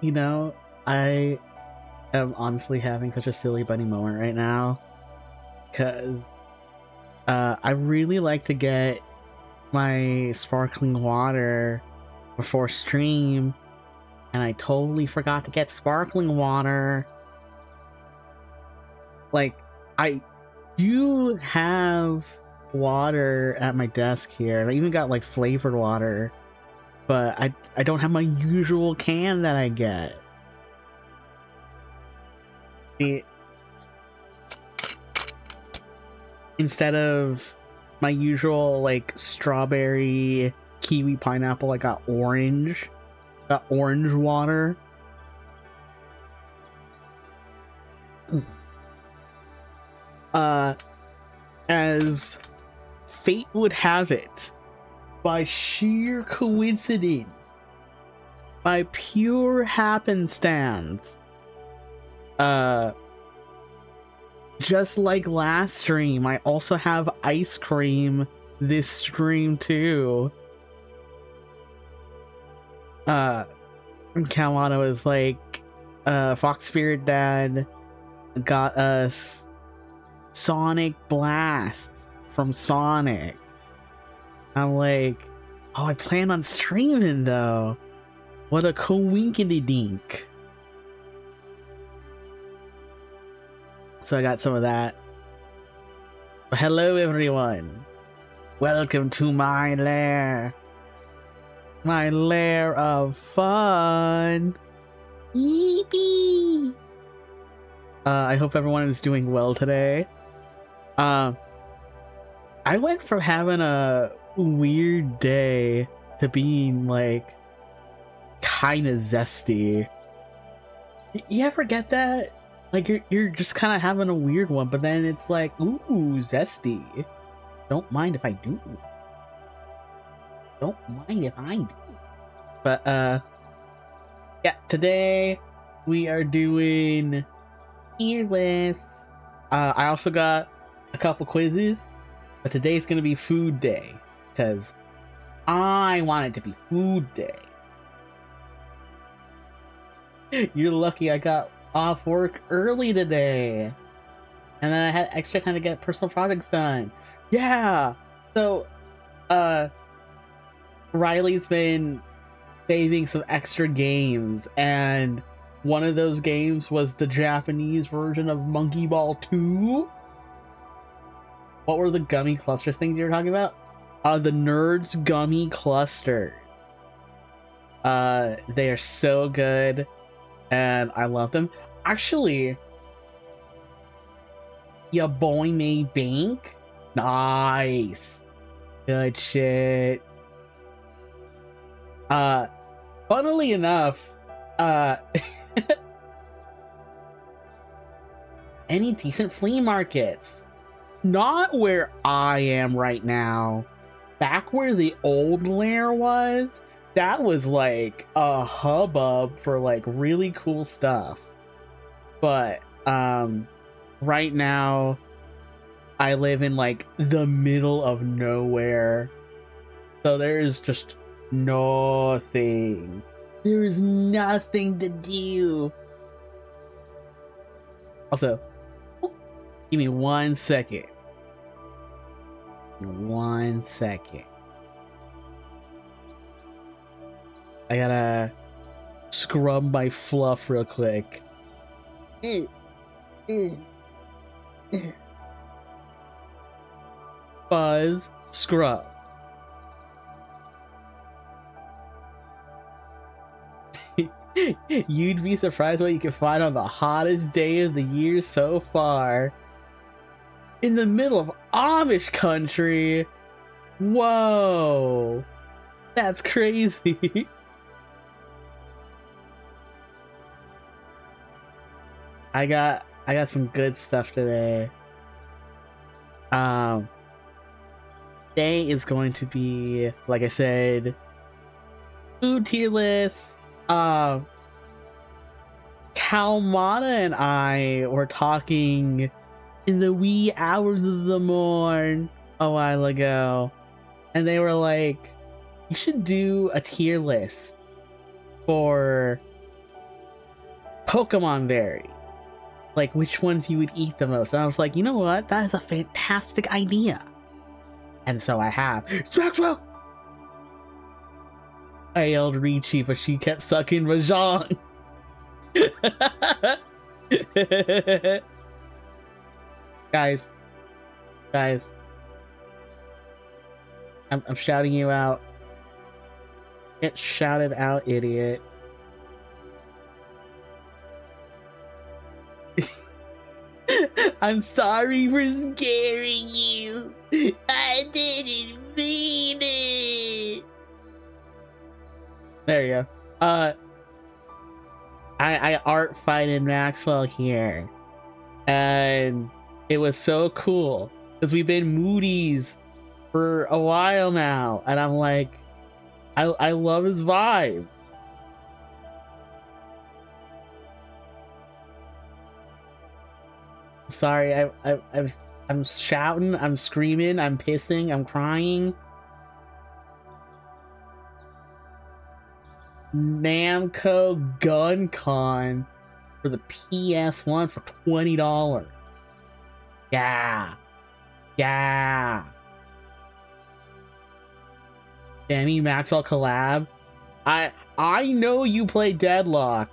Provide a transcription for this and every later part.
You know, I am honestly having such a silly bunny moment right now because I really like to get my sparkling water before stream, and I totally forgot to get sparkling water. Like, I do have water at my desk here, and I even got like flavored water, but I don't have my usual can that I get. See, instead of my usual like strawberry, kiwi, pineapple, I got orange. Got orange water. As fate would have it, by sheer coincidence, by pure happenstance, just like last stream, I also have ice cream this stream too. Kawana was like, Fox Spirit Dad got us Sonic Blasts from Sonic. I'm like, oh, I plan on streaming though. What a coinkity dink. So I got some of that. But hello everyone. Welcome to my lair. My lair of fun. Yeepee. I hope everyone is doing well today. I went from having a weird day to being like kind of zesty. You ever get that? Like you're just kind of having a weird one, but then it's like, ooh, zesty. Don't mind if I do. Don't mind if I do. But yeah, today we are doing tier lists. I also got a couple quizzes, but today's gonna be food day because I want it to be food day. You're lucky I got off work early today, and then I had extra time to get personal projects done. Yeah. So Riley's been saving some extra games, and one of those games was the Japanese version of Monkey Ball 2. What were the gummy cluster things you were talking about? The Nerds Gummy Cluster. They are so good, and I love them. Actually, ya boy made bank. Nice. Good shit. Funnily enough, any decent flea markets? Not where I am right now. Back where the old lair was, that was like a hubbub for like really cool stuff. But right now I live in like the middle of nowhere. So there is just nothing. There is nothing to do. Also, give me 1 second. 1 second. I gotta scrub my fluff real quick. Buzz scrub. You'd be surprised what you can find on the hottest day of the year so far. In the middle of Amish country. Whoa. That's crazy. I got some good stuff today. Today is going to be, like I said, food tier list. Kalmana and I were talking in the wee hours of the morn a while ago, and they were like, you should do a tier list for Pokemon berry. Like, which ones you would eat the most. And I was like, you know what? That is a fantastic idea. And so I have. Maxwell! I yelled Ricci, but she kept sucking Mahjong. Guys. I'm shouting you out. Get shouted out, idiot. I'm sorry for scaring you. I didn't mean it. There you go. I art fighted Maxwell here, and it was so cool because we've been moodies for a while now, and I'm like, I love his vibe. Sorry, I'm shouting, I'm screaming, I'm pissing, I'm crying. Namco Gun Con for the PS1 for $20. Yeah. Danny Maxwell collab. I know you play Deadlock,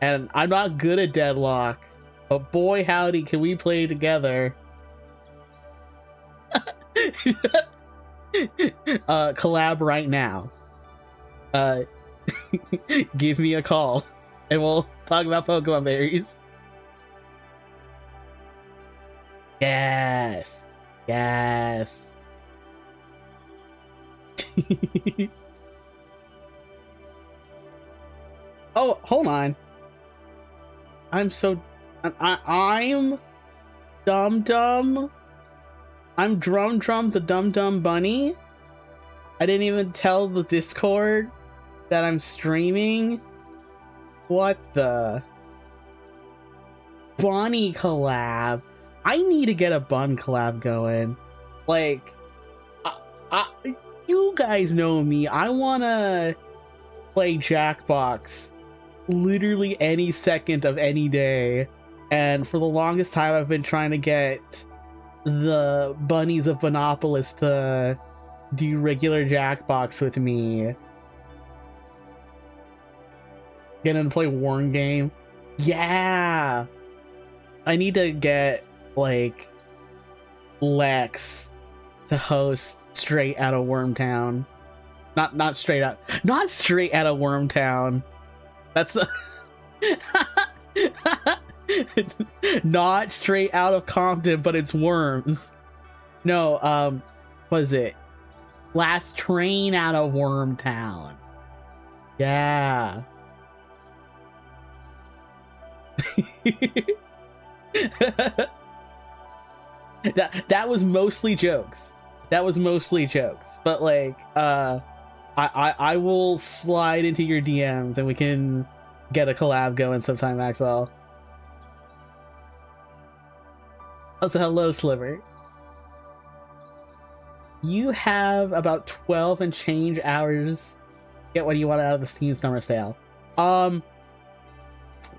and I'm not good at Deadlock, but boy howdy can we play together. Collab right now. Give me a call and we'll talk about Pokemon berries. Yes. Oh, hold on. I'm Dum. I'm Drum the Dum Bunny. I didn't even tell the Discord that I'm streaming. What the? Bunny collab. I need to get a bun collab going. Like, you guys know me. I wanna play Jackbox literally any second of any day. And for the longest time, I've been trying to get the bunnies of Bonopolis to do regular Jackbox with me. Get in to play Warn Game. Yeah! I need to get, like, Lex to host Straight Outta Wormtown. Not straight out of Wormtown. That's the not Straight Out of Compton, but it's Worms. No, what is it? Last Train Out of Wormtown. Yeah. that was mostly jokes. But like, I will slide into your DMs and we can get a collab going sometime, Maxwell. Also, hello, Sliver. You have about 12 and change hours. Get what you want out of the Steam Summer Sale.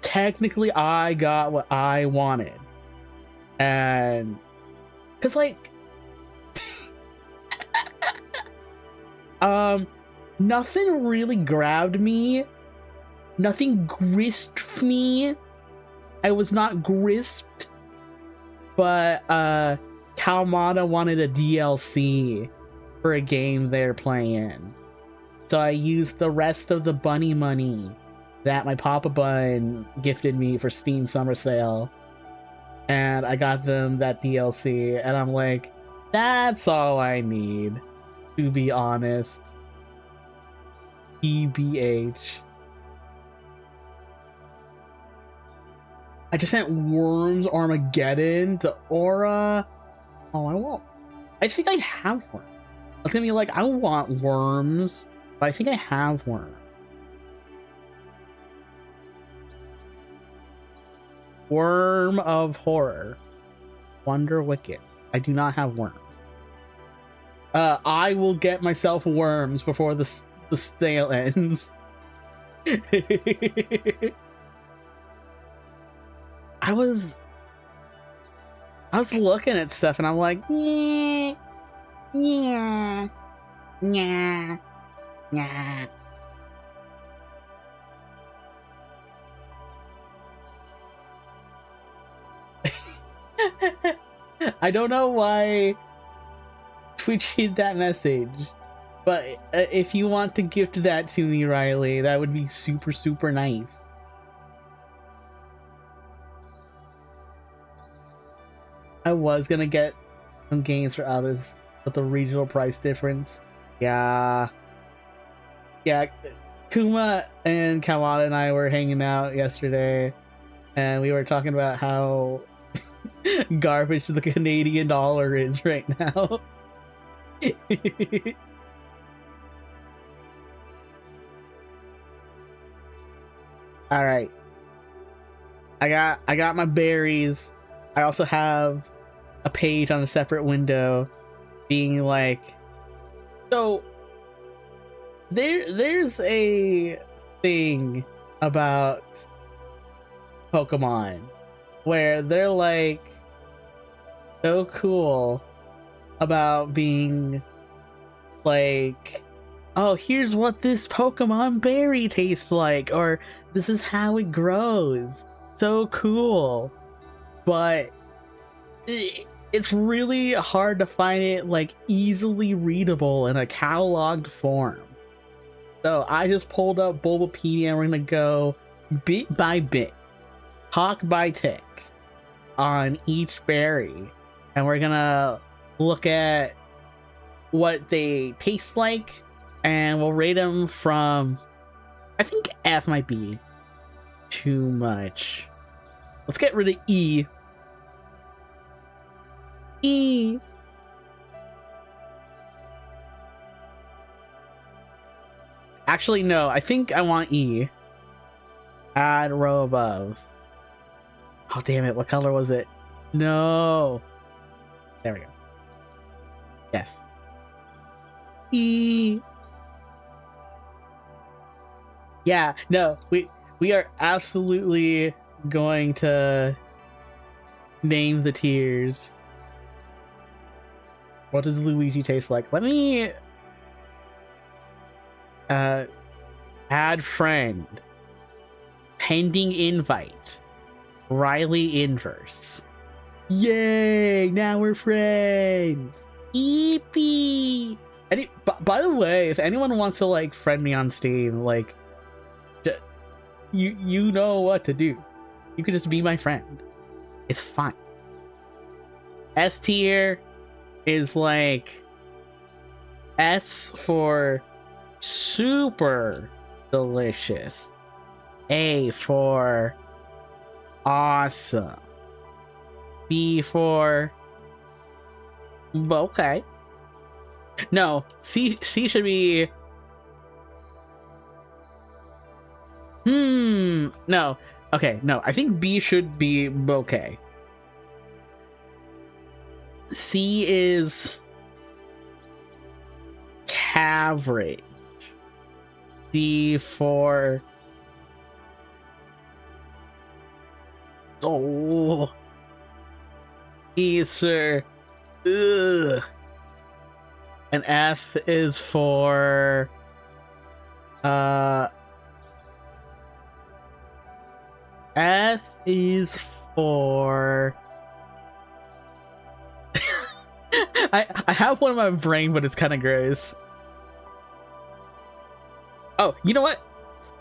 Technically, I got what I wanted. And... Because, like... nothing really grabbed me. Nothing grisped me. I was not grisped. But, Kalmana wanted a DLC for a game they're playing. So I used the rest of the bunny money that my Papa Bun gifted me for Steam Summer Sale. And I got them that DLC. And I'm like, that's all I need, to be honest. TBH. I just sent Worms Armageddon to Aura. Oh, I won't. I think I have one. I was gonna be like, I want Worms, but I think I have one. Worm of Horror. Wonder Wicked. I do not have Worms. I will get myself Worms before the sale ends. I was looking at stuff and I'm like, yeah, yeah, yeah, yeah. I don't know why Twitch hid that message, but if you want to gift that to me, Riley, that would be super, super nice. I was gonna get some games for others, but the regional price difference. Yeah. Kuma and Kawada and I were hanging out yesterday, and we were talking about how garbage the Canadian dollar is right now. All right, I got my berries. I also have a page on a separate window being like, so there's a thing about Pokemon where they're like so cool about being like, oh, here's what this Pokemon berry tastes like, or this is how it grows. So cool. But it's really hard to find it like easily readable in a cataloged form. So I just pulled up Bulbapedia and we're gonna go bit by bit, talk by tick on each berry, and we're gonna look at what they taste like, and we'll rate them from, I think F might be too much. Let's get rid of E. E. Actually, no, I think I want E. Add row above. Oh, damn it. What color was it? No. There we go. Yes. E. Yeah, no, we are absolutely going to name the tiers. What does Luigi taste like? Let me add friend. Pending invite. Riley Inverse. Yay! Now we're friends. Eepee. By the way, if anyone wants to like friend me on Steam, like, you know what to do. You can just be my friend. It's fine. S tier is like S for super delicious. A for awesome. B for okay. No, C should be no. Okay, no. I think B should be bouquet. C is average. D for oh, E is for ugh. And F is for F is for I have one in my brain, but it's kind of gross. Oh, you know what?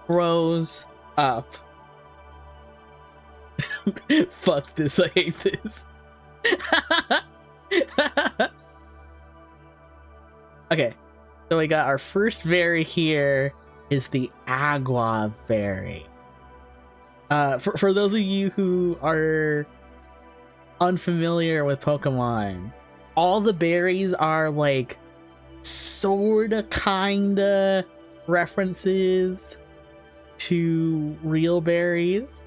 Froze up. Fuck this, I hate this. Okay, so we got our first berry here is the agua berry. For those of you who are unfamiliar with Pokemon, all the berries are like sorta kinda references to real berries,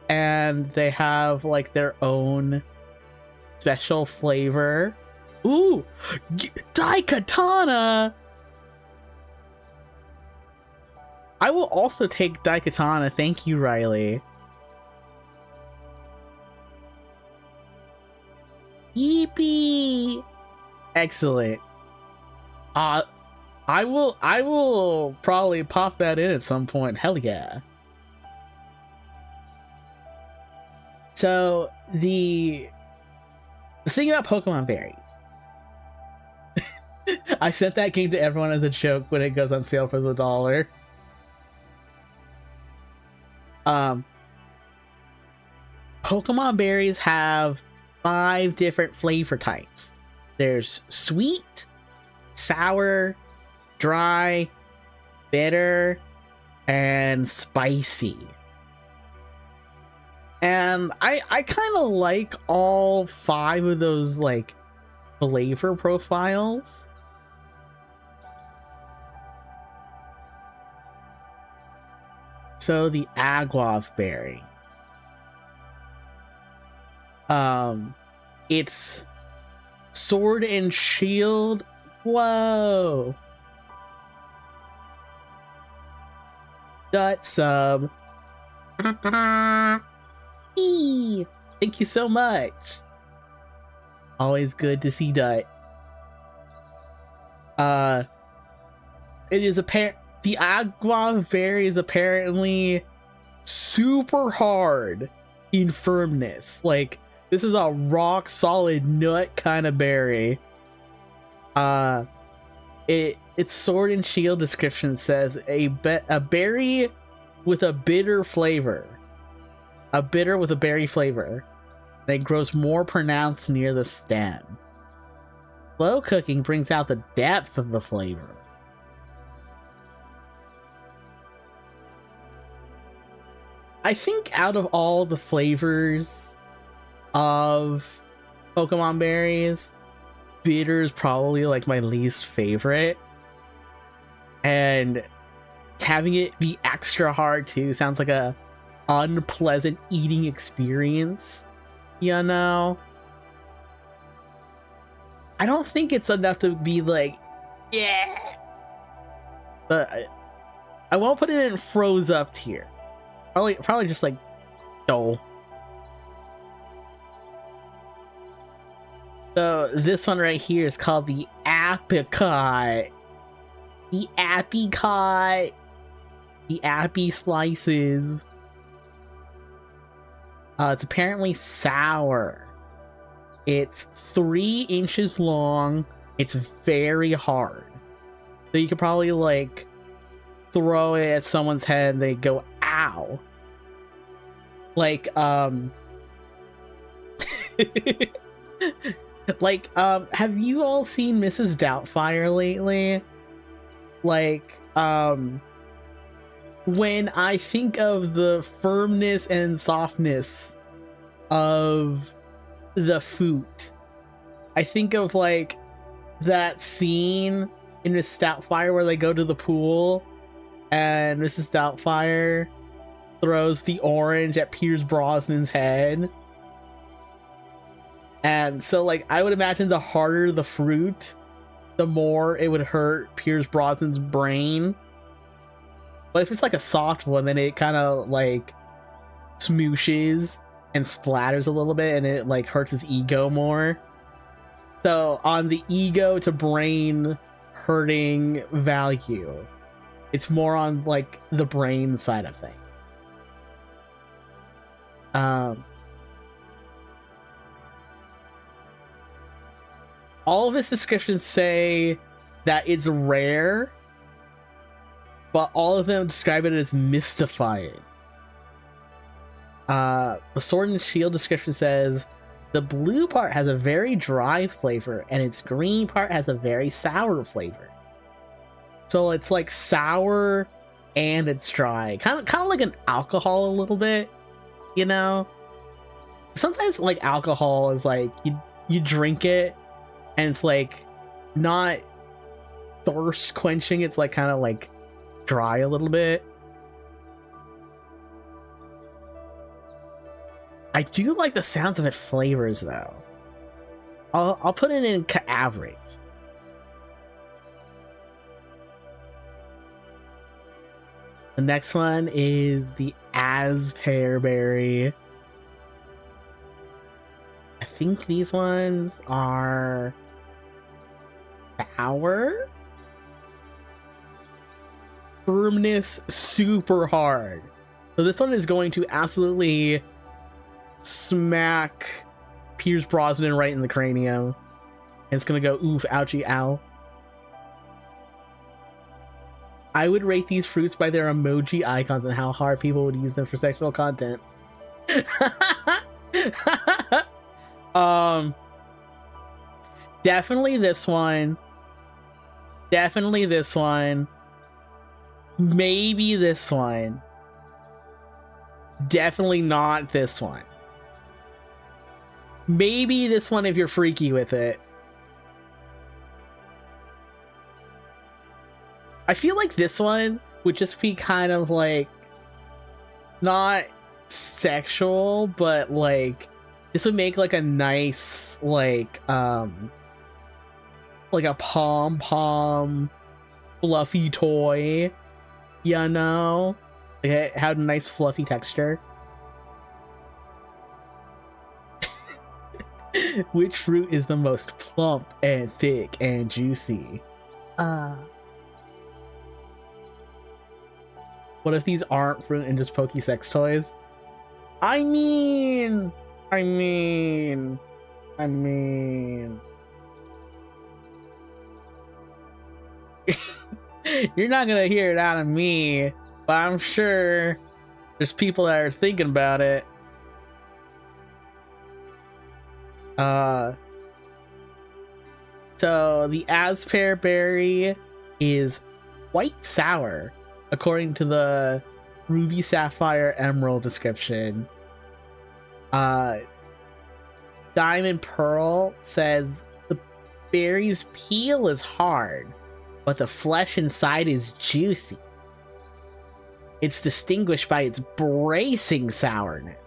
and they have like their own special flavor. Ooh, Daikatana! I will also take Daikatana. Thank you, Riley. Yeepee! Excellent. I will probably pop that in at some point. Hell yeah. So the thing about Pokemon berries. I sent that game to everyone as a joke when it goes on sale for the $1. Pokemon berries have 5 different flavor types. There's sweet, sour, dry, bitter, and spicy. And I kind of like all 5 of those like flavor profiles. So the Aguav berry. It's sword and shield. Whoa. Dut sub. Eee. Thank you so much. Always good to see Dut. It is apparent the Agua berry is apparently super hard in firmness. Like, this is a rock solid nut kind of berry. Its sword and shield description says a berry with a bitter flavor. A bitter with a berry flavor. And it grows more pronounced near the stem. Slow cooking brings out the depth of the flavor. I think out of all the flavors of Pokemon berries, bitter is probably like my least favorite. And having it be extra hard too sounds like a unpleasant eating experience, you know? I don't think it's enough to be like, yeah. But I won't put it in froze up tier. Probably just like dull. So this one right here is called the apricot. The apricot. The appy slices. It's apparently sour. It's 3 inches long. It's very hard. So you could probably like throw it at someone's head and they go, ow. Like, like, have you all seen Mrs. Doubtfire lately? Like, when I think of the firmness and softness of the fruit, I think of like that scene in Mrs. Doubtfire where they go to the pool and Mrs. Doubtfire throws the orange at Pierce Brosnan's head. And so like I would imagine the harder the fruit, the more it would hurt Pierce Brosnan's brain. But if it's like a soft one, then it kind of like smooshes and splatters a little bit and it like hurts his ego more. So on the ego to brain hurting value, it's more on like the brain side of things. All of its descriptions say that it's rare, but all of them describe it as mystifying. The sword and shield description says the blue part has a very dry flavor and its green part has a very sour flavor. So it's like sour and it's dry, kind of like an alcohol a little bit, you know. Sometimes like alcohol is like you drink it and it's like not thirst quenching, it's like kind of like dry a little bit. I do like the sounds of its flavors though. I'll put it in average. The next one is the Aspear berry. I think these ones are sour. Firmness super hard. So this one is going to absolutely smack Pierce Brosnan right in the cranium. And it's gonna go oof, ouchie, ow. I would rate these fruits by their emoji icons and how hard people would use them for sexual content. Definitely this one. Definitely this one. Maybe this one. Definitely not this one. Maybe this one if you're freaky with it. I feel like this one would just be kind of like not sexual, but like this would make like a nice like a pom fluffy toy, you know? Like it had a nice fluffy texture. Which fruit is the most plump and thick and juicy? What if these aren't fruit and just pokey sex toys? I mean... You're not gonna hear it out of me, but I'm sure there's people that are thinking about it. So the Aspear berry is quite sour, according to the Ruby Sapphire Emerald description. Diamond Pearl says the berry's peel is hard, but the flesh inside is juicy. It's distinguished by its bracing sourness.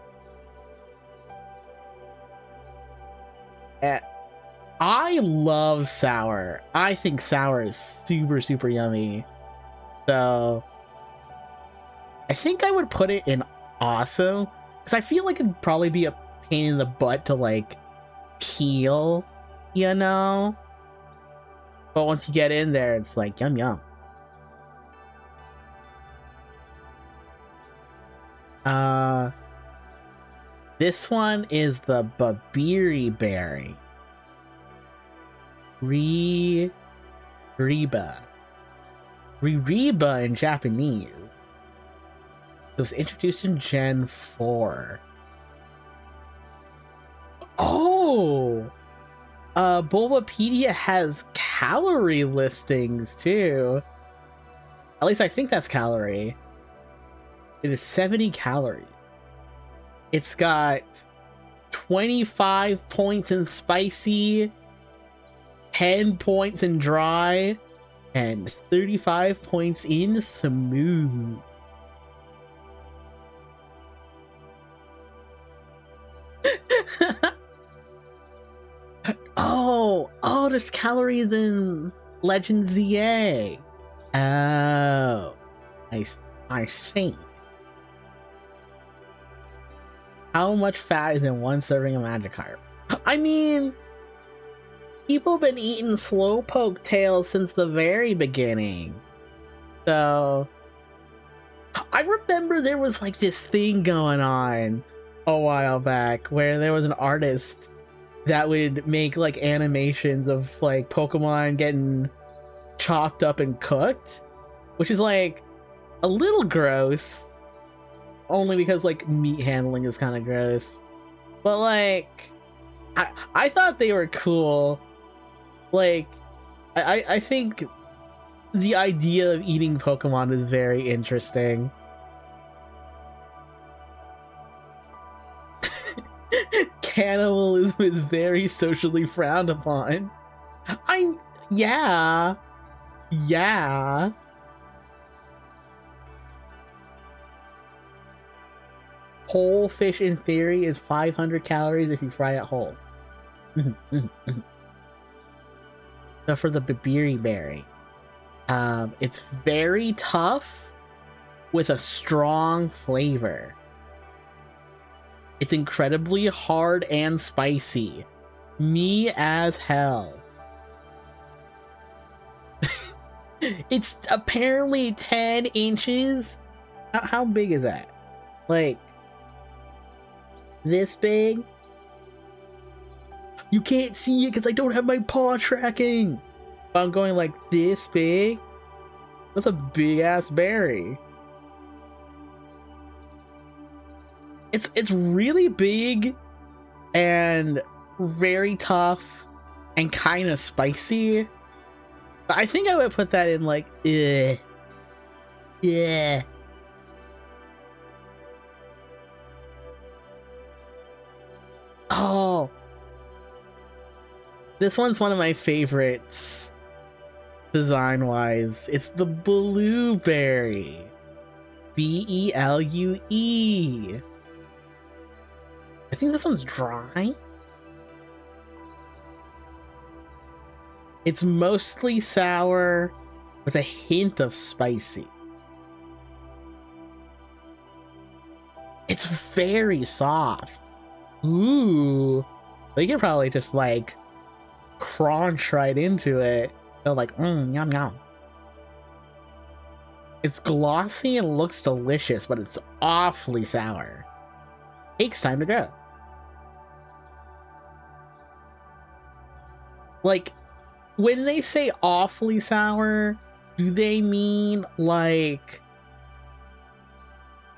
I love sour. I think sour is super, super yummy. So I think I would put it in awesome, because I feel like it'd probably be a pain in the butt to like peel, you know? But once you get in there, it's like yum yum. This one is the Babiri berry. Ririba in Japanese. It was introduced in Gen 4. Oh! Bulbapedia has calorie listings too. At least I think that's calorie. It is 70 calories. It's got 25 points in spicy, 10 points in dry, and 35 points in smooth. Oh, there's calories in Legend ZA. Oh, I see. How much fat is in one serving of Magikarp? I mean, people have been eating Slowpoke tails since the very beginning. So, I remember there was like this thing going on a while back where there was an artist that would make like animations of like Pokemon getting chopped up and cooked, which is like a little gross, only because like meat handling is kind of gross. But like I thought they were cool. Like I think the idea of eating Pokemon is very interesting. Cannibalism is very socially frowned upon. Yeah. Whole fish in theory is 500 calories if you fry it whole. So for the Babiri berry, it's very tough with a strong flavor. It's incredibly hard and spicy. Me as hell. It's apparently 10 inches. How big is that? Like, this big? You can't see it because I don't have my paw tracking. I'm going like this big. That's a big ass berry. It's really big and very tough and kind of spicy. I think I would put that in like, yeah. Oh, this one's one of my favorites design wise. It's the blueberry. Belue. I think this one's dry. It's mostly sour with a hint of spicy. It's very soft. Ooh. They could probably just like crunch right into it. They're like, yum yum. It's glossy and looks delicious, but it's awfully sour. Takes time to grow. Like, when they say awfully sour, do they mean like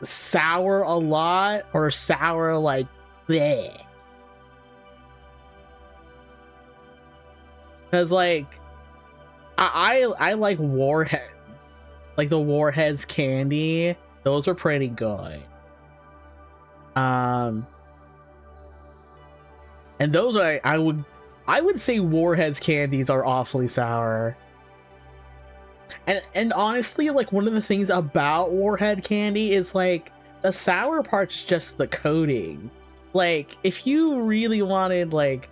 sour a lot or sour like bleh? Because like I like Warheads, like the Warheads candy. Those are pretty good. And those are I would say Warheads candies are awfully sour. And honestly, like one of the things about Warhead candy is like the sour part's just the coating. Like if you really wanted like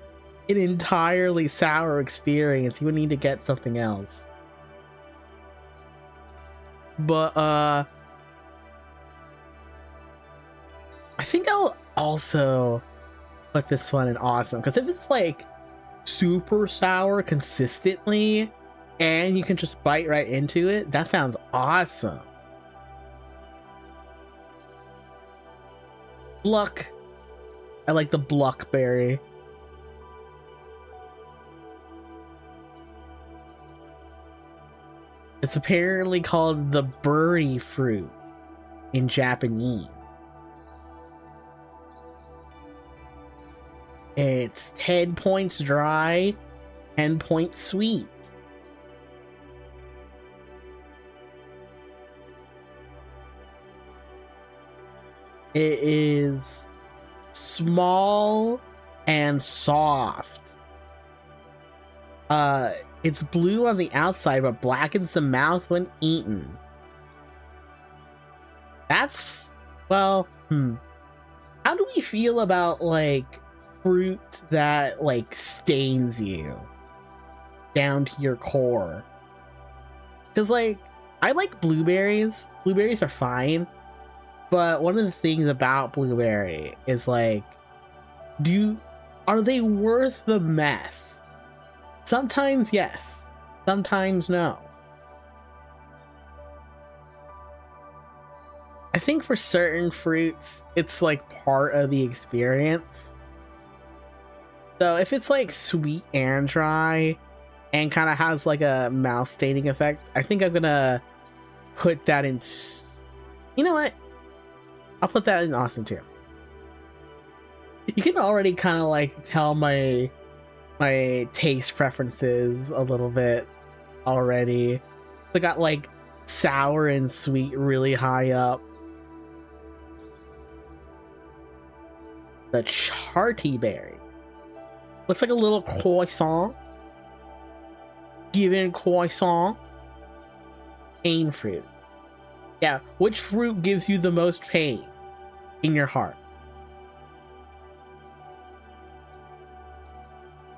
an entirely sour experience, you would need to get something else. But I think I'll also put this one in awesome, because if it's like super sour consistently and you can just bite right into it, that sounds awesome. Bluck. I like the Bluckberry. It's apparently called the Burry fruit in Japanese. It's 10 points dry, 10 points sweet. It is small and soft. It's blue on the outside but blackens the mouth when eaten. That's well, how do we feel about like fruit that like stains you down to your core? Because like I like blueberries. Blueberries are fine, but one of the things about blueberry is like, are they worth the mess? Sometimes yes, sometimes no. I think for certain fruits, it's like part of the experience. So if it's like sweet and dry and kind of has like a mouth staining effect, I think I'm gonna put that in. You know what? I'll put that in awesome too. You can already kind of like tell my taste preferences a little bit already. I got like sour and sweet really high up. The Charty berry looks like a little croissant. Given croissant. Pain fruit. Yeah, which fruit gives you the most pain in your heart?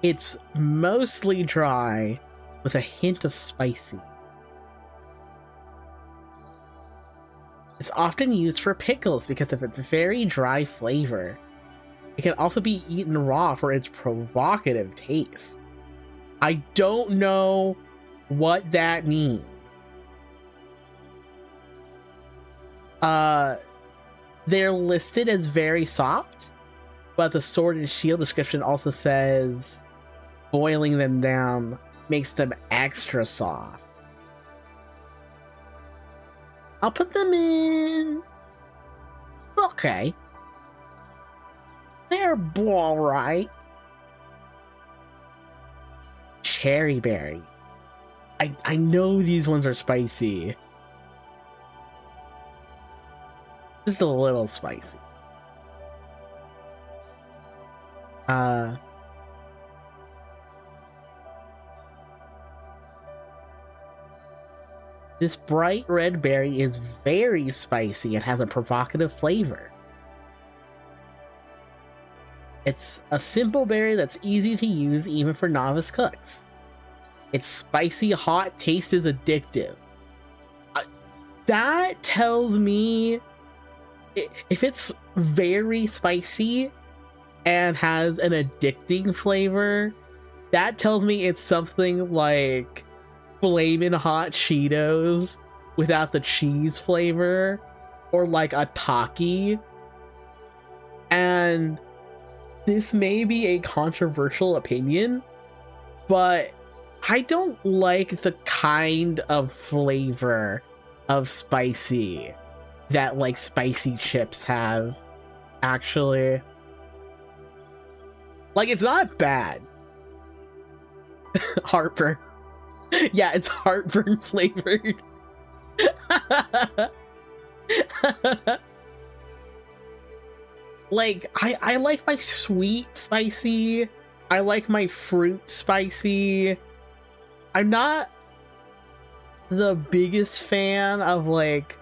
It's mostly dry with a hint of spicy. It's often used for pickles because of its very dry flavor. It can also be eaten raw for its provocative taste. I don't know what that means. They're listed as very soft, but the sword and shield description also says boiling them down makes them extra soft. I'll put them in. Okay. They're all right. Cherry berry. I know these ones are spicy. Just a little spicy. This bright red berry is very spicy and has a provocative flavor. It's a simple berry that's easy to use even for novice cooks. Its spicy, hot taste is addictive. That tells me if it's very spicy and has an addicting flavor, that tells me it's something like Flamin' Hot Cheetos without the cheese flavor, or like a Taki. And this may be a controversial opinion, but I don't like the kind of flavor of spicy that like spicy chips have, actually. Like, it's not bad. Heartburn. Yeah, it's heartburn flavored. Like, I like my sweet spicy. I like my fruit spicy. I'm not the biggest fan of like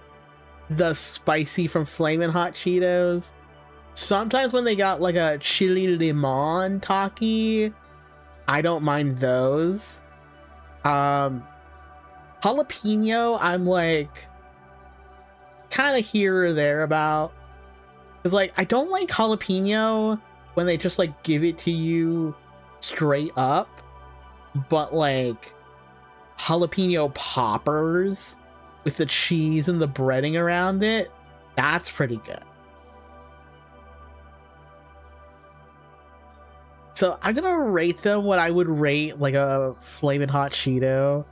the spicy from Flamin' Hot Cheetos. Sometimes when they got like a chili limon Taki, I don't mind those. Jalapeno, I'm like kind of here or there about. Cause like I don't like jalapeno when they just like give it to you straight up, but like jalapeno poppers with the cheese and the breading around it, that's pretty good. So I'm gonna rate them what I would rate like a Flamin' Hot Cheeto.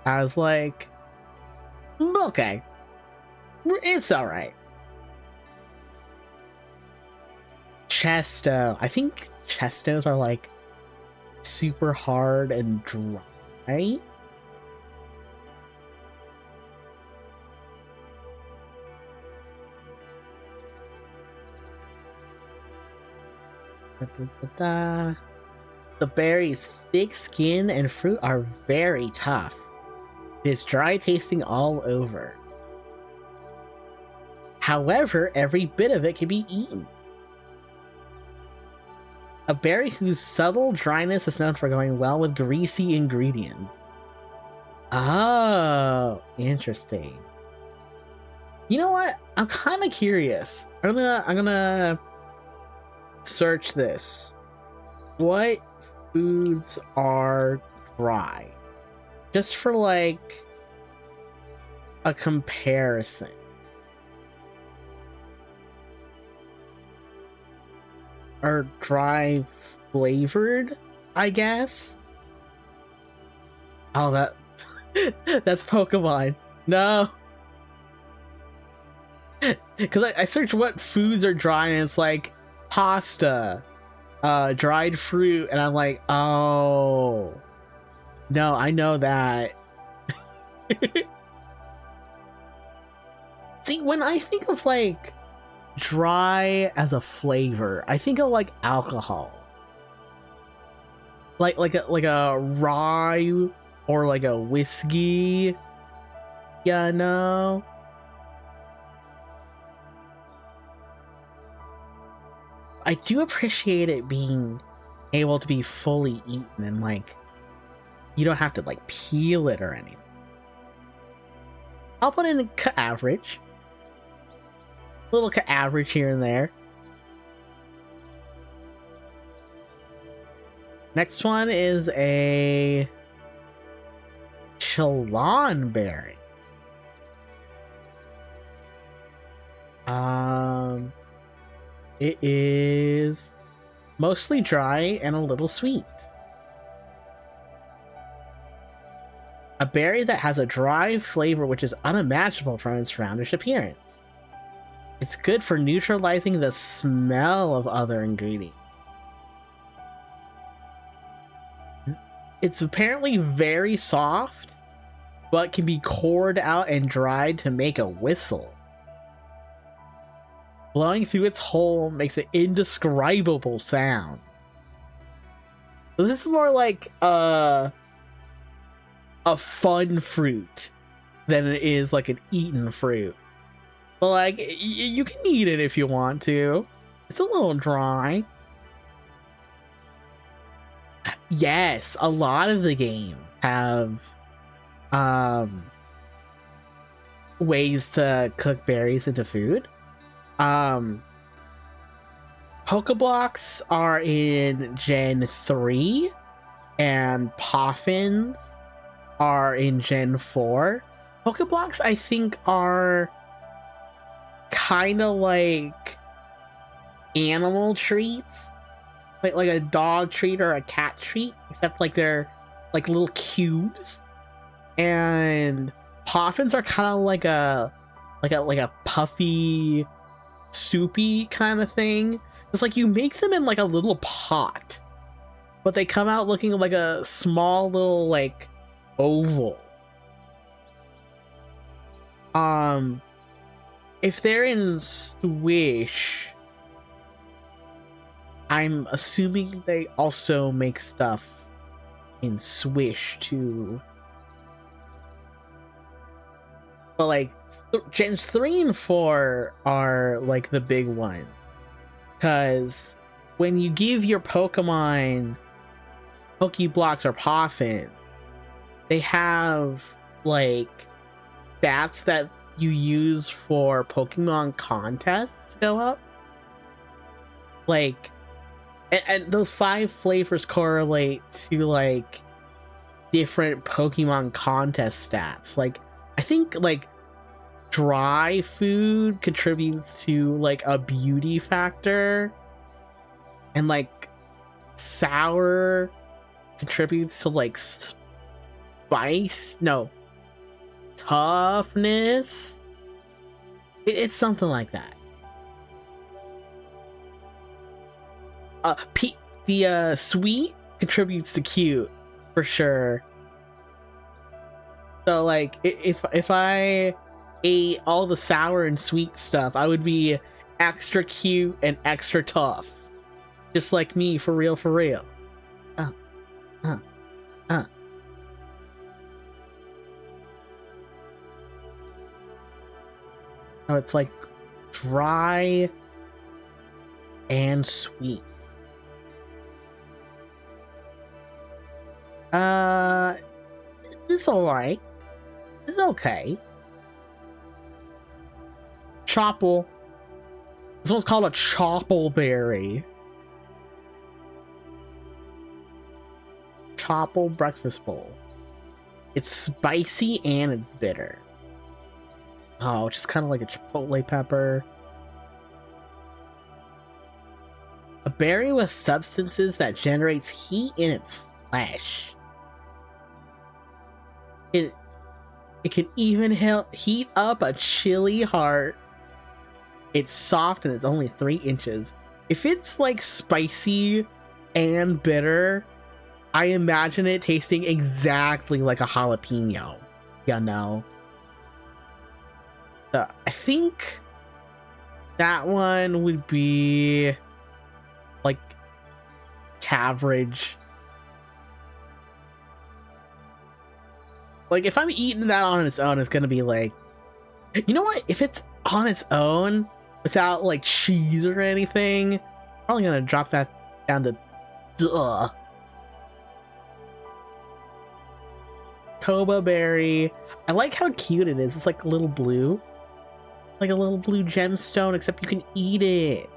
As like, okay, it's all right. Chesto. I think Chestos are like super hard and dry. The berry's thick skin and fruit are very tough. It is dry tasting all over. However, every bit of it can be eaten. A berry whose subtle dryness is known for going well with greasy ingredients. Oh, interesting. You know what? I'm kind of curious. I'm gonna search this. What foods are dry? Just for like a comparison. Are dry flavored, I guess? Oh, that's Pokemon. No. Because I searched what foods are dry and it's like pasta, dried fruit, and I'm like, oh. No, I know that. See, when I think of like dry as a flavor, I think of like alcohol, like a rye or like a whiskey, you know. I do appreciate it being able to be fully eaten and like you don't have to like peel it or anything. I'll put in a average. Little average here and there. Next one is a Chalon berry. It is mostly dry and a little sweet. A berry that has a dry flavor which is unimaginable from its roundish appearance. It's good for neutralizing the smell of other ingredients. It's apparently very soft, but can be cored out and dried to make a whistle. Blowing through its hole makes an indescribable sound. So this is more like a fun fruit than it is like an eaten fruit. But like, you can eat it if you want to. It's a little dry. Yes, a lot of the games have ways to cook berries into food. Pokeblocks are in Gen 3 and Poffins are in Gen 4. Pokeblocks, I think, are kind of like animal treats, like a dog treat or a cat treat, except like they're like little cubes. And Poffins are kind of like a puffy, soupy kind of thing. It's like you make them in like a little pot, but they come out looking like a small little like oval. If they're in Swish, I'm assuming they also make stuff in Swish too. But like Gens 3 and 4 are like the big one, because when you give your Pokemon Pokeblocks or Poffin, they have like stats that you use for Pokemon contests to go up. Like, and those 5 flavors correlate to like different Pokemon contest stats. Like, I think like dry food contributes to like a beauty factor, and like sour contributes to like toughness. It's something like that. The sweet contributes to cute for sure. So like if I ate all the sour and sweet stuff, I would be extra cute and extra tough, just like me, for real, for real. So it's like dry and sweet. It's alright. It's okay. Chopple. This one's called a choppleberry. Chopple breakfast bowl. It's spicy and it's bitter. Oh, just kind of like a chipotle pepper. A berry with substances that generates heat in its flesh. It can even heat up a chilly heart. It's soft and it's only 3 inches. If it's like spicy and bitter, I imagine it tasting exactly like a jalapeno. You know? So I think that one would be like average. Like, if I'm eating that on its own, it's gonna be like, you know what? If it's on its own without like cheese or anything, probably gonna drop that down to duh. Koba berry. I like how cute it is. It's like a little blue. Like a little blue gemstone, except you can eat it.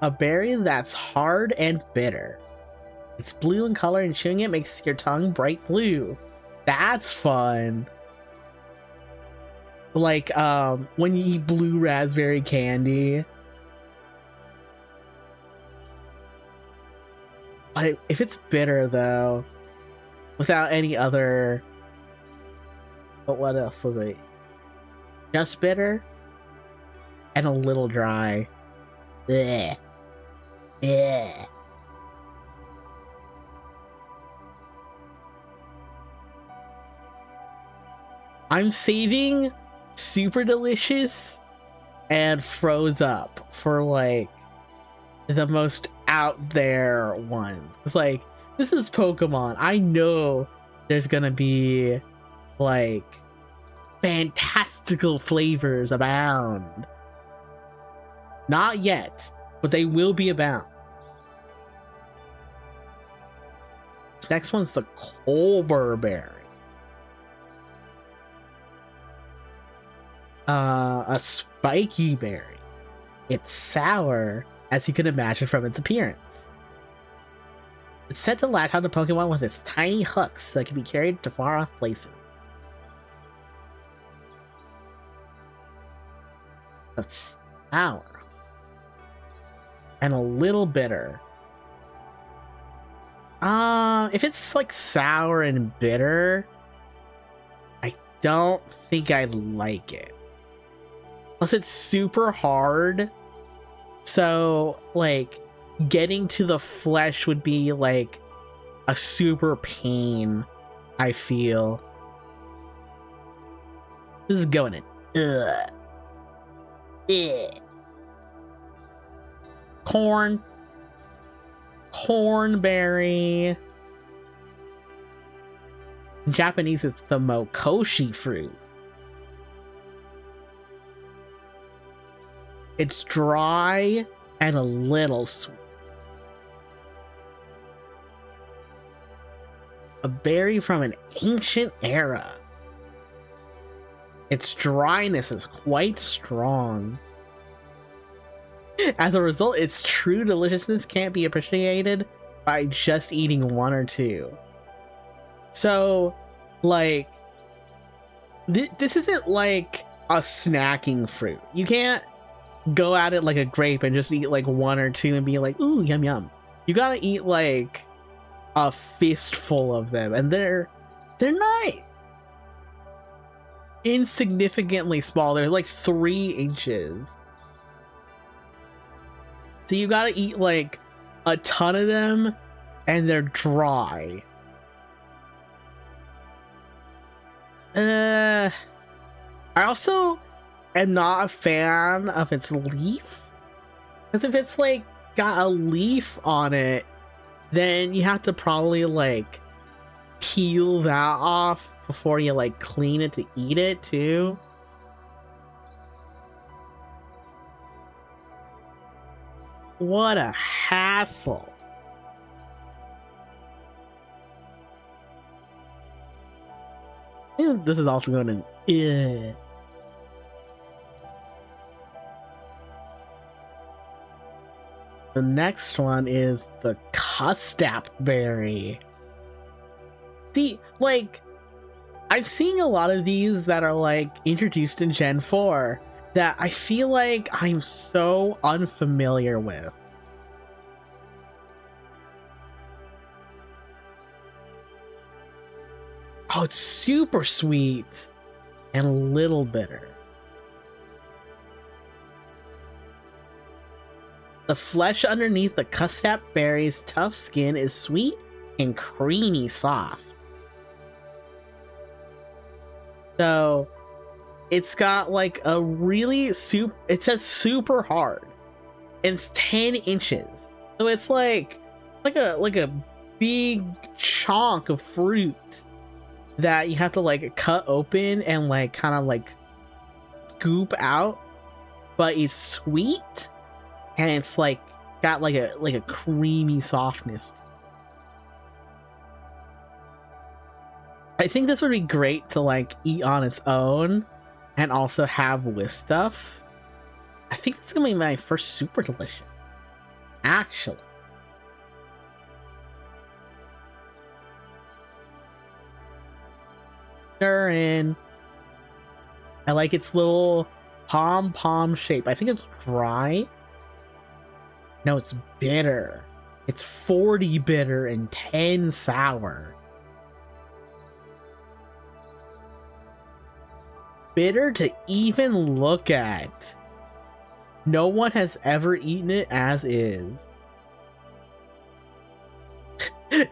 A berry that's hard and bitter. It's blue in color and chewing it makes your tongue bright blue. That's fun. Like when you eat blue raspberry candy. But if it's bitter though, without any other, but what else was it? Just bitter and a little dry. Blech. Yeah. I'm saving super delicious and froze up for like the most out there ones. It's like, this is Pokemon. I know there's gonna be like fantastical flavors abound. Not yet, but they will be abound. Next one's the Colbur berry. A spiky berry. It's sour, as you can imagine from its appearance. It's said to latch onto Pokemon with its tiny hooks that can be carried to far off places. It's sour. And a little bitter. If it's like sour and bitter, I don't think I'd like it. Plus it's super hard. So like getting to the flesh would be like a super pain, I feel. This is going in. Ugh. Ugh. Cornberry. In Japanese, it's the mokoshi fruit. It's dry and a little sweet. A berry from an ancient era. Its dryness is quite strong. As a result, its true deliciousness can't be appreciated by just eating one or two. So, like, this isn't like a snacking fruit. You can't go at it like a grape and just eat like one or two and be like, ooh, yum yum. You gotta eat like a fistful of them, and they're not insignificantly small. They're like 3 inches. So you gotta eat like a ton of them, and they're dry. I also am not a fan of its leaf, because if it's like got a leaf on it, then you have to probably like peel that off before you like clean it to eat it too. What a hassle. This is also going to... The next one is the Custap berry. See, like, I've seen a lot of these that are like introduced in Gen 4 that I feel like I'm so unfamiliar with. Oh, it's super sweet and a little bitter. The flesh underneath the Custap berry's tough skin is sweet and creamy soft. So it's got like a really it says super hard. And it's 10 inches. So it's like a big chunk of fruit that you have to like cut open and like kind of like scoop out, but it's sweet and it's like got like a creamy softness. I think this would be great to like eat on its own and also have with stuff. I think it's gonna be my first super delicious. actually. Stirring. I like its little pom-pom shape. I think it's dry. No, it's bitter. It's 40 bitter and 10 sour. Bitter to even look at. No one has ever eaten it as is.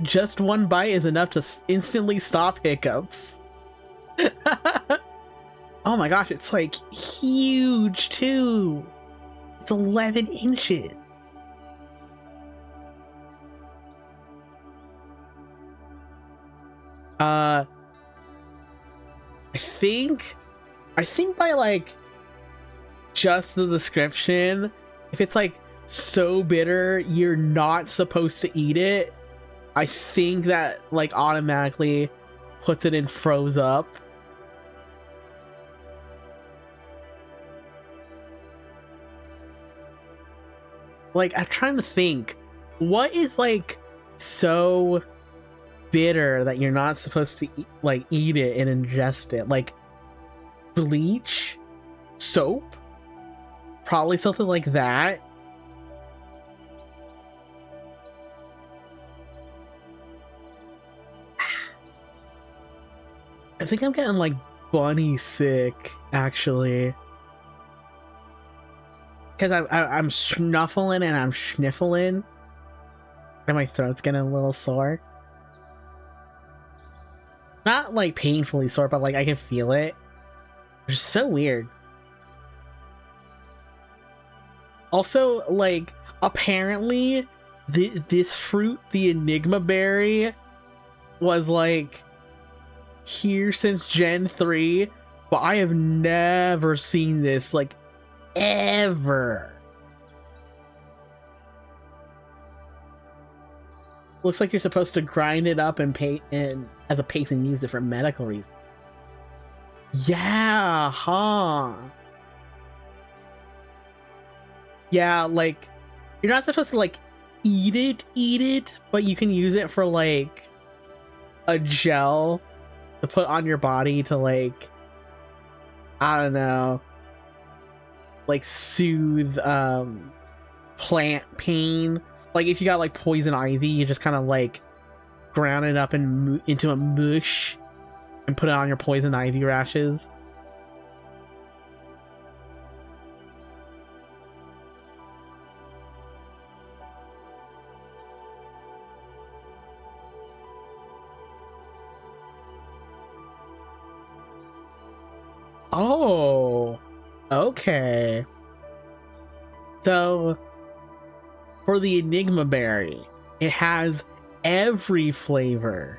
Just one bite is enough to instantly stop hiccups. Oh my gosh, it's like huge too. It's 11 inches. I think by like just the description, if it's like so bitter you're not supposed to eat it, I think that like automatically puts it in froze up. Like, I'm trying to think, what is like so bitter that you're not supposed to eat it and ingest it? Like bleach, soap, probably something like that. I think I'm getting like bunny sick actually, because I'm snuffling and I'm sniffling and my throat's getting a little sore. Not like painfully sore, but like I can feel it. It's so weird. Also, like, apparently this fruit, the Enigma berry, was like here since Gen 3, but I have never seen this like ever. Looks like you're supposed to grind it up and pay and as a paste and use it for medical reasons. Yeah, huh? Yeah, like you're not supposed to like eat it, but you can use it for like a gel to put on your body to like, I don't know, like soothe plant pain. Like if you got like poison ivy, you just kind of like ground it up and into a mush and put it on your poison ivy rashes. Oh, okay. So for the Enigma berry, it has every flavor.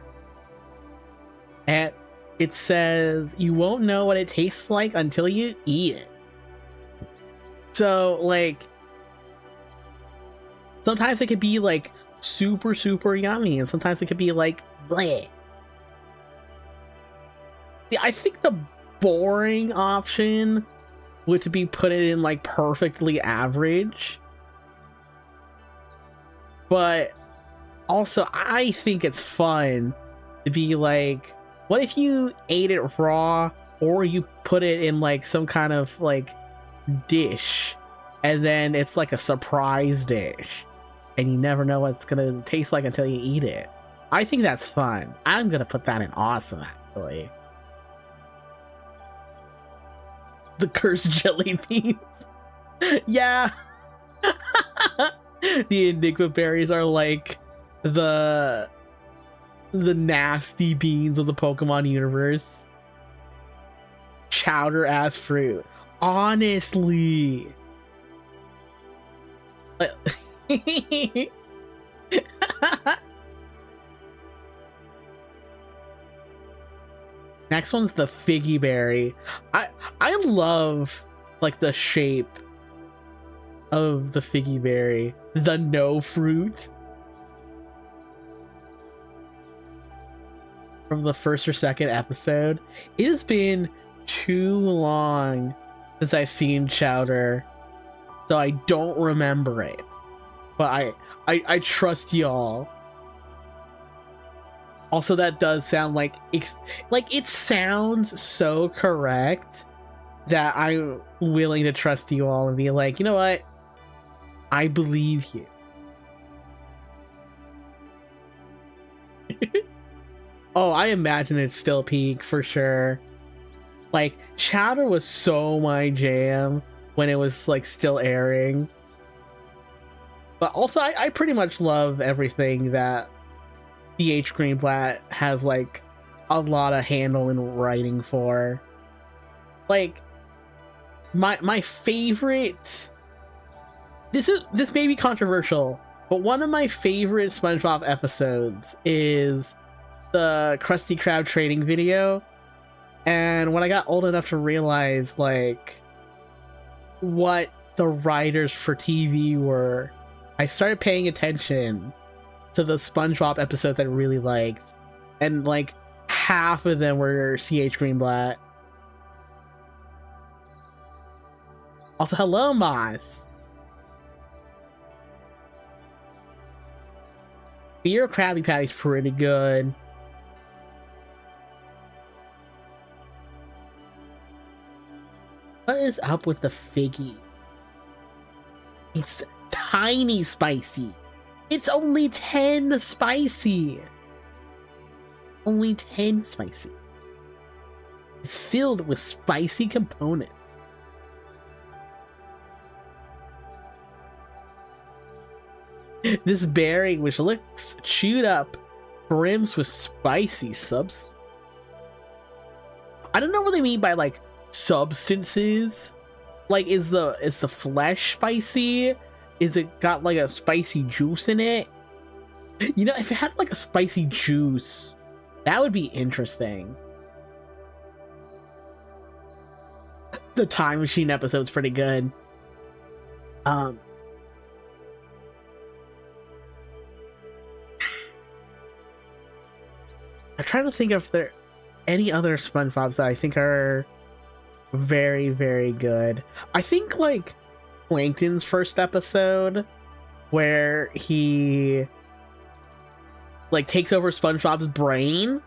And it says you won't know what it tastes like until you eat it. So like sometimes it could be like super yummy, and sometimes it could be like bleh. Yeah, I think the boring option would be put it in like perfectly average. But also I think it's fun to be like, what if you ate it raw, or you put it in like some kind of like dish and then it's like a surprise dish and you never know what it's gonna taste like until you eat it. I think that's fun. I'm gonna put that in awesome actually. The cursed jelly beans. Yeah. The Enigma berries are like the nasty beans of the Pokemon universe. Chowder ass fruit. Honestly. Next one's the Figgy berry. I love like the shape of the Figgy berry. The no fruit. From the first or second episode. It has been too long since I've seen Chowder, so I don't remember it. but I trust y'all. Also, that does sound like it sounds so correct that I'm willing to trust you all and be like, you know what? I believe you. Oh, I imagine it's still peak for sure. Like, Chowder was so my jam when it was like still airing. But also, I pretty much love everything that CH Greenblatt has like a lot of handle in writing for. Like, my favorite. This may be controversial, but one of my favorite SpongeBob episodes is the Krusty Krab training video. And when I got old enough to realize like what the writers for TV were, I started paying attention to the SpongeBob episodes I really liked, and like half of them were CH Greenblatt. Also, hello, Moss. Fear Krabby Patty's pretty good. What is up with the Figgy? It's tiny spicy. It's only 10 spicy. Only 10 spicy. It's filled with spicy components. This berry, which looks chewed up, brims with spicy subs. I don't know what they mean by like substances. Like, is the flesh spicy? Is it got like a spicy juice in it? You know, if it had like a spicy juice, that would be interesting. The Time Machine episode's pretty good. I'm trying to think if there are any other SpongeBobs that I think are very, very good. I think like Plankton's first episode, where he like takes over SpongeBob's brain,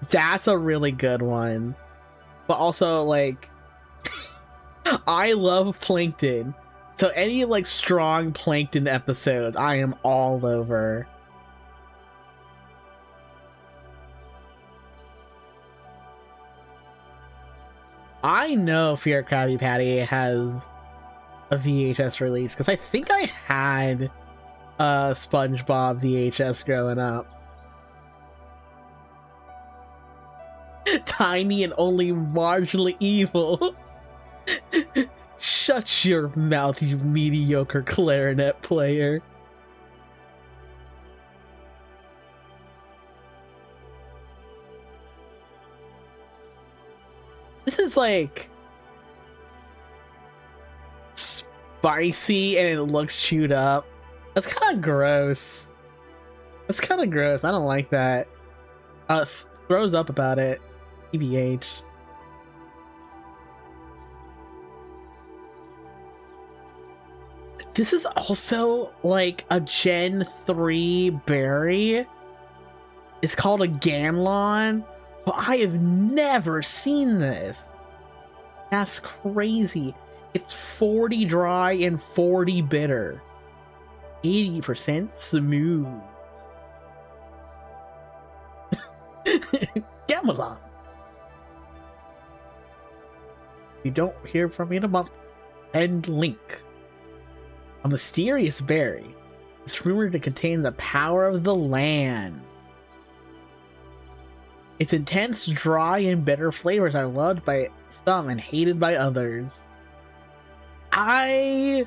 that's a really good one. But also like I love Plankton, so any like strong Plankton episodes I am all over. I know Fear Krabby Patty has a VHS release because I think I had a SpongeBob VHS growing up. Tiny and only marginally evil. Shut your mouth, you mediocre clarinet player. This is like spicy and it looks chewed up. That's kind of gross. That's kind of gross. I don't like that. Throws up about it. TBH. This is also like a Gen 3 berry. It's called a Ganlon. But I have never seen this. That's crazy. It's 40 dry and 40 bitter. 80% smooth. Gamelon. If you don't hear from me in a month, send link. A mysterious berry. It's rumored to contain the power of the land. Its intense, dry, and bitter flavors are loved by some and hated by others. I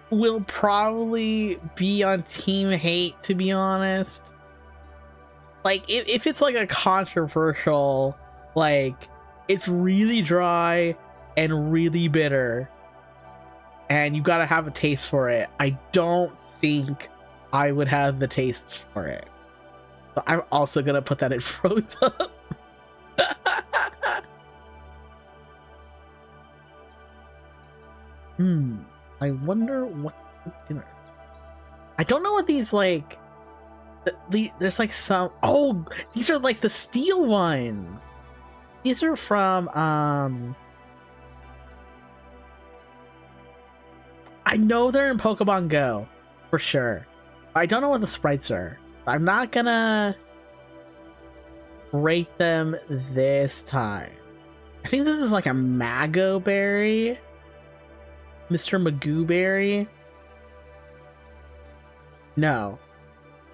will probably be on team hate, to be honest. Like, if it's like a controversial, like, it's really dry and really bitter, and you gotta have a taste for it, I don't think I would have the taste for it. But I'm also gonna put that in froze up. I wonder what for dinner. I don't know what these like. There's like some. Oh, these are like the steel ones. These are from I know they're in Pokemon Go for sure. I don't know what the sprites are. I'm not gonna rate them this time. I think this is like a Mago Berry. Mr. Magoo Berry. No.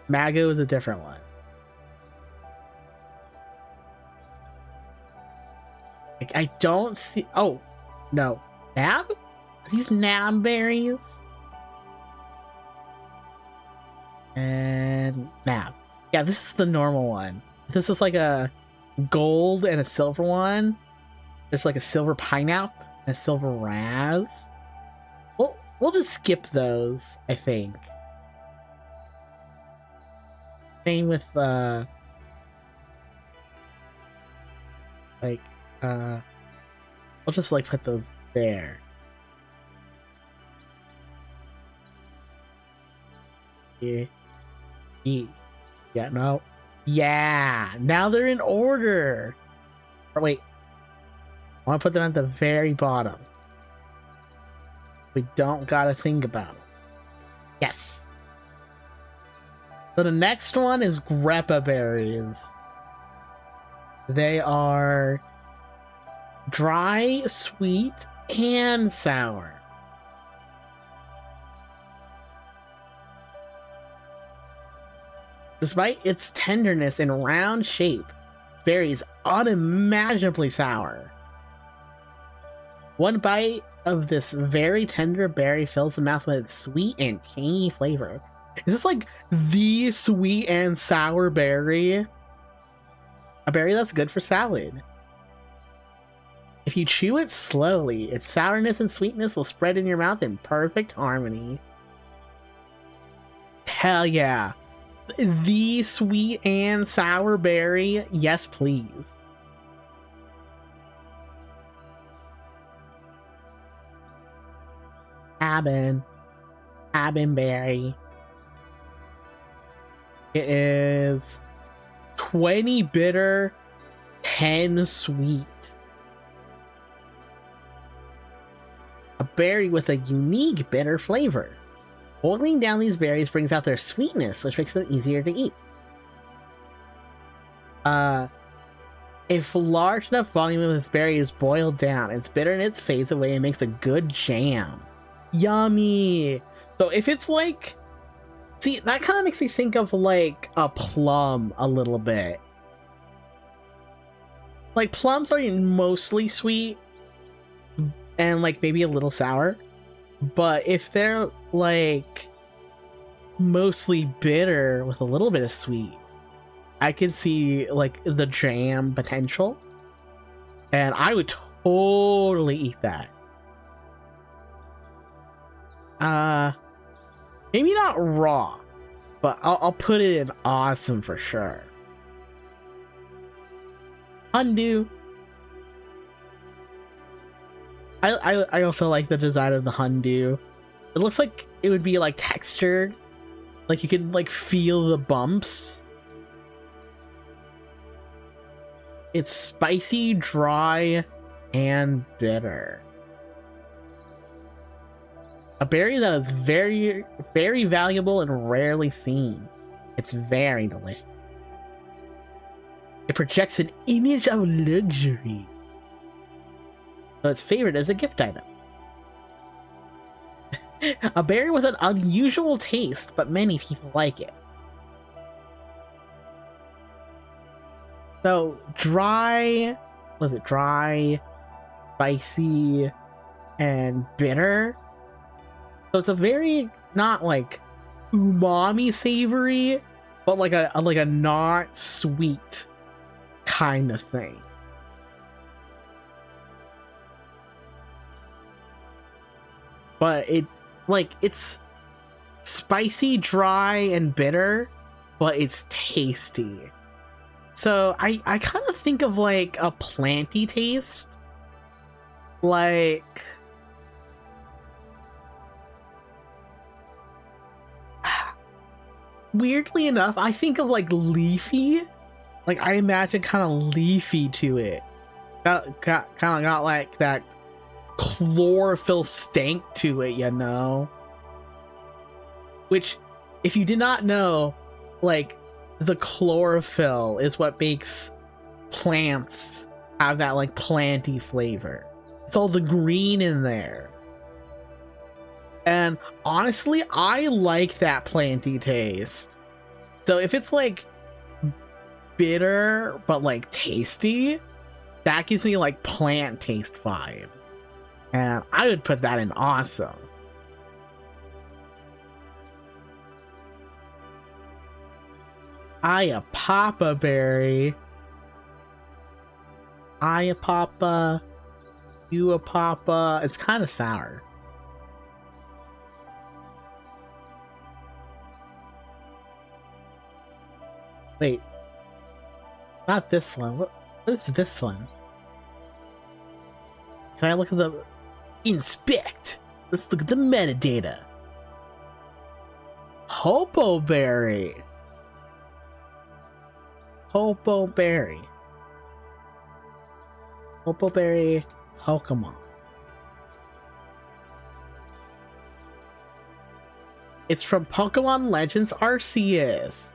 Mago is a different one. Like, I don't see. Oh, no. Nab? Are these Nab berries? And Nab. Yeah, this is the normal one. This is like a gold and a silver one. There's like a silver pineapple and a silver raz. We'll just skip those, I think. Same with we'll just like put those there. Yeah. Yeah, no. Yeah, now they're in order. Or wait, I want to put them at the very bottom. We don't gotta think about it. Yes. So the next one is Greppa berries. They are dry, sweet, and sour. Despite its tenderness and round shape, berry is unimaginably sour. One bite of this very tender berry fills the mouth with its sweet and tangy flavor. Is this like the sweet and sour berry? A berry that's good for salad. If you chew it slowly, its sourness and sweetness will spread in your mouth in perfect harmony. Hell yeah. The sweet and sour berry, yes please. Berry. It is 20 bitter, 10 sweet. A berry with a unique bitter flavor. Boiling down these berries brings out their sweetness, which makes them easier to eat. If large enough volume of this berry is boiled down, its bitterness fades away and makes a good jam. Yummy! So if it's like... See, that kind of makes me think of like a plum a little bit. Like plums are mostly sweet and like maybe a little sour. But if they're like mostly bitter with a little bit of sweet, I could see like the jam potential. And I would totally eat that. Maybe not raw, but I'll put it in awesome for sure. Undo. I also like the design of the Hundu. It looks like it would be like textured. Like you can like feel the bumps. It's spicy, dry, and bitter. A berry that is very, very valuable and rarely seen. It's very delicious. It projects an image of luxury. So it's favored as a gift item. A berry with an unusual taste, but many people like it. So dry, was it dry, spicy, and bitter? So it's a very not like umami savory, but like a not sweet kind of thing. But it's spicy, dry, and bitter, but it's tasty. So I kind of think of like a planty taste. Like weirdly enough, I think of like leafy. Like I imagine kind of leafy to it. Kind of got like that chlorophyll stank to it, you know? Which, if you did not know, like the chlorophyll is what makes plants have that like planty flavor. It's all the green in there. And honestly, I like that planty taste. So if it's like bitter but like tasty, that gives me like plant taste vibe. And I would put that in awesome. Papa berry. Papa. You a papa. It's kind of sour. Wait. Not this one. What is this one? Can I look at the inspect? Let's look at the metadata. Hopoberry. Hopoberry. Hopoberry Pokemon. It's from Pokemon Legends Arceus.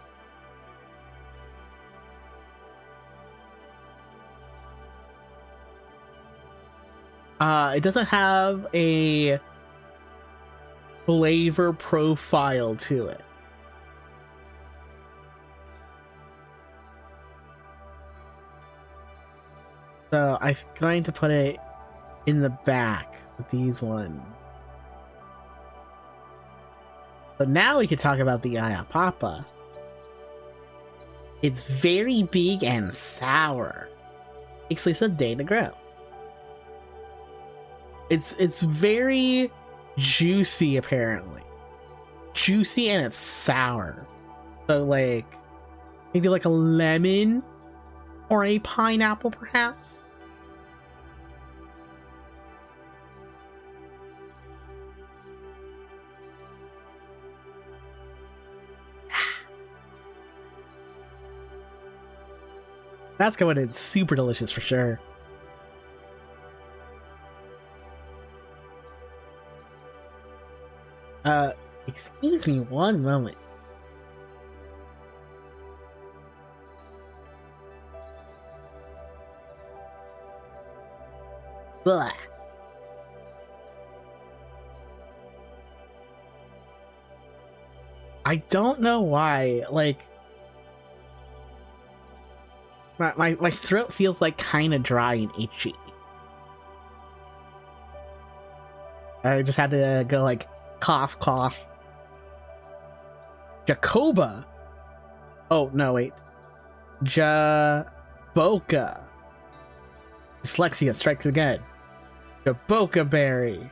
It doesn't have a flavor profile to it. So I'm going to put it in the back with these ones. So now we can talk about the Ayapapa. It's very big and sour. Takes at least a day to grow. It's very juicy, apparently. Juicy and it's sour. So like maybe like a lemon or a pineapple, perhaps. That's going in super delicious for sure. Excuse me one moment. Blah. I don't know why, like my throat feels like kind of dry and itchy. I just had to go like cough, cough. Jacoba. Oh, no, wait. Jaboca. Dyslexia strikes again. Jaboca berry.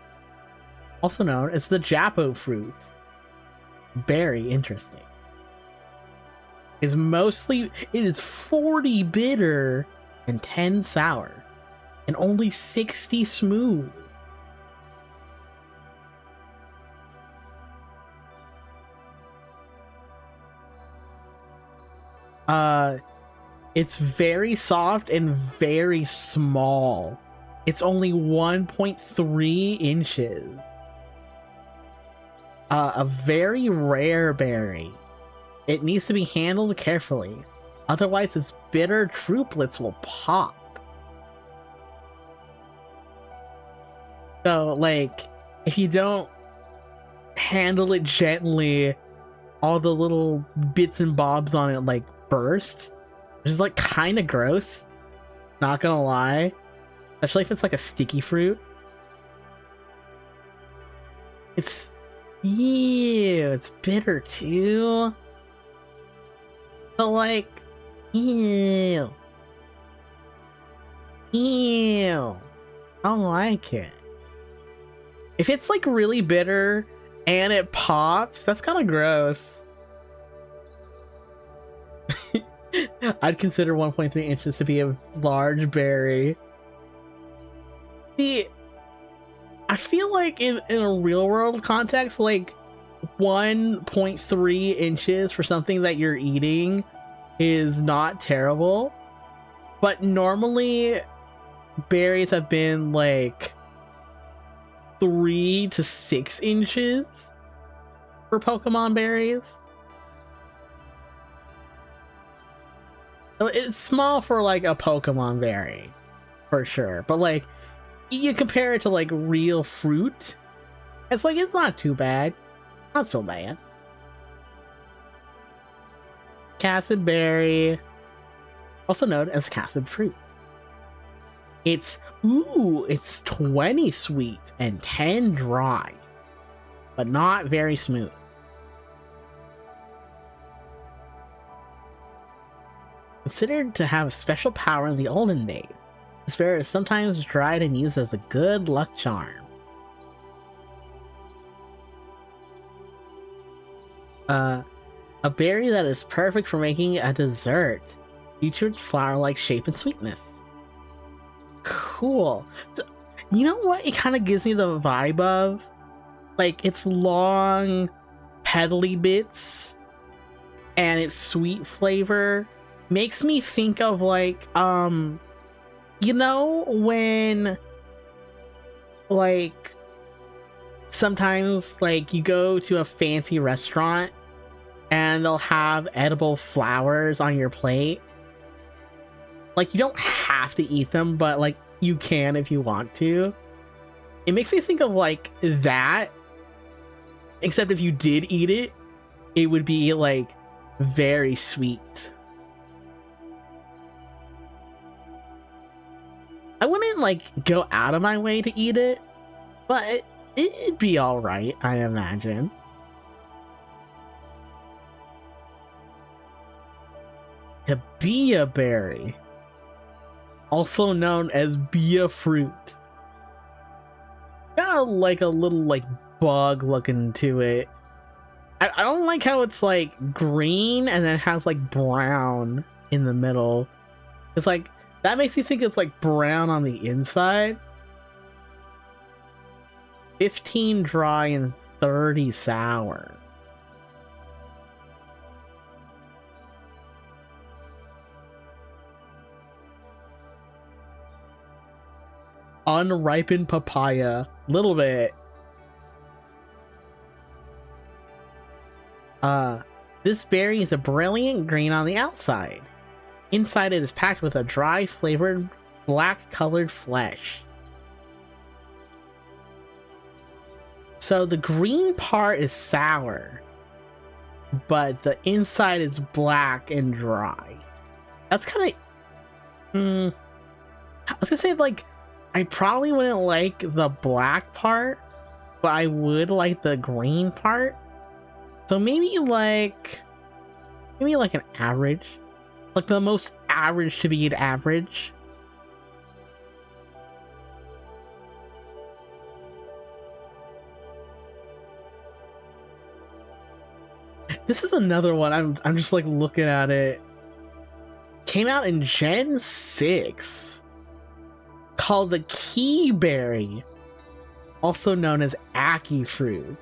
Also known as the Japo fruit. Very interesting. It is 40 bitter and 10 sour. And only 60 smooth. It's very soft and very small. It's only 1.3 inches. A very rare berry. It needs to be handled carefully. Otherwise, its bitter drupelets will pop. So, like, if you don't handle it gently, all the little bits and bobs on it, like, burst. Which is like kind of gross, not gonna lie, especially if it's like a sticky fruit. It's it's bitter too. So like, I don't like it. If it's like really bitter and it pops, that's kind of gross. I'd consider 1.3 inches to be a large berry. See, I feel like in a real world context, like 1.3 inches for something that you're eating is not terrible. But normally berries have been like 3 to 6 inches for Pokemon berries. So it's small for like a Pokemon berry, for sure. But like, you compare it to like real fruit, it's like, it's not too bad. Not so bad. Cassid berry, also known as cassid fruit. It's 20 sweet and 10 dry, but not very smooth. Considered to have special power in the olden days, this berry is sometimes dried and used as a good luck charm. A berry that is perfect for making a dessert due to its flower-like shape and sweetness. Cool. So, you know what it kind of gives me the vibe of? Like, its long, petally bits and its sweet flavor makes me think of like, you know, when like sometimes like you go to a fancy restaurant and they'll have edible flowers on your plate. Like, you don't have to eat them, but like you can if you want to. It makes me think of like that, except if you did eat it, it would be like very sweet. I wouldn't like go out of my way to eat it, but it'd be all right, I imagine. Kabia berry, also known as bia fruit. Got like a little like bug looking to it. I don't like how it's like green and then it has like brown in the middle. It's like, that makes me think it's like brown on the inside. 15 dry and 30 sour. Unripened papaya, little bit. This berry is a brilliant green on the outside. Inside it is packed with a dry, flavored, black-colored flesh. So the green part is sour, but the inside is black and dry. That's kind of... I was gonna say, like, I probably wouldn't like the black part, but I would like the green part. So maybe like an average. Like the most average to be an average. This is another one. I'm just like looking at it. Came out in Gen 6. Called the key berry, also known as Aki fruit.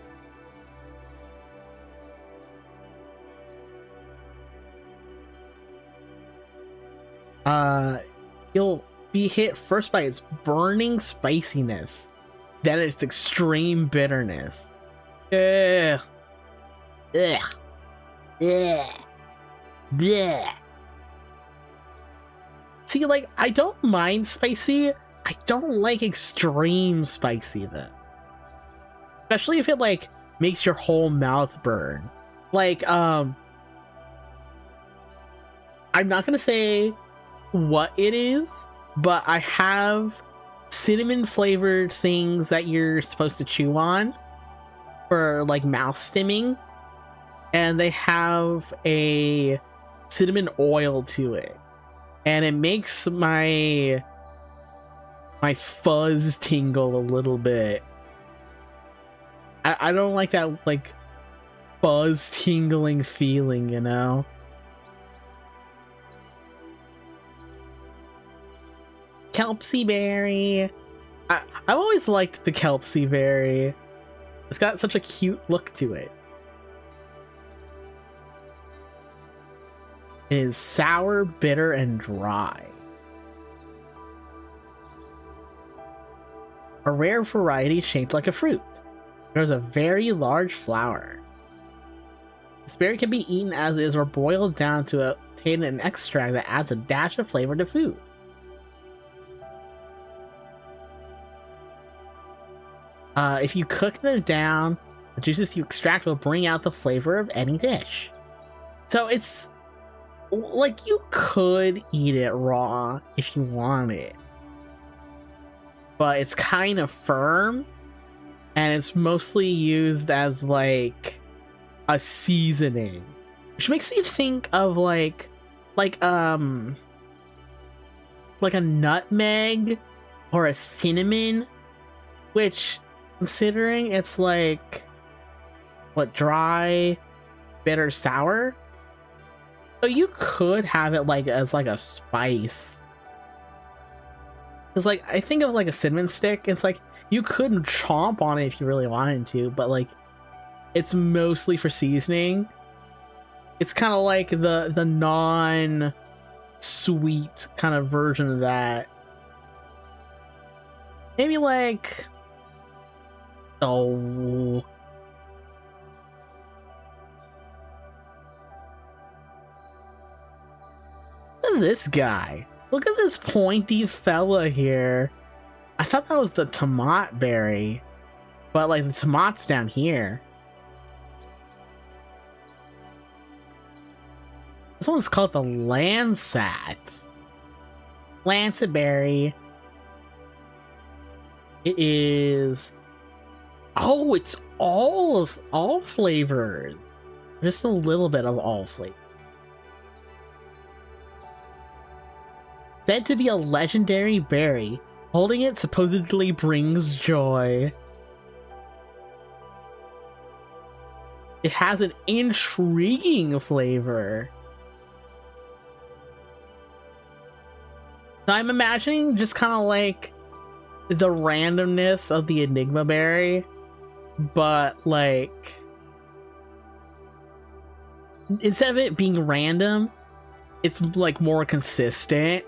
You'll be hit first by its burning spiciness, then its extreme bitterness. Ugh. Ugh. Ugh. Blech. See, like, I don't mind spicy. I don't like extreme spicy though. Especially if it like makes your whole mouth burn. Like, I'm not gonna say what it is, but I have cinnamon flavored things that you're supposed to chew on for like mouth stimming, and they have a cinnamon oil to it, and it makes my fuzz tingle a little bit. I don't like that like fuzz tingling feeling, you know? Kelpsie berry. I've always liked the Kelpsie berry. It's got such a cute look to it. It is sour, bitter, and dry. A rare variety shaped like a fruit. There's a very large flower. This berry can be eaten as is or boiled down to obtain an extract that adds a dash of flavor to food. If you cook them down, the juices you extract will bring out the flavor of any dish. So it's like you could eat it raw if you wanted, but it's kind of firm and it's mostly used as like a seasoning, which makes me think of like a nutmeg or a cinnamon, which, considering it's like what, dry, bitter, sour, so you could have it like as like a spice. It's like, I think of like a cinnamon stick. It's like you could chomp on it if you really wanted to, but like it's mostly for seasoning. It's kind of like the non-sweet kind of version of that. Maybe like, oh, look at this guy. Look at this pointy fella here. I thought that was the tomato berry, but like the tomate's down here. This one's called the Lancet. Lancet berry. It is, oh, it's all flavors. Just a little bit of all flavors. Said to be a legendary berry, holding it supposedly brings joy. It has an intriguing flavor. So I'm imagining just kind of like the randomness of the Enigma berry, but like instead of it being random, it's like more consistent.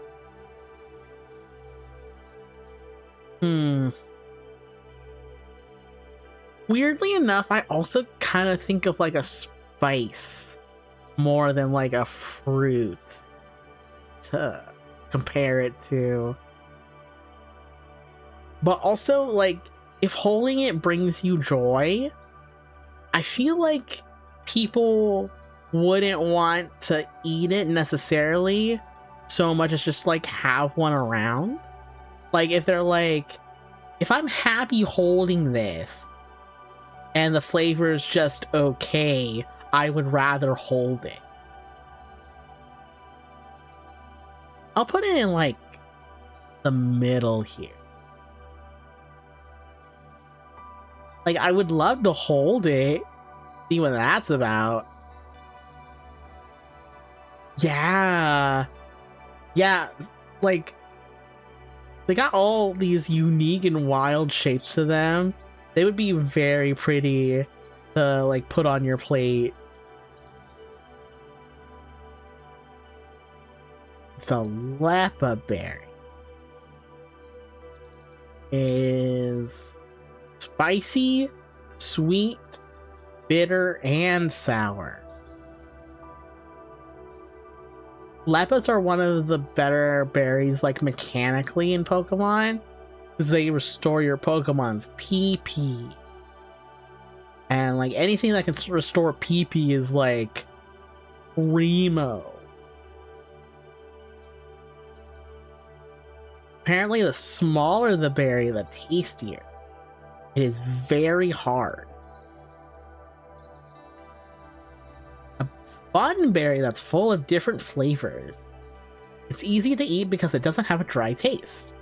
Weirdly enough, I also kind of think of like a spice more than like a fruit to compare it to. But also, like, if holding it brings you joy, I feel like people wouldn't want to eat it necessarily so much as just like have one around. Like, if they're like, if I'm happy holding this and the flavor is just okay, I would rather hold it. I'll put it in like the middle here. Like, I would love to hold it, see what that's about. Yeah, like, they got all these unique and wild shapes to them. They would be very pretty to like put on your plate. The Lepa berry is spicy, sweet, bitter, and sour. Lepas are one of the better berries, like mechanically in Pokemon, because they restore your Pokemon's PP. And like anything that can restore PP is like primo. Apparently, the smaller the berry, the tastier. It is very hard. A fun berry that's full of different flavors. It's easy to eat because it doesn't have a dry taste.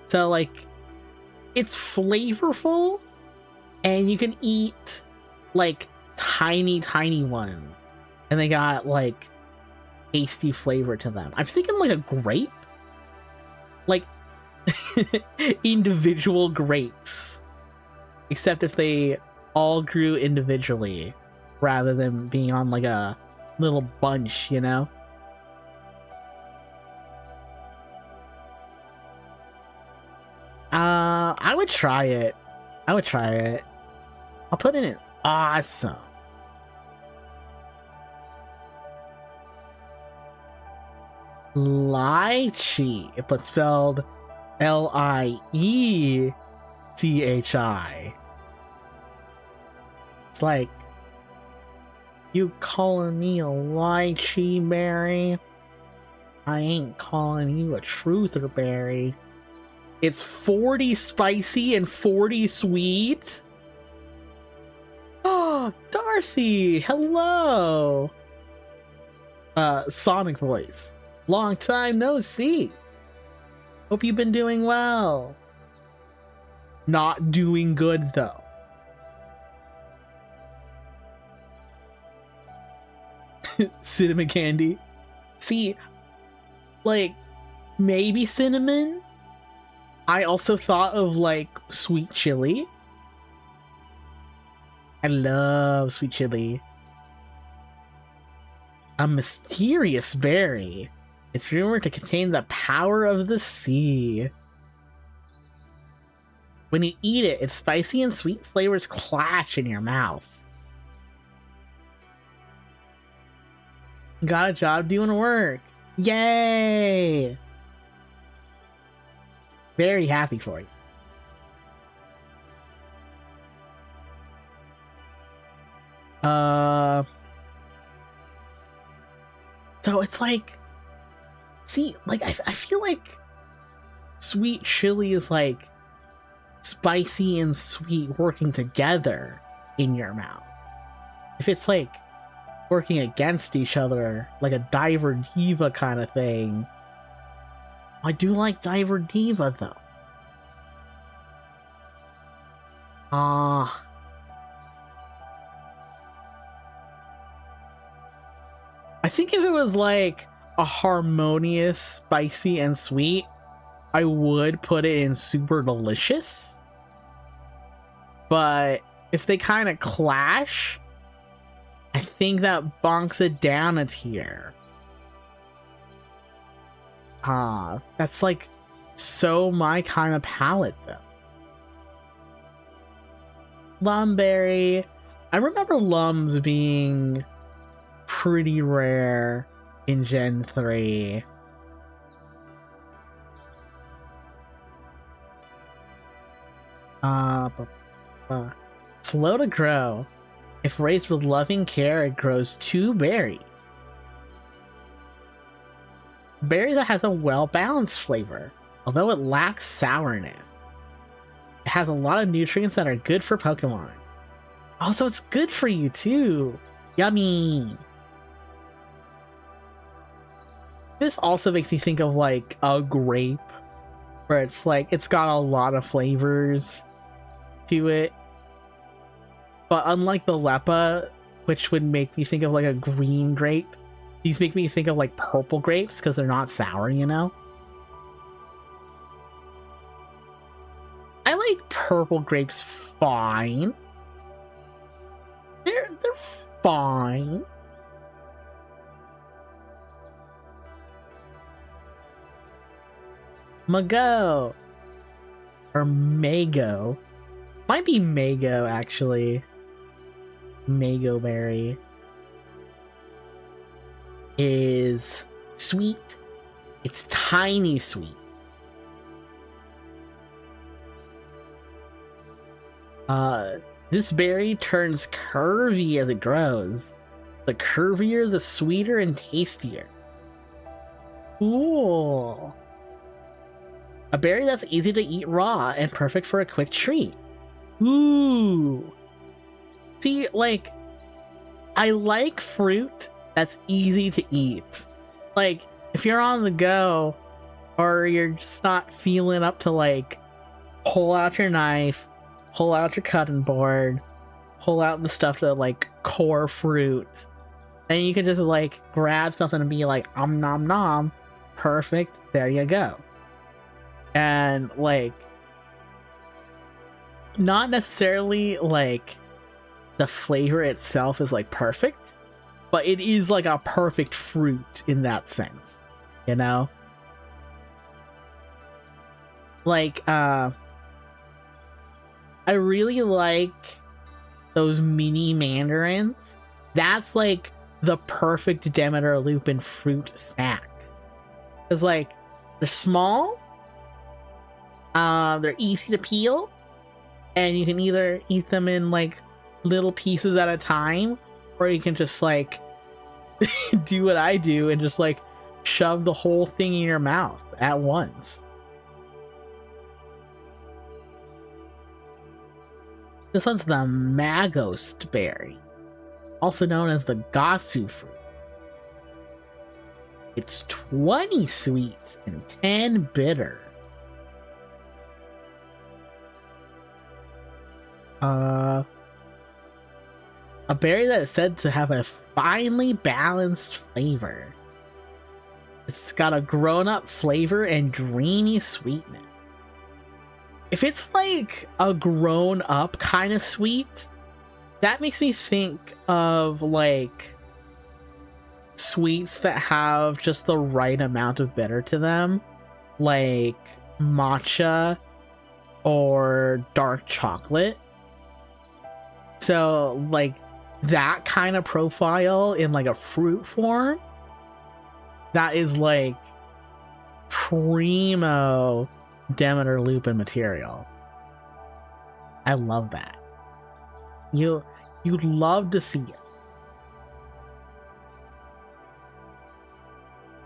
So, like, it's flavorful, and you can eat, like, tiny ones. And they got, like, tasty flavor to them. I'm thinking like a grape. Like, individual grapes. Except if they all grew individually. rather than being on like a little bunch, you know? I would try it. I would try it. I'll put in an awesome. Lychee, but spelled Liechi. It's like, you calling me a lychee berry? I ain't calling you a truther berry. It's 40 spicy and 40 sweet. Oh, Darcy, hello. Sonic voice. Long time no see. Hope you've been doing well. Not doing good though. Cinnamon candy. See, like, maybe cinnamon. I also thought of like sweet chili. I love sweet chili. A mysterious berry. It's rumored to contain the power of the sea. When you eat it, its spicy and sweet flavors clash in your mouth. Got a job doing work. Yay! Very happy for you. So it's like, see, like, I feel like sweet chili is like spicy and sweet working together in your mouth. If it's like working against each other, like a Diver Diva kind of thing. I do like Diver Diva though. I think if it was like a harmonious spicy and sweet, I would put it in super delicious. But if they kind of clash, I think that bonks it down a tier. That's like so my kind of palate though. Lumberry. I remember lums being pretty rare in Gen 3. Slow to grow. If raised with loving care, it grows 2 berries. Berry that has a well-balanced flavor, although it lacks sourness. It has a lot of nutrients that are good for Pokemon. Also, it's good for you too. Yummy! This also makes me think of like a grape, where it's like, it's got a lot of flavors to it. But unlike the Lepa, which would make me think of like a green grape, these make me think of like purple grapes because they're not sour, you know? I like purple grapes fine. They're fine. Mago. Or Mago. Might be Mago, actually. Mago berry. Is sweet. It's tiny sweet. This berry turns curvy as it grows. The curvier, the sweeter and tastier. Cool. A berry that's easy to eat raw and perfect for a quick treat. Ooh. See, like, I like fruit that's easy to eat. Like, if you're on the go, or you're just not feeling up to, like, pull out your knife, pull out your cutting board, pull out the stuff to, like, core fruit, and you can just, like, grab something and be like, nom nom, perfect, there you go. And, like, not necessarily, like, the flavor itself is like perfect, but it is like a perfect fruit in that sense, you know? Like, I really like those mini mandarins. That's like the perfect Demeter Lupin fruit snack. Cause like they're small, they're easy to peel, and you can either eat them in like little pieces at a time, or you can just like do what I do and just like shove the whole thing in your mouth at once. This one's the Maggost berry, also known as the Gasu fruit. It's 20 sweet and 10 bitter. A berry that is said to have a finely balanced flavor. It's got a grown-up flavor and dreamy sweetness. If it's like a grown-up kind of sweet, that makes me think of like sweets that have just the right amount of bitter to them, like matcha or dark chocolate. So like that kind of profile in like a fruit form, that is like primo Demeter Lupin material. I love that. You'd love to see it.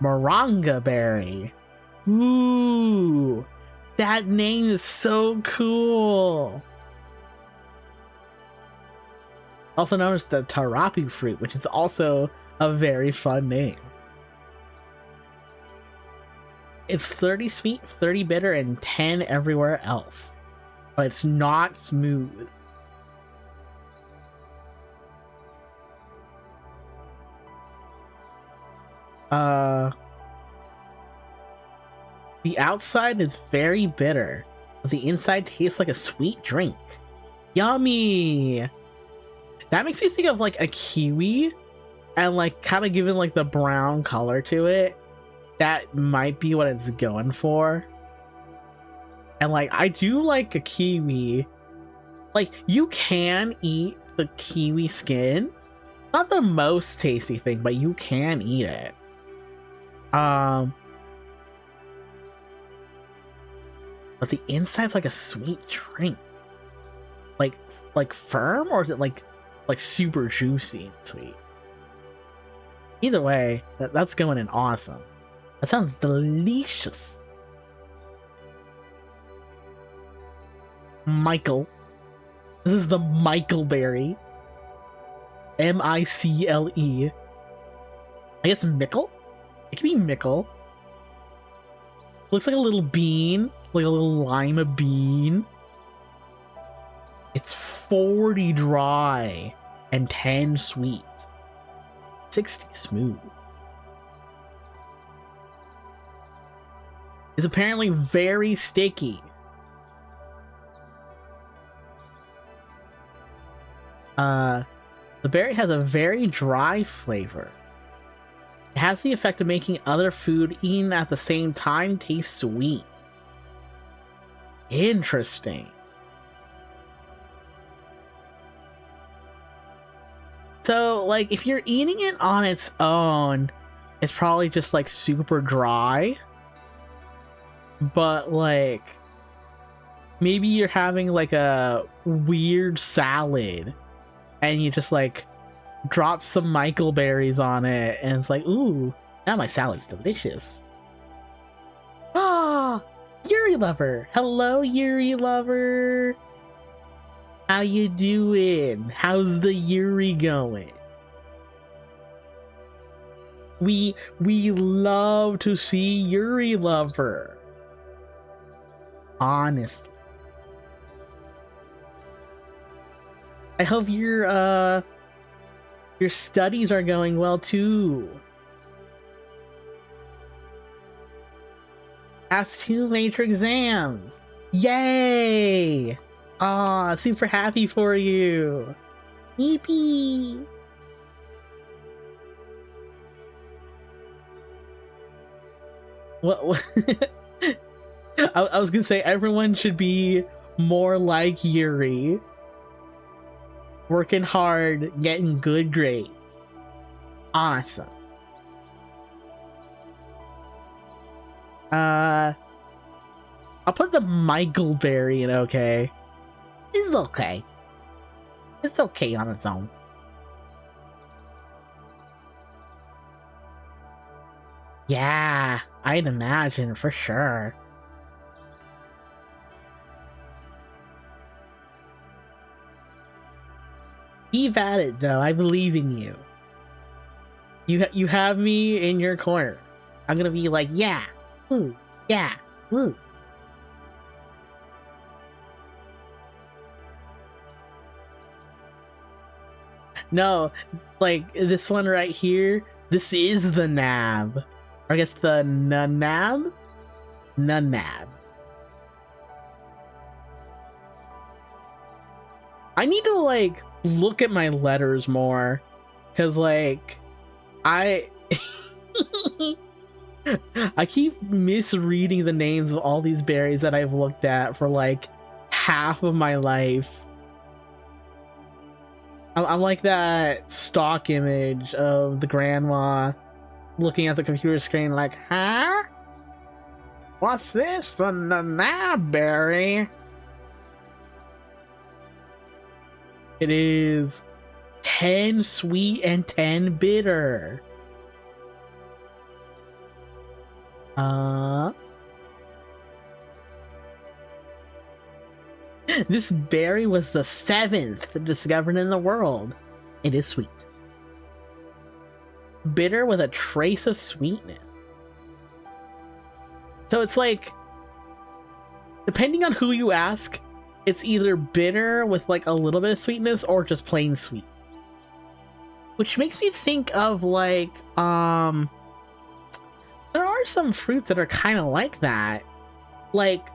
Moringa berry. Ooh, that name is so cool. Also known as the Tarapu fruit, which is also a very fun name. It's 30 sweet, 30 bitter, and 10 everywhere else. But it's not smooth. The outside is very bitter, but the inside tastes like a sweet drink. Yummy! That makes me think of like a kiwi, and like kind of giving like the brown color to it. That might be what it's going for. And like, I do like a kiwi. Like, you can eat the kiwi skin. Not the most tasty thing, but you can eat it. But the inside's like a sweet drink. Like firm, or is it like super juicy and sweet? Either way, that's going in awesome. That sounds delicious. Michael. This is the Michael berry. M-I-C-L-E. I guess Mickle? It can be Mickle. Looks like a little bean. Like a little lima bean. It's 40 dry and 10 sweet. 60 smooth. It's apparently very sticky. The berry has a very dry flavor. It has the effect of making other food eaten at the same time taste sweet. Interesting. So, like, if you're eating it on its own, it's probably just, like, super dry. But, like, maybe you're having, like, a weird salad, and you just, like, drop some Michael berries on it, and it's like, ooh, now my salad's delicious. Ah, Yuri Lover. Hello, Yuri Lover. How you doing? How's the Yuri going? We love to see Yuri Lover. Honestly. I hope your studies are going well too. Passed 2 major exams. Yay! Ah, super happy for you. Yippee! What? I was gonna say everyone should be more like Yuri. Working hard, getting good grades. Awesome. I'll put the Michael Berry in okay. It's okay. It's okay on its own. Yeah, I'd imagine for sure. Keep at it though. I believe in you. You have me in your corner. I'm gonna be like, yeah, ooh, yeah, ooh. No, like this one right here. This is the nab. Or I guess the nanab? Nanab. I need to like look at my letters more. Cause like I keep misreading the names of all these berries that I've looked at for like half of my life. I'm like that stock image of the grandma looking at the computer screen like, huh? What's this? The nanab berry? It is 10 sweet and 10 bitter. This berry was the 7th discovered in the world. It is sweet. Bitter with a trace of sweetness. So it's like, depending on who you ask, it's either bitter with like a little bit of sweetness or just plain sweet. Which makes me think of like, there are some fruits that are kind of like that. Like,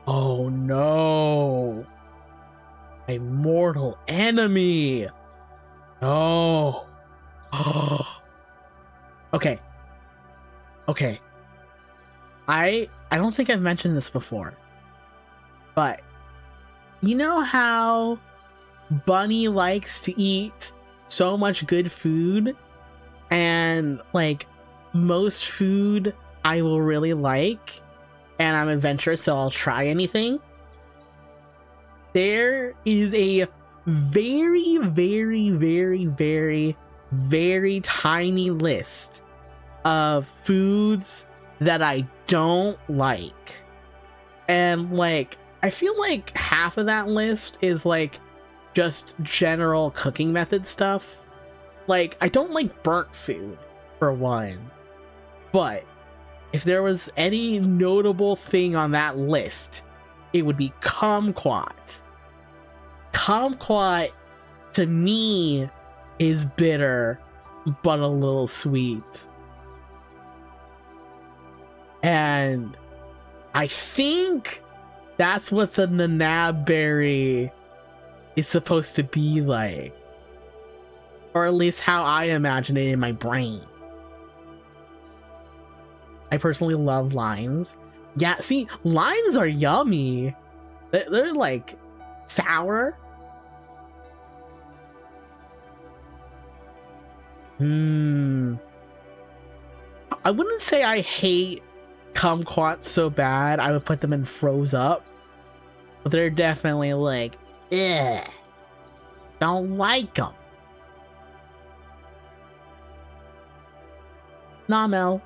oh no, a mortal enemy. No. Okay. Okay. I don't think I've mentioned this before, but you know how Bunny likes to eat so much good food, and like most food I will really like, and I'm adventurous, so I'll try anything. There is a very, very, very, very, very tiny list of foods that I don't like. And like, I feel like half of that list is like just general cooking method stuff. Like, I don't like burnt food, for one. But if there was any notable thing on that list, it would be kumquat. Kumquat, to me, is bitter, but a little sweet. And I think that's what the nanab berry is supposed to be like. Or at least how I imagine it in my brain. I personally love limes. Yeah, see, limes are yummy. They're like sour. I wouldn't say I hate kumquats so bad I would put them in froze up. But they're definitely like, ugh. Don't like them. Namel.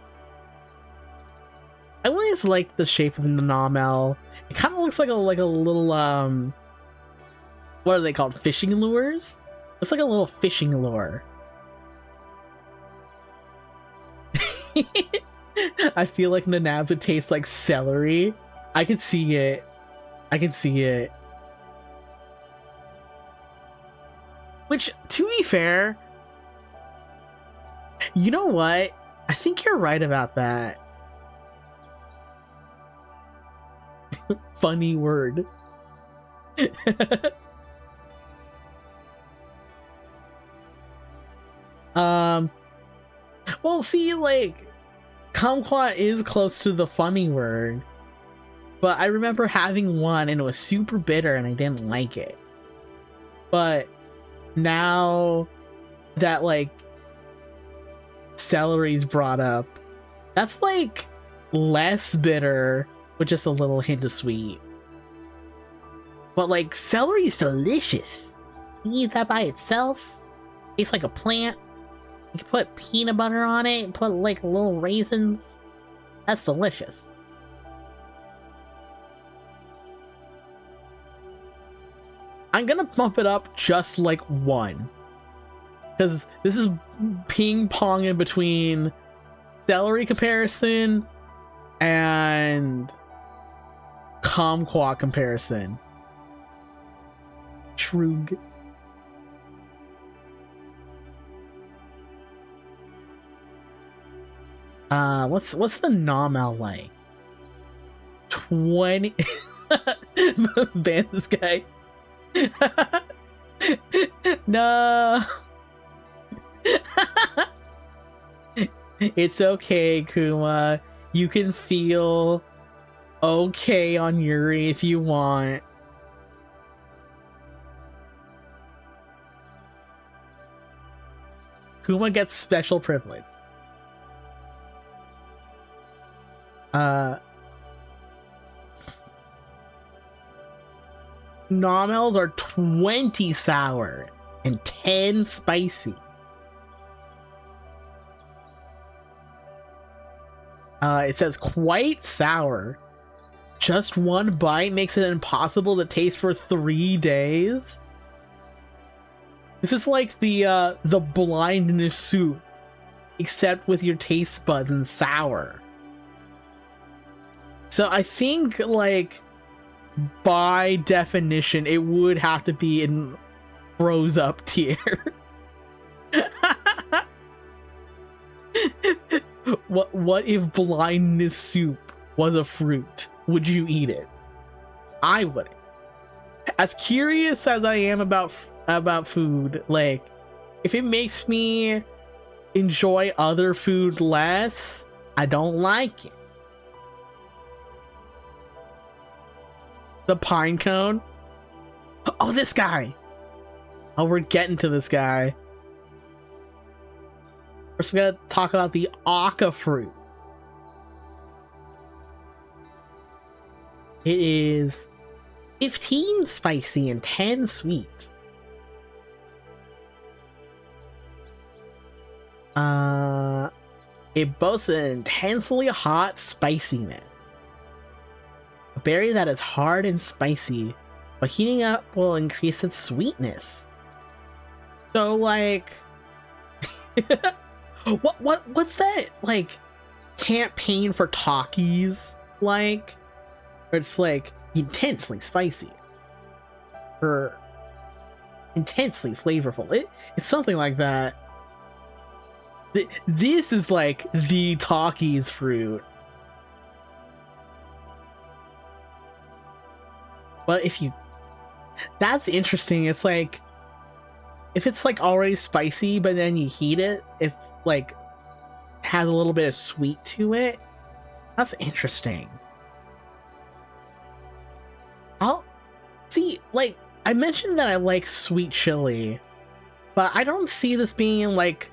I always like the shape of the namel. It kind of looks like a little what are they called? Fishing lures? Looks like a little fishing lure. I feel like nanabs would taste like celery. I can see it. I can see it. Which, to be fair, you know what? I think you're right about that. Funny word. Well, see, like, kumquat is close to the funny word, but I remember having one and it was super bitter and I didn't like it. But now that, like, celery's brought up, that's like less bitter with just a little hint of sweet. But like, celery's delicious. You eat that by itself. Tastes like a plant. You can put peanut butter on it and put like little raisins. That's delicious. I'm gonna bump it up just like one, because this is ping-ponging between celery comparison and kumquat comparison. Shrug. What's the nom like? 20. Ban this guy. No. It's okay, Kuma. You can feel okay on Yuri if you want. Kuma gets special privilege. Nomels are 20 sour and 10 spicy. It says quite sour. Just one bite makes it impossible to taste for 3 days. This is like the blindness soup, except with your taste buds and sour. So I think, like, by definition, it would have to be in froze up tier. What if blindness soup was a fruit? Would you eat it? I wouldn't. As curious as I am about food, like, if it makes me enjoy other food less, I don't like it. The pine cone. Oh, this guy. Oh, we're getting to this guy. First, we gotta talk about the aka fruit. It is 15 spicy and 10 sweet. It boasts an intensely hot spiciness. A berry that is hard and spicy, but heating up will increase its sweetness. So, like, what's that, like, campaign for Takis, like, where it's like intensely spicy or intensely flavorful? It's something like that. This is like the Takis fruit. But if you, that's interesting. It's like, if it's like already spicy, but then you heat it, it's like has a little bit of sweet to it. That's interesting. I'll see, like, I mentioned that I like sweet chili, but I don't see this being like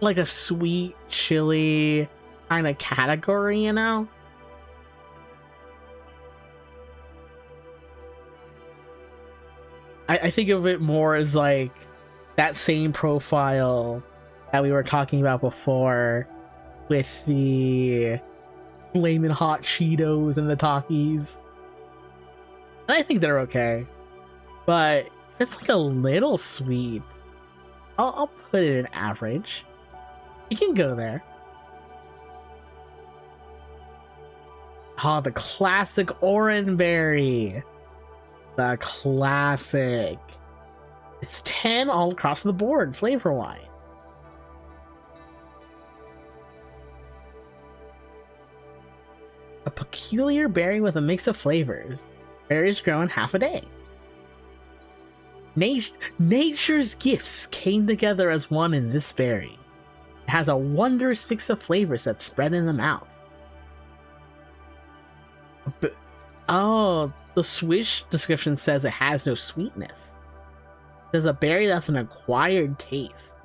a sweet chili kind of category, you know? I think of it more as like that same profile that we were talking about before with the flaming hot Cheetos and the Takis. And I think they're okay. But if it's like a little sweet, I'll put it in average. You can go there. Oh, the classic Oranberry. The classic. It's 10 all across the board, flavor-wise. A peculiar berry with a mix of flavors. Berries grow in half a day. Nature's gifts came together as one in this berry. It has a wondrous mix of flavors that spread in the mouth. But, oh, the Swish description says it has no sweetness. There's a berry that's an acquired taste.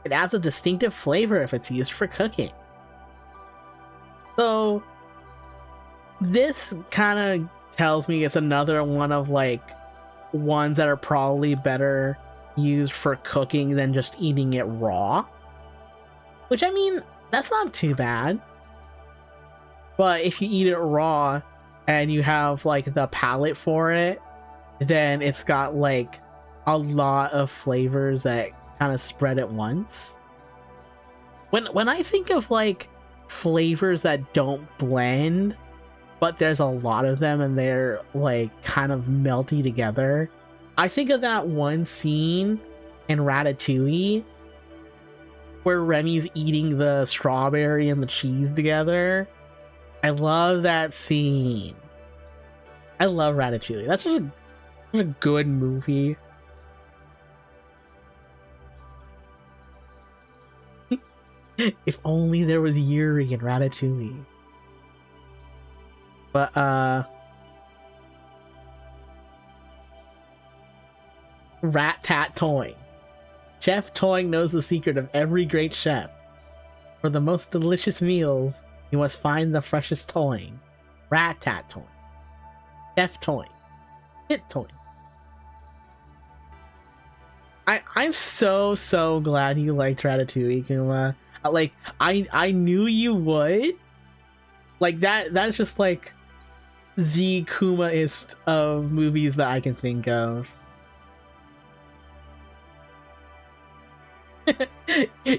It adds a distinctive flavor if it's used for cooking. So, this kind of tells me it's another one of like ones that are probably better used for cooking than just eating it raw. Which, I mean, that's not too bad. But if you eat it raw and you have like the palate for it, then it's got like a lot of flavors that kind of spread at once. When I think of like flavors that don't blend, but there's a lot of them and they're like kind of melty together, I think of that one scene in Ratatouille where Remy's eating the strawberry and the cheese together. I love that scene. I love Ratatouille. That's just a good movie. If only there was Yuri in Ratatouille. But, Rat Tat Toying. Chef Toying knows the secret of every great chef. For the most delicious meals, you must find the freshest toying. Rat Tat Toying. Chef Toying. Hit Toying. I'm so glad you liked Ratatouille, Kuma. Like, I knew you would. Like, that's just like the Kuma-ist of movies that I can think of.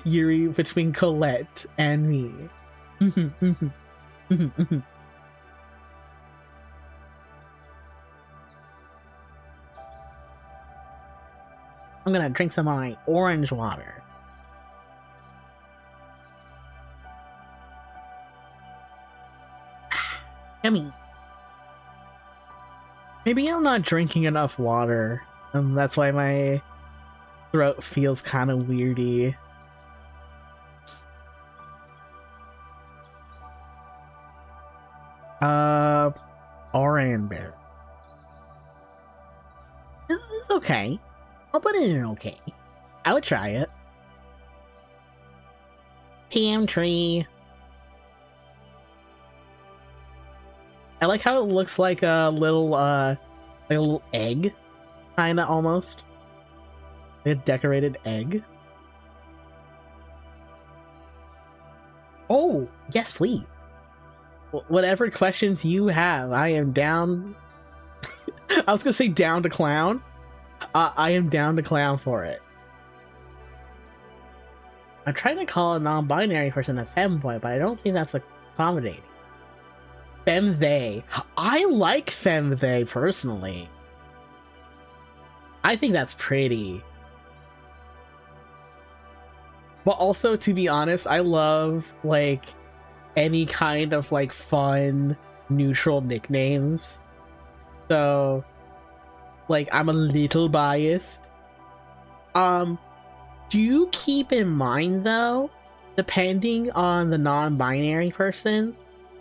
Yuri between Colette and me. I'm gonna drink some of my orange water. Yummy. Maybe I'm not drinking enough water, and that's why my throat feels kind of weirdy. Oran bear. This is okay. I'll put it in okay. I would try it. PM tree. I like how it looks like a little egg, kinda almost. Like a decorated egg. Oh, yes, please. Whatever questions you have, I am down. I was gonna say down to clown. I am down to clown for it. I'm trying to call a non-binary person a femboy, but I don't think that's accommodating. Fem-they. I like fem-they personally. I think that's pretty. But also, to be honest, I love like any kind of like fun, neutral nicknames. So, like, I'm a little biased. Do keep in mind though, depending on the non-binary person,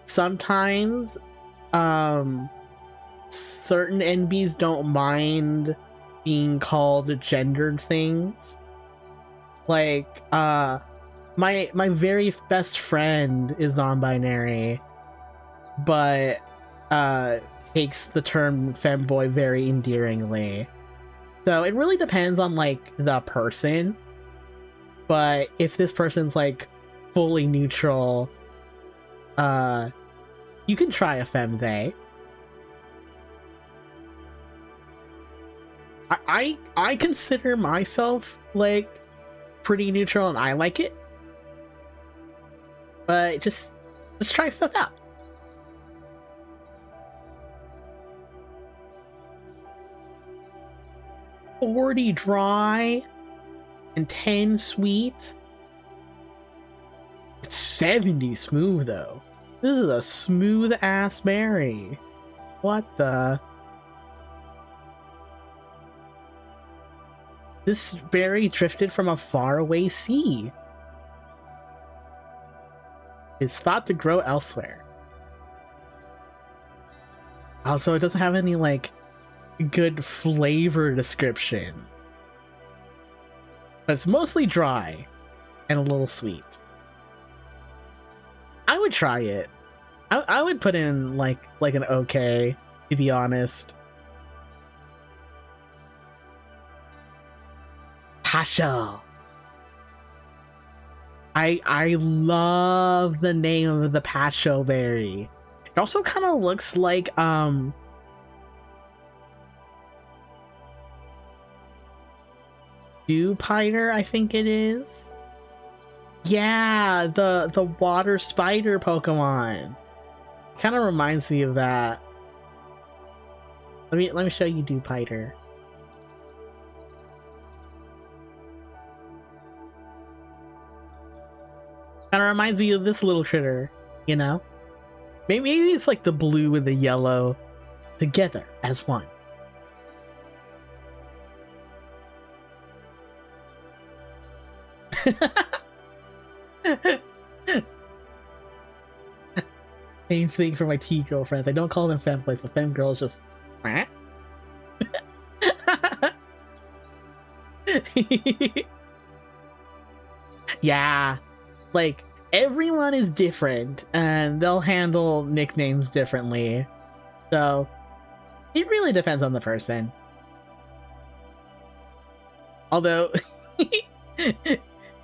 sometimes certain NBs don't mind being called gendered things. Like, my very best friend is non-binary, but takes the term femboy very endearingly. So it really depends on like the person. But if this person's like fully neutral, you can try a fem-they. I consider myself like pretty neutral and I like it. But just try stuff out. $40 dry and 10 sweet. It's 70 smooth though. This is a smooth ass berry. What the? This berry drifted from a faraway sea. It's thought to grow elsewhere. Also, it doesn't have any, like, good flavor description. But it's mostly dry and a little sweet. I would try it. I would put in, like an okay, to be honest. Pasho. I love the name of the pasho berry. It also kind of looks like Dewpider, I think it is. Yeah, the water spider Pokemon. Kind of reminds me of that. Let me show you Dewpider. Kind of reminds me of this little critter, you know? Maybe it's like the blue and the yellow together as one. Same thing for my tea girlfriends. I don't call them femboys, but fem girls just. Yeah, like everyone is different and they'll handle nicknames differently. So it really depends on the person. Although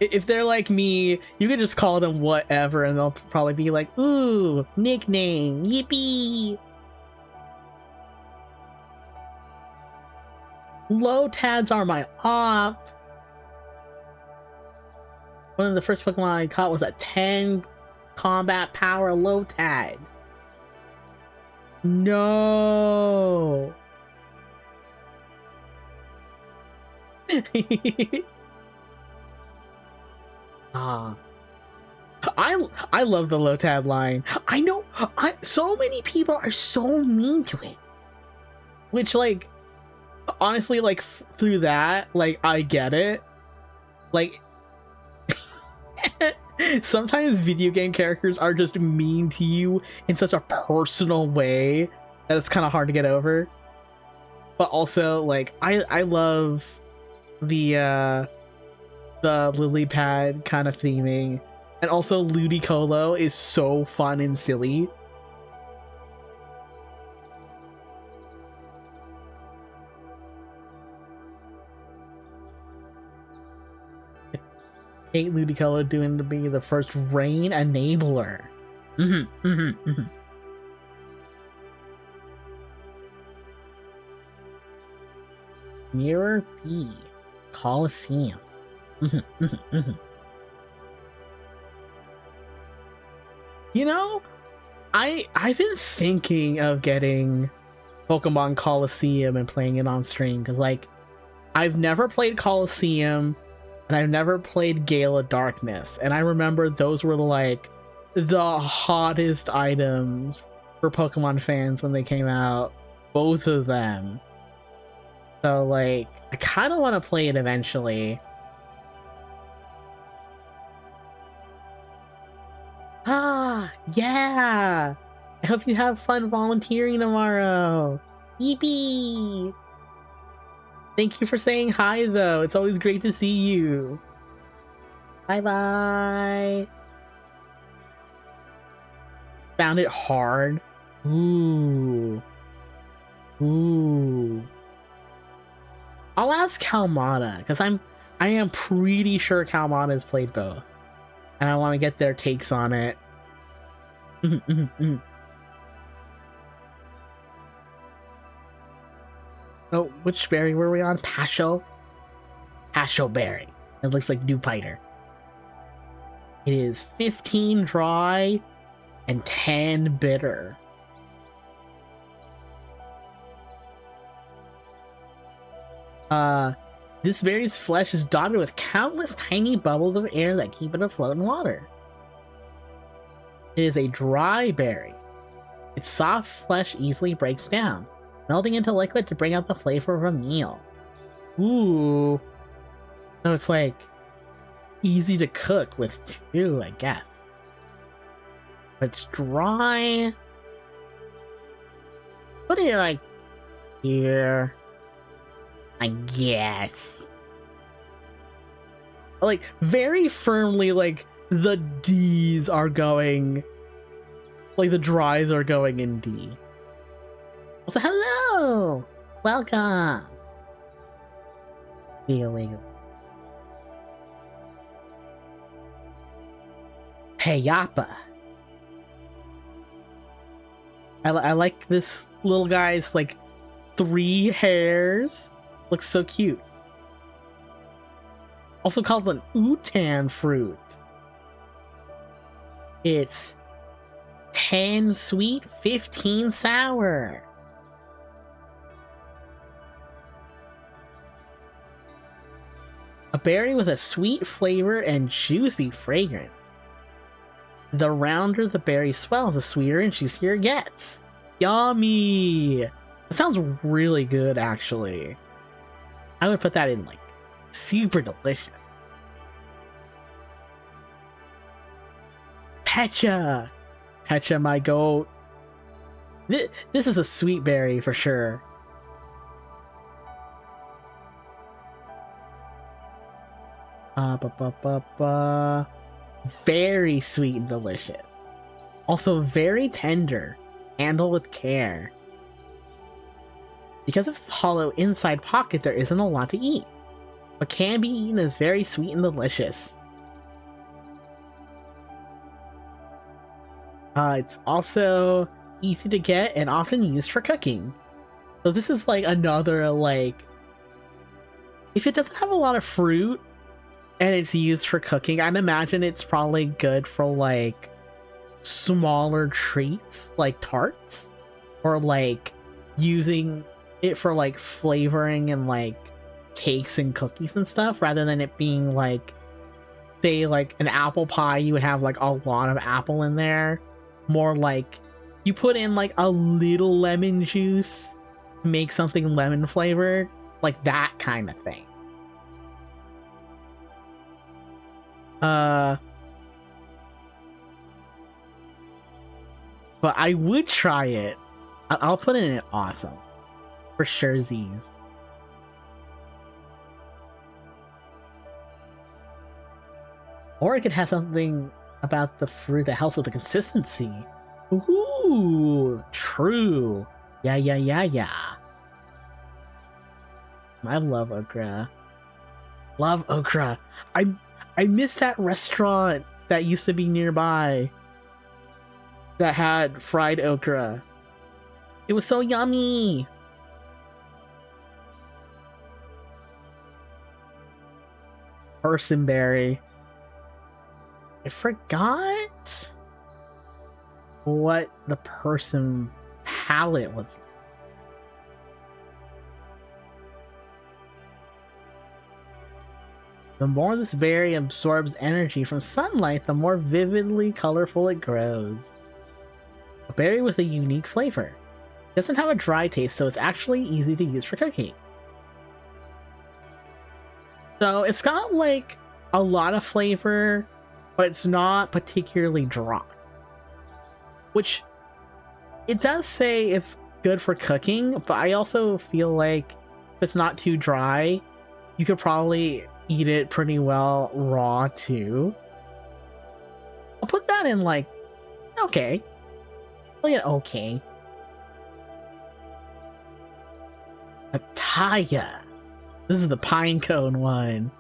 if they're like me, you can just call them whatever and they'll probably be like, ooh, nickname, yippee. Lotads are my op. One of the first Pokemon I caught was a 10 combat power Lotad. No. I love the Lotad line. I know so many people are so mean to it. Which, like, honestly, like, through that, like, I get it. Like, sometimes video game characters are just mean to you in such a personal way that it's kind of hard to get over. But also, like, I love the lily pad kind of theming, and also Ludicolo is so fun and silly. Hate Ludicolo doing to be the first rain enabler. Mirror B, Coliseum. You know, I've been thinking of getting Pokemon Coliseum and playing it on stream, because, like, I've never played Coliseum and I've never played Gale of Darkness, and I remember those were like the hottest items for Pokemon fans when they came out, both of them. So, like, I kind of want to play it eventually. Ah, yeah! I hope you have fun volunteering tomorrow. Yippee! Thank you for saying hi, though. It's always great to see you. Bye-bye. Found it hard. Ooh. Ooh. I'll ask Calmata, because I am pretty sure Calmata has played both. And I want to get their takes on it. Oh, which berry were we on? Pasho? Pasho berry. It looks like Dewpider. It is 15 dry and 10 bitter. This berry's flesh is dotted with countless tiny bubbles of air that keep it afloat in water. It is a dry berry. Its soft flesh easily breaks down, melting into liquid to bring out the flavor of a meal. Ooh. So it's like easy to cook with too, I guess. But it's dry. Put it like here, I guess. Like very firmly, like the D's are going, like the dries are going in D. So hello, welcome. Feeling. Payapa. I like this little guy's like 3 hairs. Looks so cute. Also called an utan fruit. It's 10 sweet, 15 sour. A berry with a sweet flavor and juicy fragrance. The rounder the berry swells, the sweeter and juicier it gets. Yummy! That sounds really good, actually. I would put that in, like, super delicious. Pecha! Pecha, my goat. This is a sweet berry for sure. Very sweet and delicious. Also very tender. Handle with care. Because of its hollow inside pocket, there isn't a lot to eat. What can be eaten is very sweet and delicious. It's also easy to get and often used for cooking. So this is like another, like, if it doesn't have a lot of fruit and it's used for cooking, I'd imagine it's probably good for like smaller treats like tarts, or like using it for like flavoring and like cakes and cookies and stuff, rather than it being like, say, like an apple pie, you would have like a lot of apple in there. More like you put in like a little lemon juice, make something lemon flavored, like that kind of thing. But I would try it. I'll put it in awesome. For sure, Z's. Or it could have something about the fruit that helps with the consistency. Ooh, true. Yeah. I love okra. Love okra. I miss that restaurant that used to be nearby that had fried okra. It was so yummy. Personberry. I forgot what the person palette was. The more this berry absorbs energy from sunlight, the more vividly colorful it grows. A berry with a unique flavor. It doesn't have a dry taste, so it's actually easy to use for cooking. So it's got like a lot of flavor, but it's not particularly dry. Which, it does say it's good for cooking, but I also feel like if it's not too dry, you could probably eat it pretty well raw too. I'll put that in like, okay. Look at okay. Ataya. This is the pine cone one.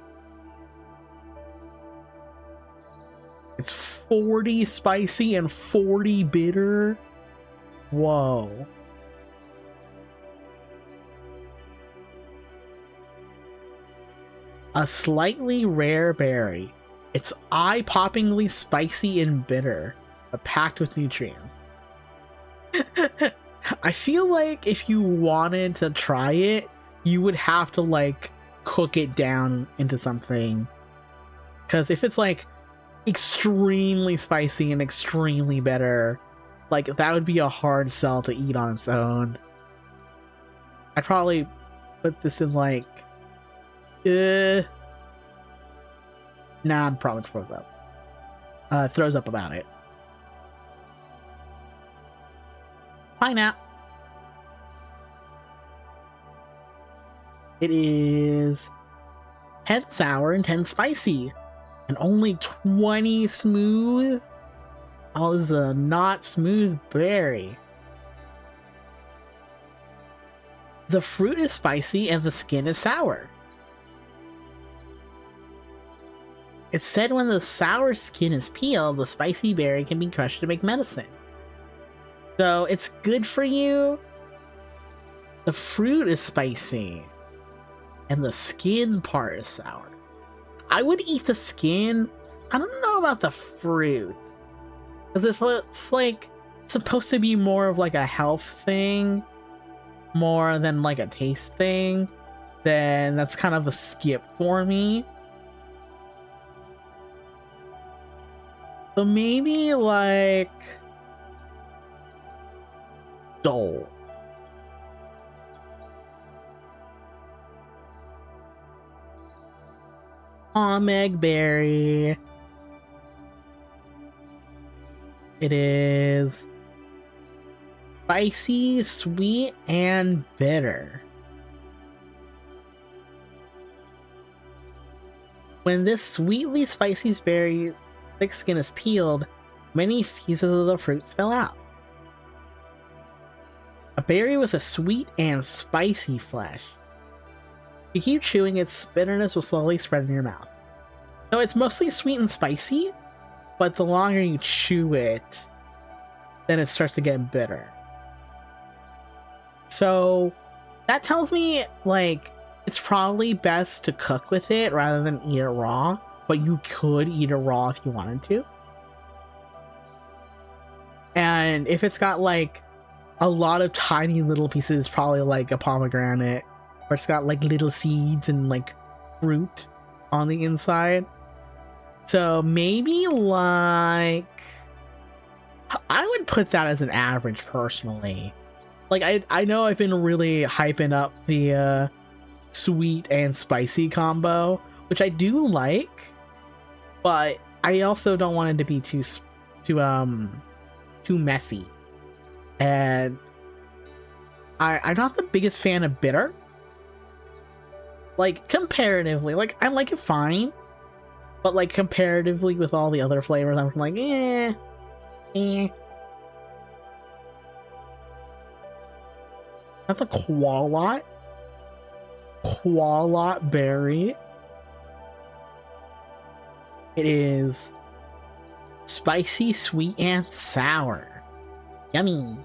It's 40 spicy and 40 bitter. Whoa. A slightly rare berry. It's eye-poppingly spicy and bitter, but packed with nutrients. I feel like if you wanted to try it, you would have to like cook it down into something. Because if it's like extremely spicy and extremely bitter, like, that would be a hard sell to eat on its own. I'd probably put this in, like, nah, I'd probably throws up. Throws up about it. Pineapple. It is 10 sour and 10 spicy, and only 20 smooth. Oh, this is a not smooth berry. The fruit is spicy and the skin is sour. It said when the sour skin is peeled, the spicy berry can be crushed to make medicine. So it's good for you. The fruit is spicy and the skin part is sour. I would eat the skin. I don't know about the fruit, because if it's like supposed to be more of like a health thing more than like a taste thing, then that's kind of a skip for me. So maybe like Dole. Megberry. It is spicy, sweet, and bitter. When this sweetly spicy berry thick skin is peeled, many pieces of the fruit spill out. A berry with a sweet and spicy flesh. If you keep chewing, its bitterness will slowly spread in your mouth. So it's mostly sweet and spicy, but the longer you chew it, then it starts to get bitter. So that tells me, like, it's probably best to cook with it rather than eat it raw, but you could eat it raw if you wanted to. And if it's got, like, a lot of tiny little pieces, probably like a pomegranate, or it's got like little seeds and like fruit on the inside. So maybe like, I would put that as an average personally. Like I know I've been really hyping up the sweet and spicy combo, which I do like, but I also don't want it to be too messy. And I'm not the biggest fan of bitter. Like, comparatively, like, I like it fine, but like comparatively with all the other flavors, I'm like, eh. That's a Qualot berry. It is spicy, sweet, and sour. Yummy.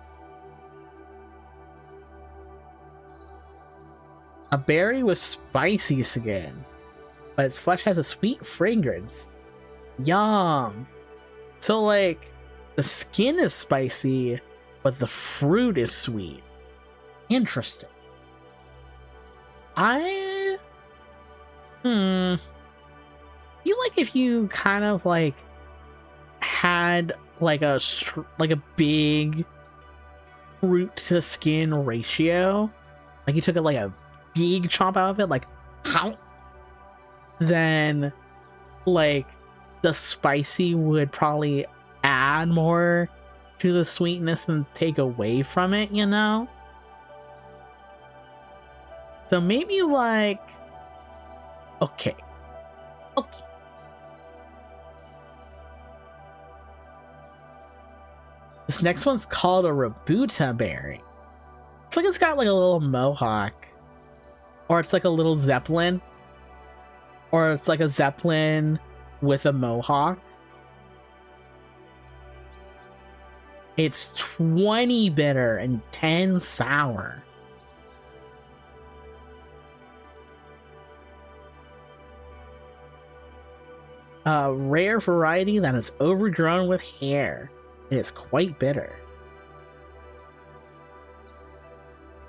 A berry with spicy skin, but its flesh has a sweet fragrance. Yum. So like, the skin is spicy, but the fruit is sweet. Interesting. I feel like if you kind of like had like a big fruit to skin ratio, like you took it like a big chomp out of it, like how, then like the spicy would probably add more to the sweetness than take away from it, you know? So maybe like, okay. This next one's called a Rabuta berry. It's like it's got like a little mohawk. Or it's like a little Zeppelin. Or it's like a Zeppelin with a mohawk. It's 20 bitter and 10 sour. A rare variety that is overgrown with hair. It is quite bitter.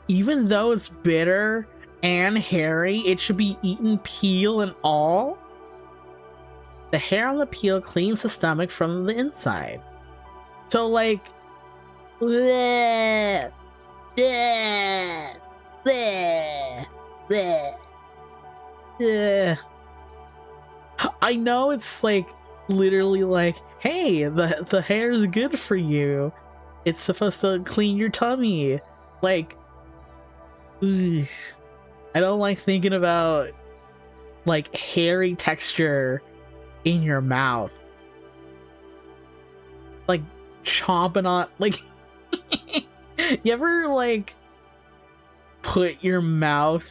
Even though it's bitter and hairy, it should be eaten peel and all. The hair on the peel cleans the stomach from the inside. So like, Bleh, bleh, bleh, bleh, bleh. I know it's like literally like, hey, the hair is good for you. It's supposed to clean your tummy. Like, ugh. I don't like thinking about like hairy texture in your mouth. Like chomping on like you ever like put your mouth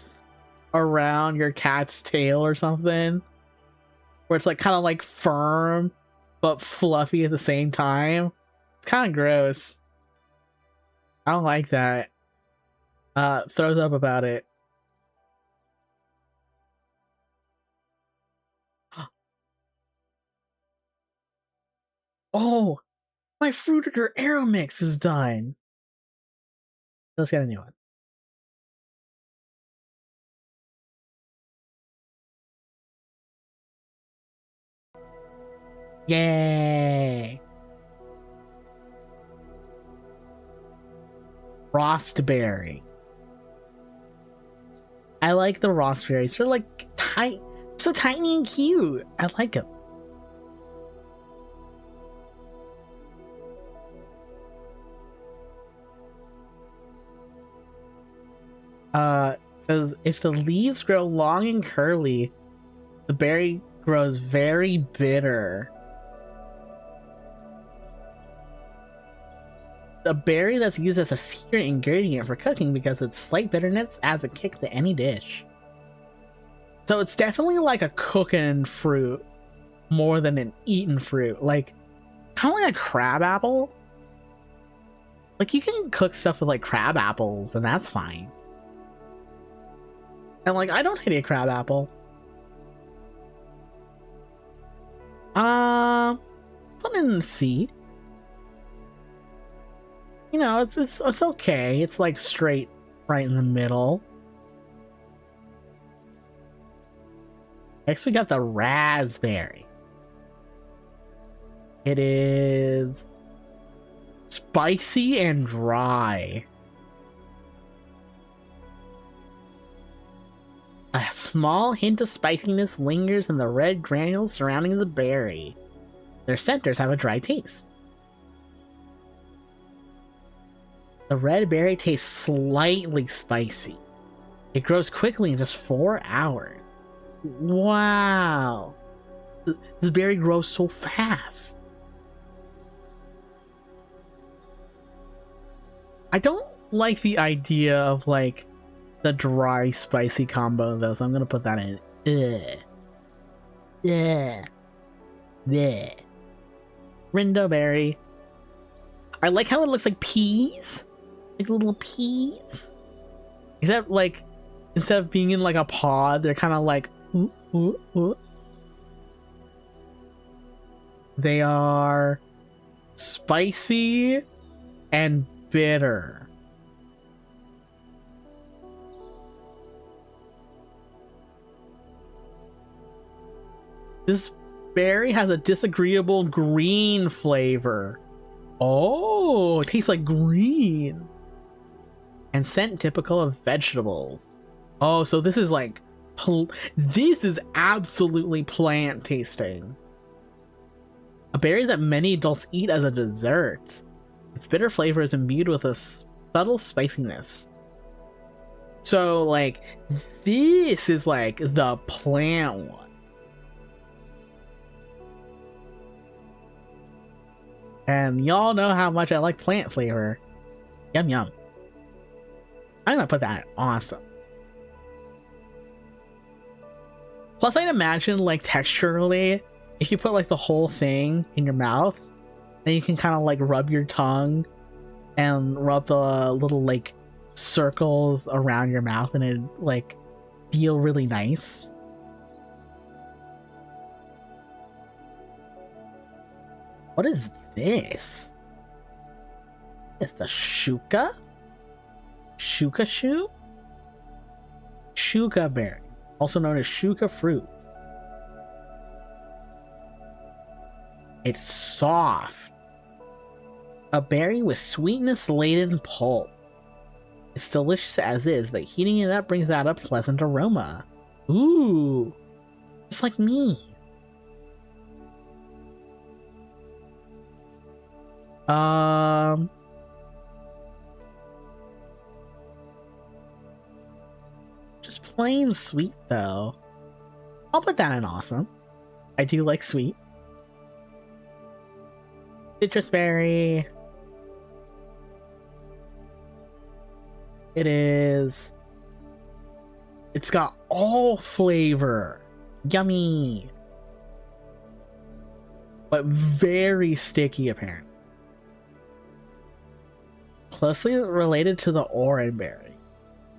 around your cat's tail or something? Where it's like kind of like firm but fluffy at the same time. It's kind of gross. I don't like that. Throws up about it. Oh, my Fruitiger Aero Mix is done. Let's get a new one. Yay! Frostberry. I like the Frostberries. They're like tight, so tiny and cute. I like them. Says if the leaves grow long and curly, the berry grows very bitter. A berry that's used as a secret ingredient for cooking because its slight bitterness adds a kick to any dish. So it's definitely like a cooking fruit more than an eaten fruit. Like, kind of like a crab apple. Like, you can cook stuff with like crab apples and that's fine. And like, I don't hate a crab apple. Put it in C. You know, it's okay. It's like straight right in the middle. Next we got the raspberry. It is spicy and dry. A small hint of spiciness lingers in the red granules surrounding the berry. Their centers have a dry taste. The red berry tastes slightly spicy. It grows quickly in just 4 hours. Wow. This berry grows so fast. I don't like the idea of like the dry spicy combo though, so I'm gonna put that in. Ugh. Ugh. Ugh. Rindo berry. I like how it looks like peas. Like little peas. Except like instead of being in like a pod, they're kind of like ooh, ooh, ooh. They are spicy and bitter. This berry has a disagreeable green flavor. Oh, it tastes like green. And scent typical of vegetables. Oh, so this is like, this is absolutely plant tasting. A berry that many adults eat as a dessert. Its bitter flavor is imbued with a subtle spiciness. So like, this is like the plant one. And y'all know how much I like plant flavor. Yum yum. I'm gonna put that in awesome. Plus, I'd imagine, like, texturally, if you put, like, the whole thing in your mouth, then you can kind of, like, rub your tongue and rub the little, like, circles around your mouth and it, like, feel really nice. What is this? It's the shuka? Shuka shoe? Shuka berry, also known as shuka fruit. It's soft. A berry with sweetness-laden pulp. It's delicious as is, but heating it up brings out a pleasant aroma. Ooh, just like me. Just plain sweet though. I'll put that in awesome. I do like sweet. Citrus berry. It is. It's got all flavor. Yummy. But very sticky apparently. Closely related to the orange berry.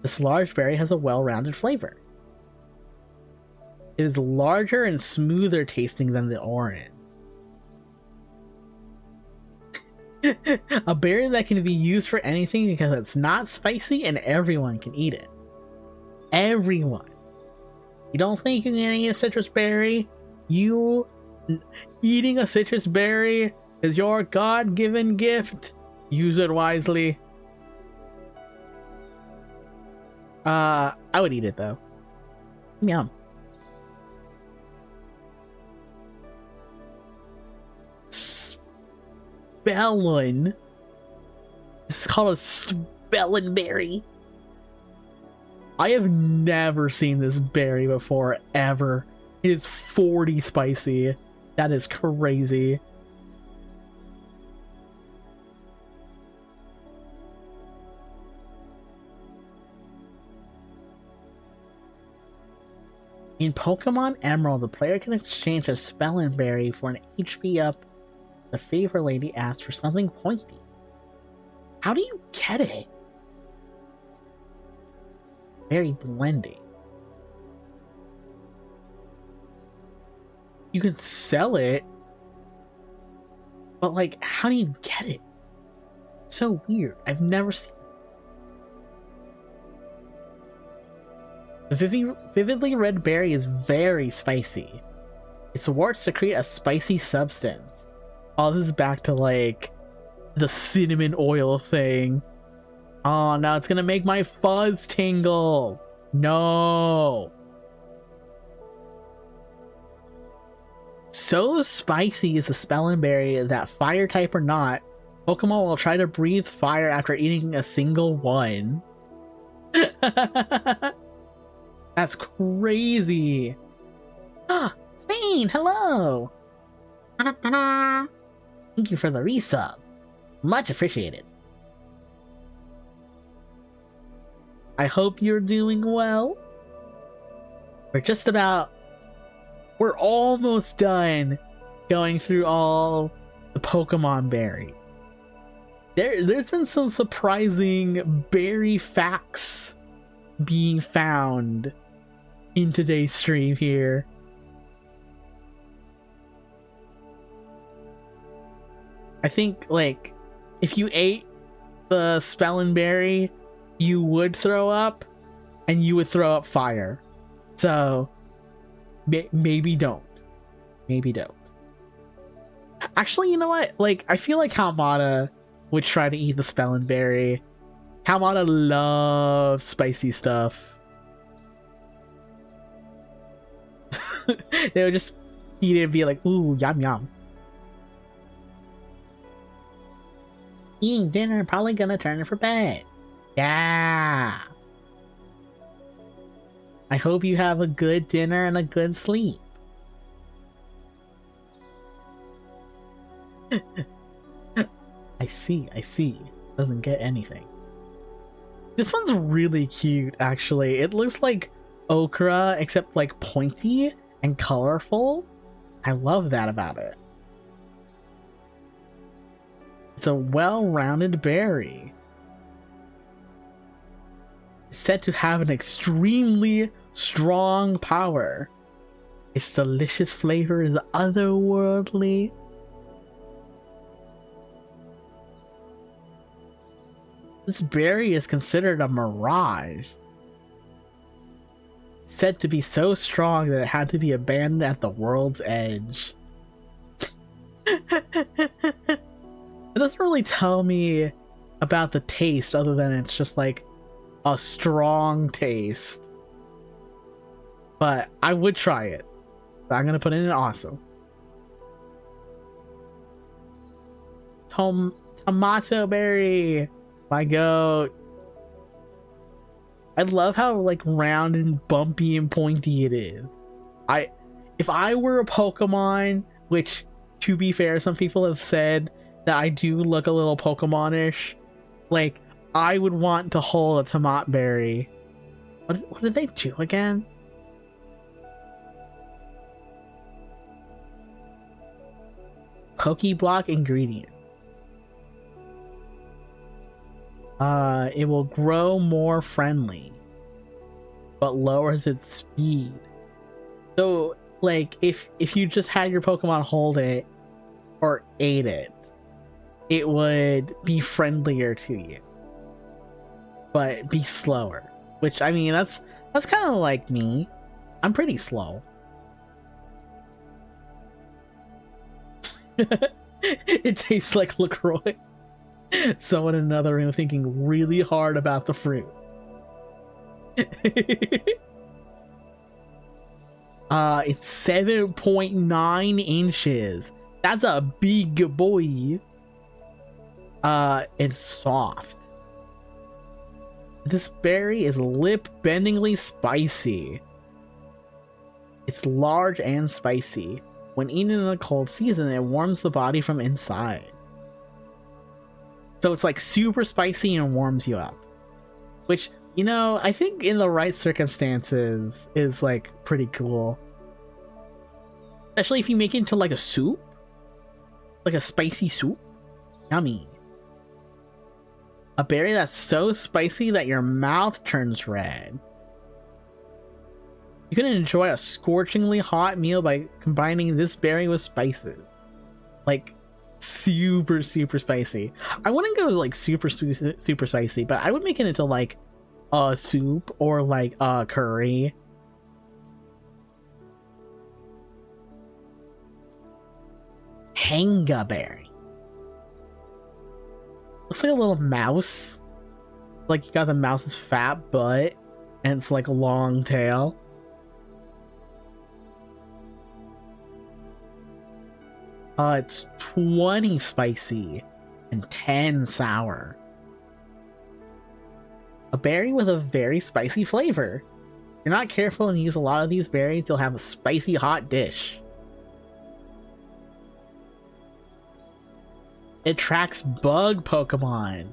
This large berry has a well-rounded flavor. It is larger and smoother tasting than the orange. A berry that can be used for anything because it's not spicy and everyone can eat it. Everyone. You don't think you can eat a citrus berry? You eating a citrus berry is your God-given gift. Use it wisely. I would eat it though. Yum. Spellin. It's called a spellin berry. I have never seen this berry before, ever. It is 40 spicy. That is crazy. In Pokemon Emerald, the player can exchange a Spellin berry for an HP up. The favor lady asks for something pointy. How do you get it? Very blending. You can sell it, but like, how do you get it? So weird. I've never seen. The vividly red berry is very spicy. Its warts secrete a spicy substance. Oh, this is back to like the cinnamon oil thing. Oh, now it's gonna make my fuzz tingle. No. So spicy is the Spellin berry that, fire type or not, Pokemon will try to breathe fire after eating a single one. That's crazy. Ah, Zane, hello. Thank you for the resub. Much appreciated. I hope you're doing well. We're almost done going through all the Pokemon berry. There's been some surprising berry facts being found in today's stream here. I think, like, if you ate the Spellin berry, you would throw up, and you would throw up fire. So, maybe don't. Maybe don't. Actually, you know what? Like, I feel like Hamada would try to eat the Spellin berry. Hamada loves spicy stuff. They would just eat it and be like, ooh, yum yum. Eating dinner, probably gonna turn it for bed. Yeah. I hope you have a good dinner and a good sleep. I see. Doesn't get anything. This one's really cute, actually. It looks like okra, except like pointy and colorful. I love that about it. It's a well-rounded berry. It's said to have an extremely strong power. Its delicious flavor is otherworldly. This berry is considered a mirage. It's said to be so strong that it had to be abandoned at the world's edge. It doesn't really tell me about the taste other than it's just like a strong taste. But I would try it. So I'm gonna put in an awesome. Tomato berry, my goat. I love how like round and bumpy and pointy it is. If I were a Pokemon, which to be fair, some people have said that I do look a little Pokemon-ish, like I would want to hold a tomato berry. What did they do again? Pokeblock ingredient. It will grow more friendly, but lowers its speed. So, like, if you just had your Pokemon hold it or ate it, it would be friendlier to you, but be slower. Which, I mean, that's kind of like me. I'm pretty slow. It tastes like LaCroix. Someone in another room thinking really hard about the fruit. It's 7.9 inches. That's a big boy. It's soft. This berry is lip-bendingly spicy. It's large and spicy. When eaten in a cold season, it warms the body from inside. So it's like super spicy and warms you up. Which, you know, I think in the right circumstances is like pretty cool. Especially if you make it into like a soup. Like a spicy soup. Yummy. A berry that's so spicy that your mouth turns red. You can enjoy a scorchingly hot meal by combining this berry with spices. Like, super spicy. I wouldn't go like super spicy, but I would make it into like a soup or like a curry. Hangaberry. Looks like a little mouse. Like you got the mouse's fat butt and it's like a long tail. It's 20 spicy and 10 sour. A berry with a very spicy flavor. If you're not careful and use a lot of these berries, you'll have a spicy hot dish. It tracks bug Pokemon.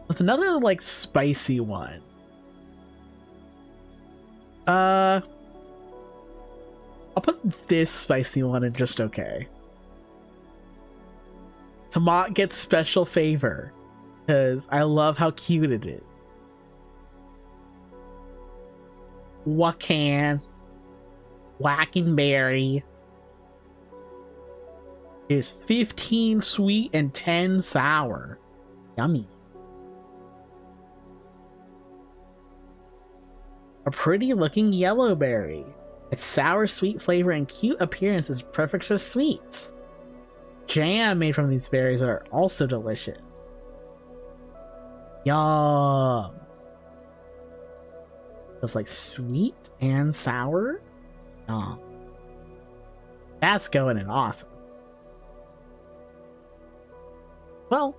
It's another like spicy one. I'll put this spicy one in just okay. Tomat gets special favor because I love how cute it is. Wakan. Wackenberry. It is 15 sweet and 10 sour. Yummy. A pretty looking yellow berry. Its sour, sweet flavor and cute appearance is perfect for sweets. Jam made from these berries are also delicious. Yum. It's like sweet and sour. Yum. That's going in awesome. Well,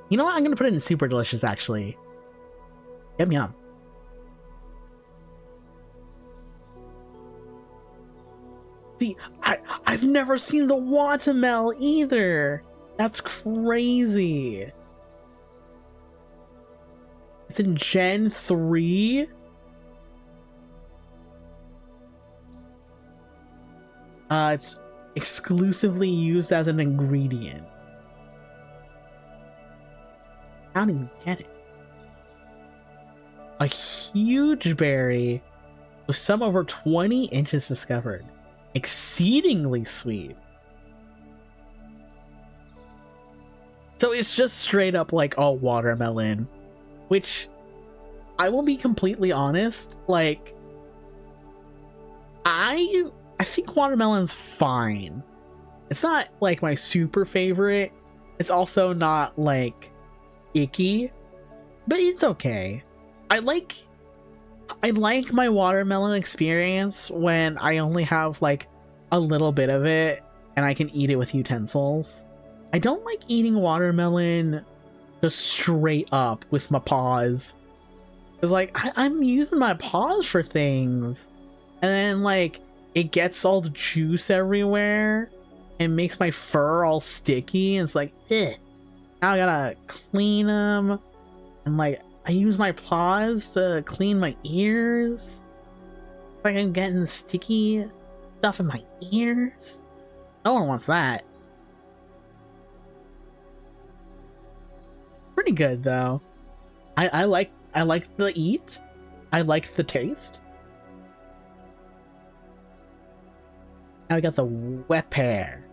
you know what? I'm gonna put it in super delicious actually. Yum yum. See, I've never seen the watermelon either. That's crazy. It's in Gen 3. It's exclusively used as an ingredient. I don't even get it. A huge berry with some over 20 inches discovered. Exceedingly sweet. So it's just straight up like a watermelon, which I will be completely honest, like I I think watermelon's fine. It's not like my super favorite. It's also not like icky, but it's okay. I like my watermelon experience when I only have like a little bit of it and I can eat it with utensils. I don't like eating watermelon just straight up with my paws. It's like I'm using my paws for things, and then like it gets all the juice everywhere and makes my fur all sticky, and it's like, eh. Now I gotta clean them, and like I use my paws to clean my ears. Like I'm getting sticky stuff in my ears. No one wants that. Pretty good though. I like the eat. I like the taste. Now we got the wet pear.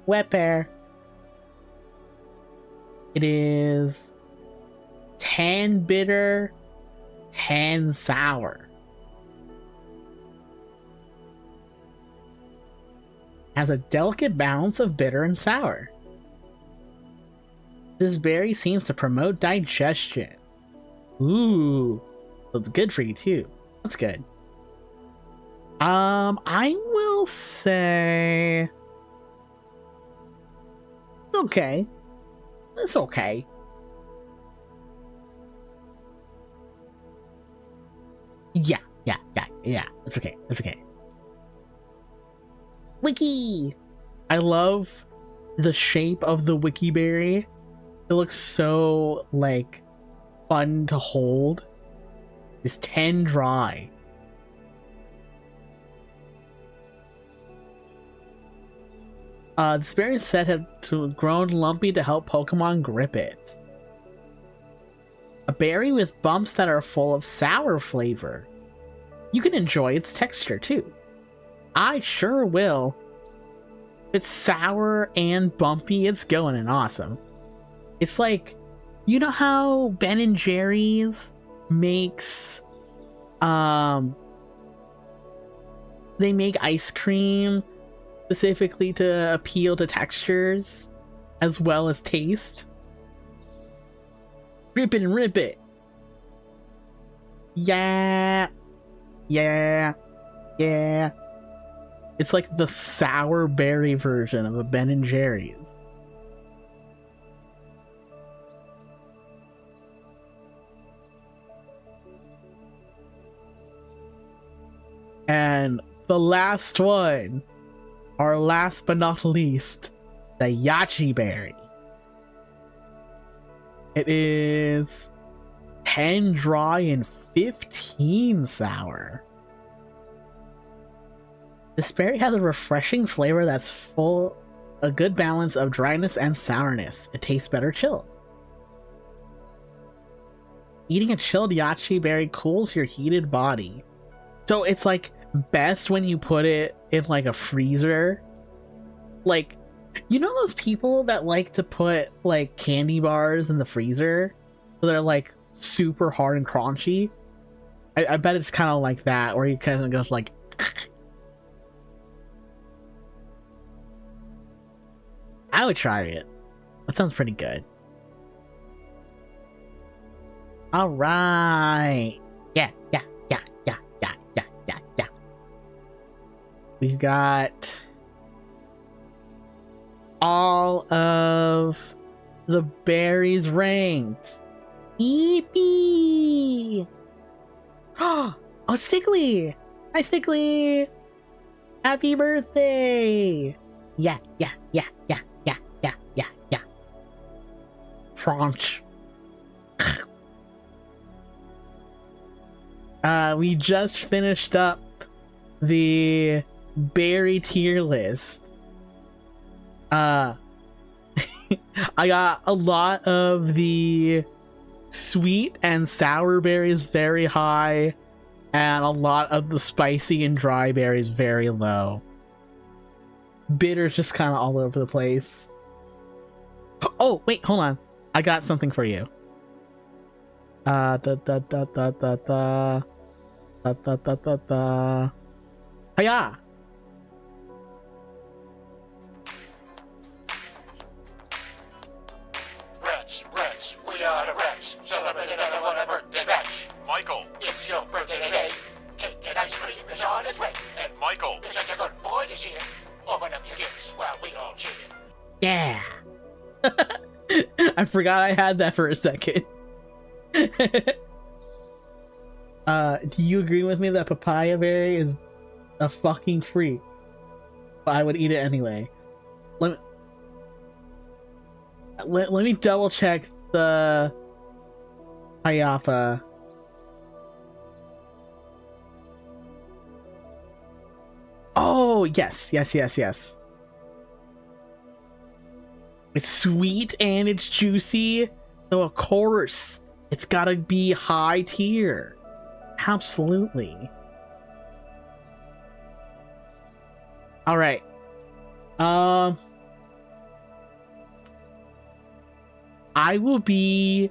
Wet pear. It is 10 bitter, 10 sour. Has a delicate balance of bitter and sour. This berry seems to promote digestion. Ooh, so it's good for you too. That's good. I will say okay. It's okay. Yeah. It's okay. It's okay. Wiki! I love the shape of the wiki berry. It looks so, like, fun to hold. It's 10 dry. This berry set had grown lumpy to help Pokemon grip it. A berry with bumps that are full of sour flavor. You can enjoy its texture too. I sure will. If it's sour and bumpy, it's going and awesome. It's like, you know how Ben and Jerry's makes, they make ice cream specifically to appeal to textures as well as taste? Rip it and rip it. Yeah. It's like the sour berry version of a Ben and Jerry's. And the last one, our last but not least, the Yachi berry. It is 10 dry and 15 sour. This berry has a refreshing flavor that's full, a good balance of dryness and sourness. It tastes better chilled. Eating a chilled Yachi berry cools your heated body. So it's like best when you put it in like a freezer. Like, you know those people that like to put like candy bars in the freezer so they're like super hard and crunchy? I bet it's kind of like that, where you kind of go like I would try it. That sounds pretty good. All right. Yeah. We've got all of the berries ranked. Yippee! Oh, Stickly! Hi, Stickly! Happy birthday! Yeah. Crunch. We just finished up the berry tier list. I got a lot of the sweet and sour berries very high, and a lot of the spicy and dry berries very low. Bitter's just kind of all over the place. Oh, wait, hold on. I got something for you. Hiya! Reds, we are the Reds. Celebrate another one a birthday bash. Michael. It's your birthday today. Cake and ice cream is on its way. And Michael. You're such a good boy this year. Open up your gifts while we all cheer. Yeah! I forgot I had that for a second. Do you agree with me that papaya berry is a fucking freak? But I would eat it anyway. Let me double check the Hayapa. Oh, yes. It's sweet and it's juicy, so of course it's gotta be high tier. Absolutely. All right. I will be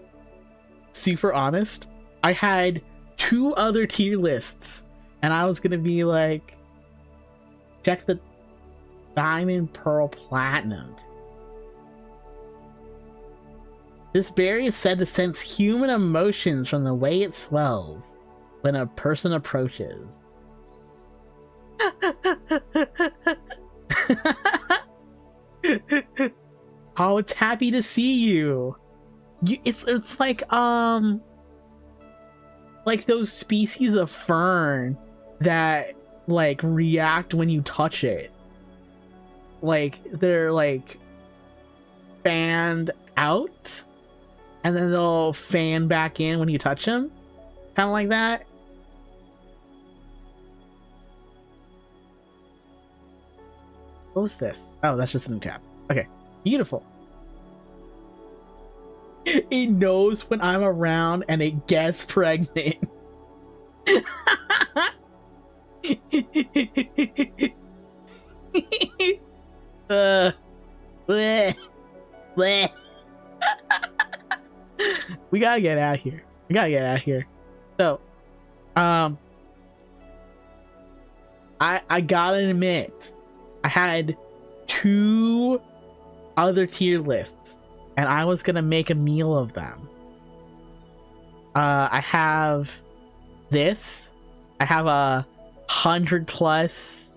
super honest. I had 2 other tier lists, and I was gonna be like, check the Diamond, Pearl, Platinum. This berry is said to sense human emotions from the way it swells when a person approaches. Oh, it's happy to see you. It's like those species of fern that like react when you touch it. Like they're like fanned out, and then they'll fan back in when you touch them, kind of like that. What was this? Oh, that's just a new tab. Okay, beautiful. It knows when I'm around and it gets pregnant. Bleh, bleh. We gotta get out of here. So, I gotta admit, I had 2 other tier lists, and I was gonna make a meal of them. I have this. I have 100+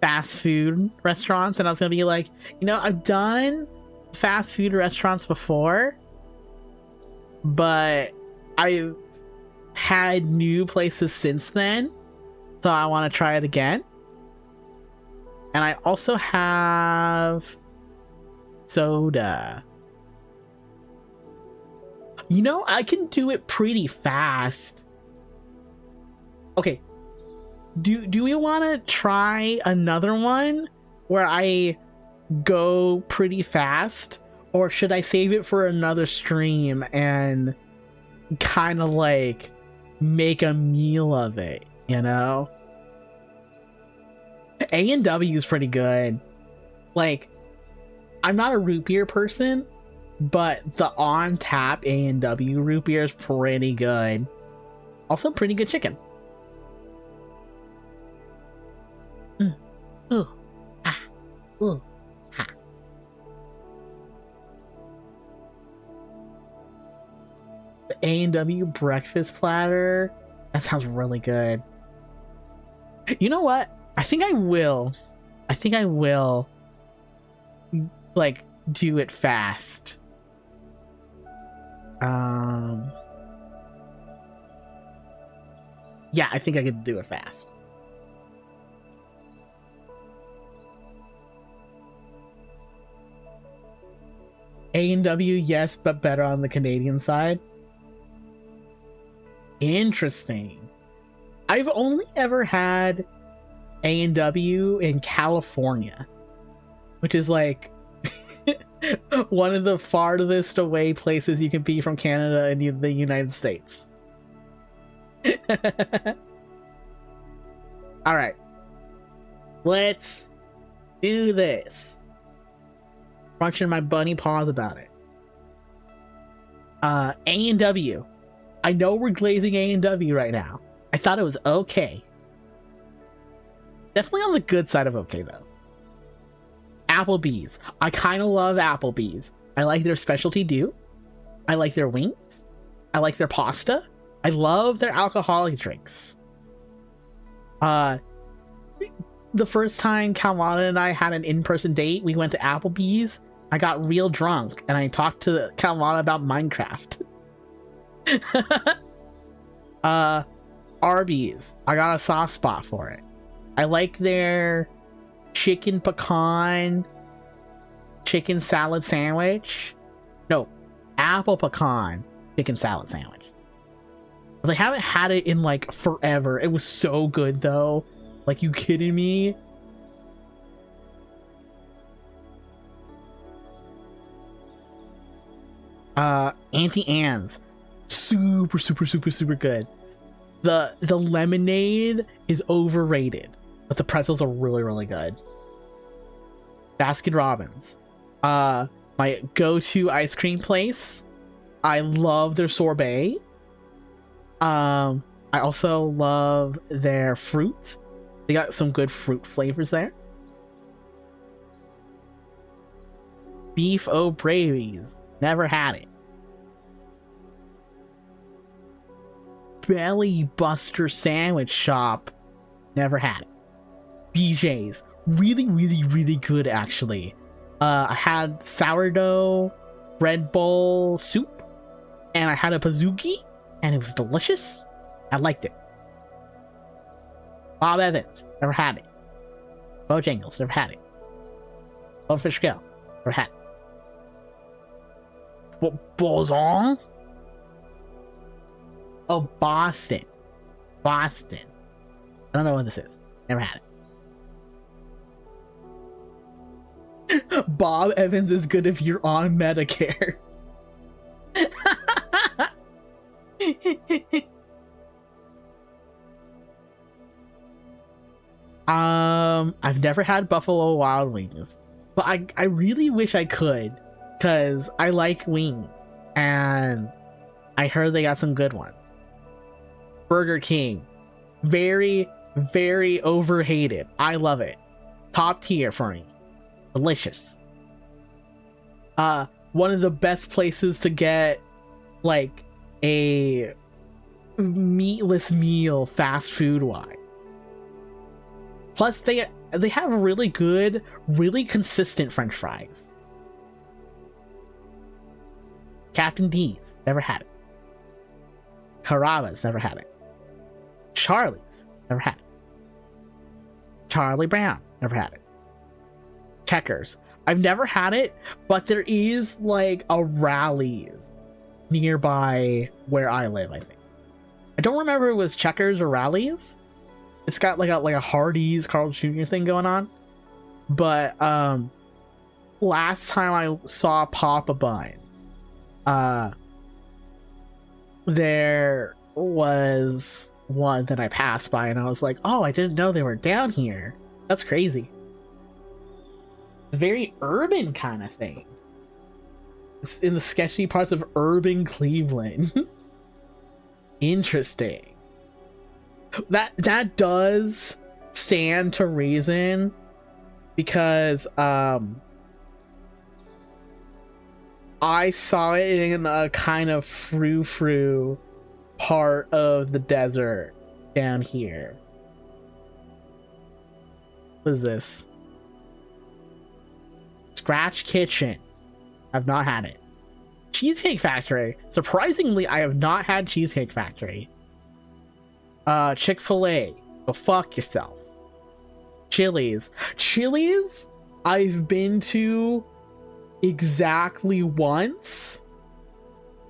fast food restaurants, and I was gonna be like, I've done fast food restaurants before, but I've had new places since then, so I want to try it again. And I also have soda. I can do it pretty fast. Okay, do we want to try another one where I go pretty fast, or should I save it for another stream and kind of like make a meal of it? A&W is pretty good. Like, I'm not a root beer person, but the on tap A&W root beer is pretty good. Also pretty good chicken. Ooh. Ah. Ooh. Ha. The A&W breakfast platter. That sounds really good. You know what? I think I will like do it fast. Yeah, I think I could do it fast. A&W, yes, but better on the Canadian side. Interesting. I've only ever had A&W in California, which is like one of the farthest away places you can be from Canada and the United States. All right, let's do this. Crunching my bunny paws about it. A&W. I know we're glazing A&W right now. I thought it was okay. Definitely on the good side of okay though. Applebee's. I kind of love Applebee's. I like their specialty do. I like their wings. I like their pasta. I love their alcoholic drinks. The first time Kalmana and I had an in-person date, we went to Applebee's. I got real drunk and I talked to Kalmana about Minecraft. Arby's. I got a soft spot for it. I like their chicken pecan chicken salad sandwich. No, apple pecan chicken salad sandwich. But they haven't had it in like forever. It was so good though. Like, you kidding me? Auntie Anne's. Super good. The lemonade is overrated, but the pretzels are really good. Baskin Robbins. My go-to ice cream place. I love their sorbet. I also love their fruit. They got some good fruit flavors there. Beef O'Brady's. Never had it. Belly Buster Sandwich Shop. Never had it. BJ's. Really good, actually. I had sourdough bread bowl soup, and I had a pizookie, and it was delicious. I liked it. Bob Evans. Never had it. Bojangles. Never had it. Bonefish Grill. Never had it. Bozong? Oh, Boston. I don't know what this is. Never had it. Bob Evans is good if you're on Medicare. I've never had Buffalo Wild Wings, but I really wish I could, because I like wings and I heard they got some good ones. Burger King. Very overhated. I love it. Top tier for me. Delicious. One of the best places to get like a meatless meal fast food wise. Plus they have really good, really consistent French fries. Captain D's. Never had it. Carrabba's. Never had it. Charlie's. Never had it. Charlie Brown. Never had it. Checkers. I've never had it, but there is like a Rally's nearby where I live, I think. I don't remember if it was Checkers or Rally's. It's got like a Hardee's Carl Jr. thing going on. But last time I saw Papa Bun, there was one that I passed by and I was like, oh, I didn't know they were down here. That's crazy. Very urban kind of thing. It's in the sketchy parts of urban Cleveland. Interesting. That does stand to reason, because I saw it in a kind of frou-frou part of the desert down here. What is this? Scratch Kitchen. I've not had it. Cheesecake Factory. Surprisingly, I have not had Cheesecake Factory. Chick-fil-A. Go fuck yourself. Chili's. Chili's, I've been to exactly once.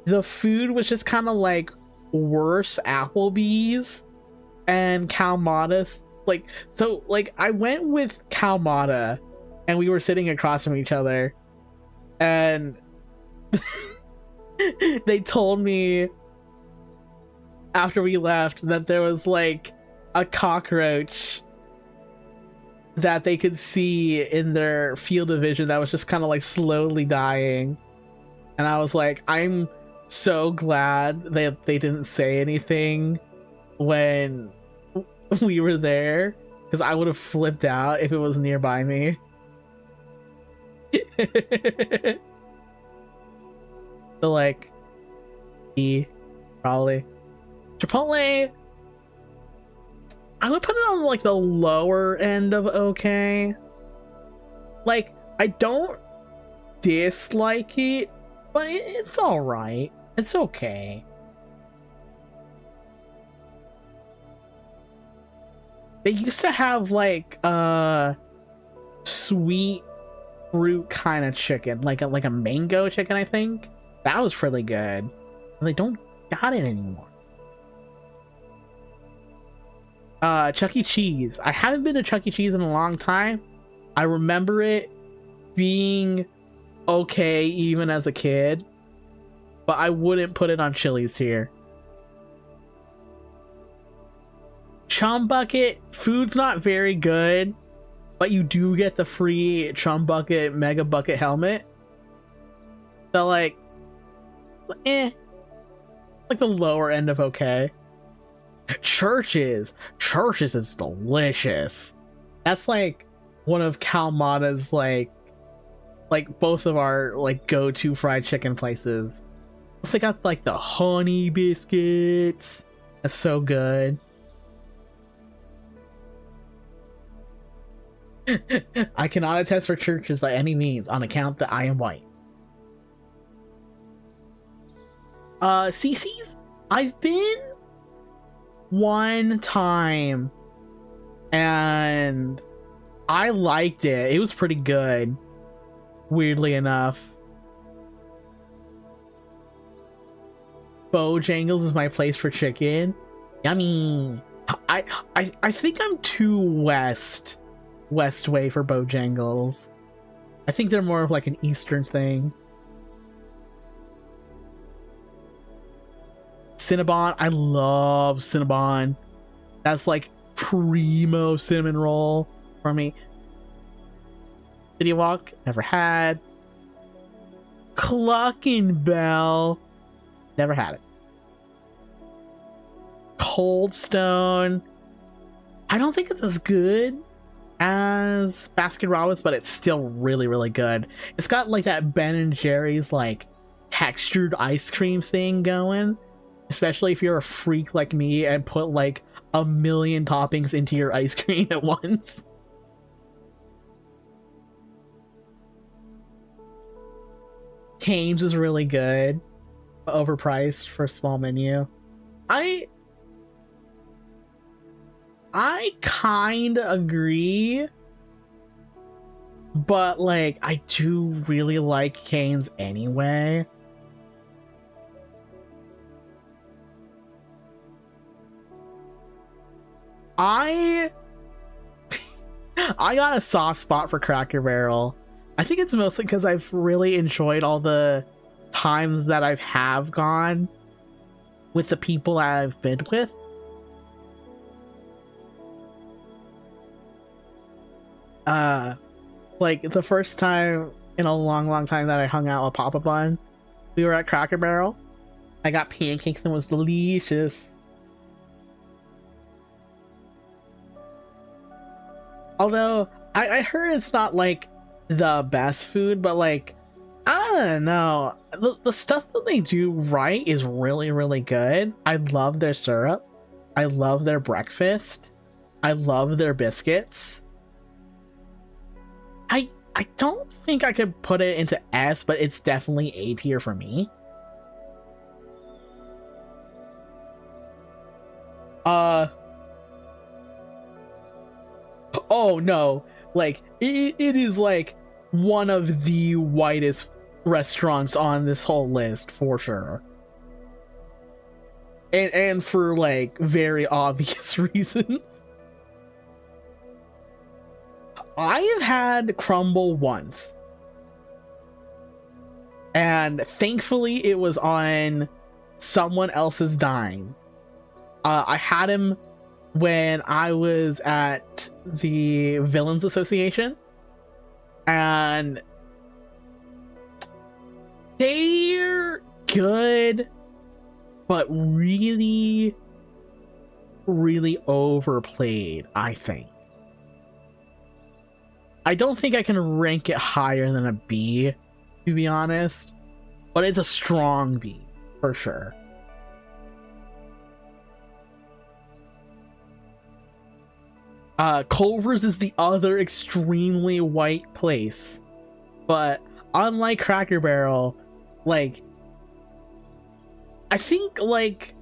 The food was just kind of like worse Applebee's and Kalmata. Like, so, like, I went with Kalmata and we were sitting across from each other, and they told me after we left that there was like a cockroach that they could see in their field of vision that was just kind of like slowly dying. And I was like, I'm so glad that they didn't say anything when we were there, because I would have flipped out if it was nearby me. So like E probably. Chipotle, I would put it on like the lower end of okay. Like, I don't dislike it, but it's all right. It's okay. They used to have like sweet fruit kind of chicken, like a mango chicken, I think. That was really good. And they don't got it anymore. Chuck E. Cheese. I haven't been to Chuck E. Cheese in a long time. I remember it being okay even as a kid, but I wouldn't put it on Chili's tier. Chum Bucket, food's not very good, but you do get the free Chum Bucket Mega Bucket helmet. So like the lower end of okay. Church's is delicious. That's like one of Calmada's like both of our like go-to fried chicken places. They got like the honey biscuits. That's so good. I cannot attest for Church's by any means on account that I am white. CC's, I've been one time and I liked it. It was pretty good, weirdly enough. Bojangles is my place for chicken. Yummy. I think I'm too west way for Bojangles. I think they're more of like an Eastern thing. Cinnabon, I love Cinnabon. That's like primo cinnamon roll for me. City Walk, never had. Cluckin' Bell, never had it. Cold Stone, I don't think it's as good as Baskin Robbins, but it's still really, really good. It's got like that Ben and Jerry's like textured ice cream thing going. Especially if you're a freak like me and put like a million toppings into your ice cream at once. Cane's is really good. Overpriced for a small menu. I kind of agree. But like, I do really like Cane's anyway. I got a soft spot for Cracker Barrel. I think it's mostly because I've really enjoyed all the times that have gone with the people I've been with. Like the first time in a long time that I hung out with Papa Bun, we were at Cracker Barrel. I got pancakes and it was delicious. Although I heard it's not like the best food, but like, I don't know, the stuff that they do right is really, really good. I love their syrup. I love their breakfast. I love their biscuits. I don't think I could put it into S, but it's definitely A tier for me. Oh no, like it is like one of the whitest restaurants on this whole list for sure, and for like very obvious reasons. I have had crumble once, and thankfully it was on someone else's dime. I had him when I was at the Villains Association, and they're good, but really, really overplayed, I think. I don't think I can rank it higher than a B, to be honest. But it's a strong B, for sure. Culver's is the other extremely white place. But unlike Cracker Barrel, like, I think, like,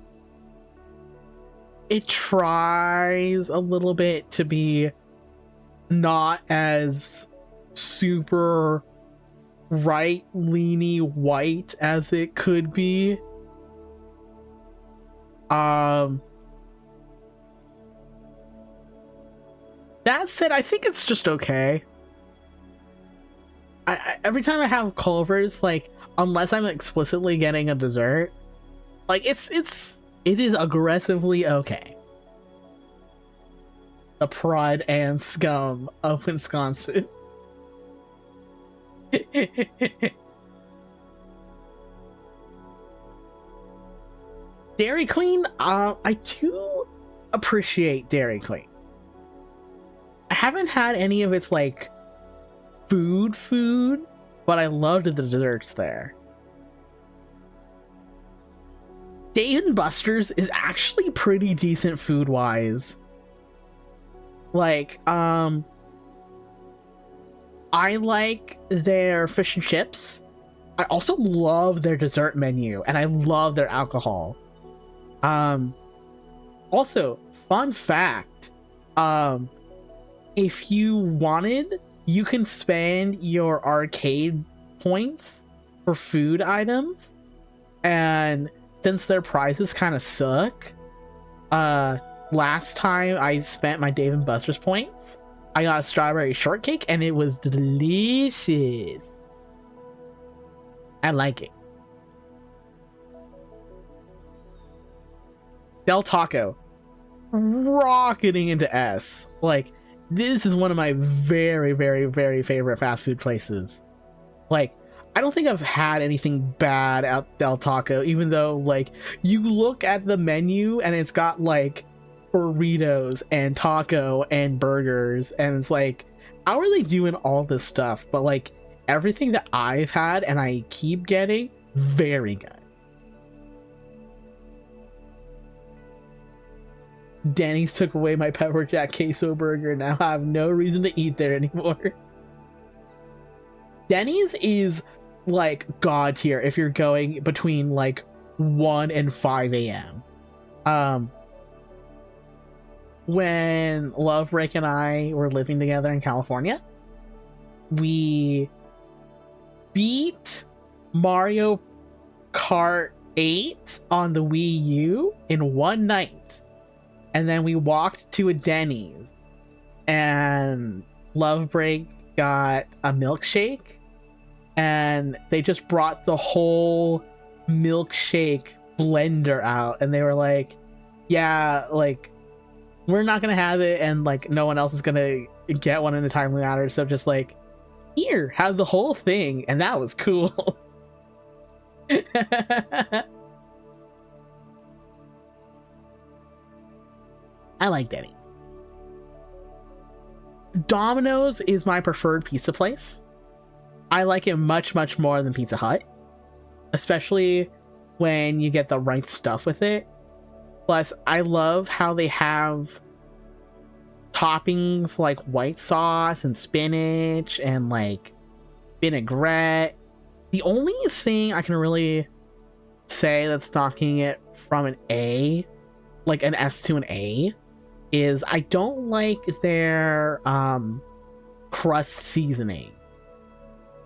it tries a little bit to be not as super right-leany white as it could be. That said, I think it's just okay. Every time I have Culver's, like, unless I'm explicitly getting a dessert, like, it is aggressively okay. The pride and scum of Wisconsin. Dairy Queen, I do appreciate Dairy Queen. I haven't had any of its, like, food, but I loved the desserts there. Dave & Buster's is actually pretty decent food-wise. Like, I like their fish and chips. I also love their dessert menu, and I love their alcohol. Also, fun fact, if you wanted, you can spend your arcade points for food items, and since their prices kind of suck, last time I spent my Dave & Buster's points, I got a strawberry shortcake, and it was delicious. I like it. Del Taco, rocketing into S. Like, this is one of my very, very, very favorite fast food places. Like, I don't think I've had anything bad at Del Taco, even though, like, you look at the menu and it's got, like, burritos and taco and burgers, and it's like, how are they doing all this stuff? But, like, everything that I've had and I keep getting, very good. Denny's took away my pepper jack queso burger. Now I have no reason to eat there anymore. Denny's is like god tier if you're going between like 1 and 5 a.m. When Lovebreak and I were living together in California, we beat Mario Kart 8 on the Wii U in one night. And then we walked to a Denny's, and Lovebreak got a milkshake, and they just brought the whole milkshake blender out, and they were like, yeah, like, we're not gonna have it, and like no one else is gonna get one in a timely manner, so just like, here, have the whole thing. And that was cool. I like Denny's. Domino's is my preferred pizza place. I like it much, much more than Pizza Hut, especially when you get the right stuff with it. Plus, I love how they have toppings like white sauce and spinach and like vinaigrette. The only thing I can really say that's knocking it from an A, like an S to an A, is I don't like their crust seasoning.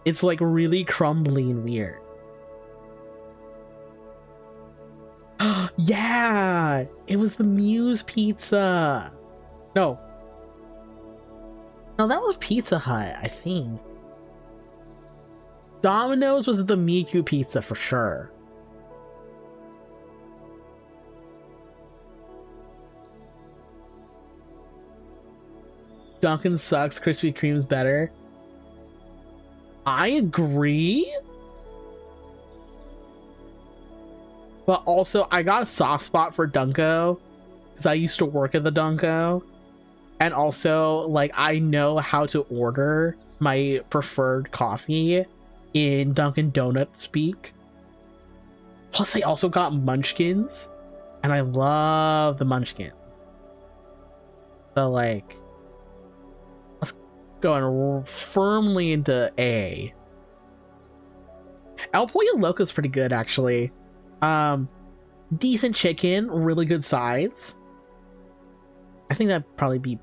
It's like really crumbly and weird. Yeah, it was the Muse pizza. No, that was Pizza Hut, I think. Domino's was the Miku pizza for sure. Dunkin' sucks, Krispy Kreme's better. I agree. But also, I got a soft spot for Dunko because I used to work at the Dunko. And also, like, I know how to order my preferred coffee in Dunkin' Donut speak. Plus, I also got munchkins, and I love the munchkins. So, like, let's go firmly into A. El Pollo Loco is pretty good, actually. Decent chicken, really good sides. I think that'd probably be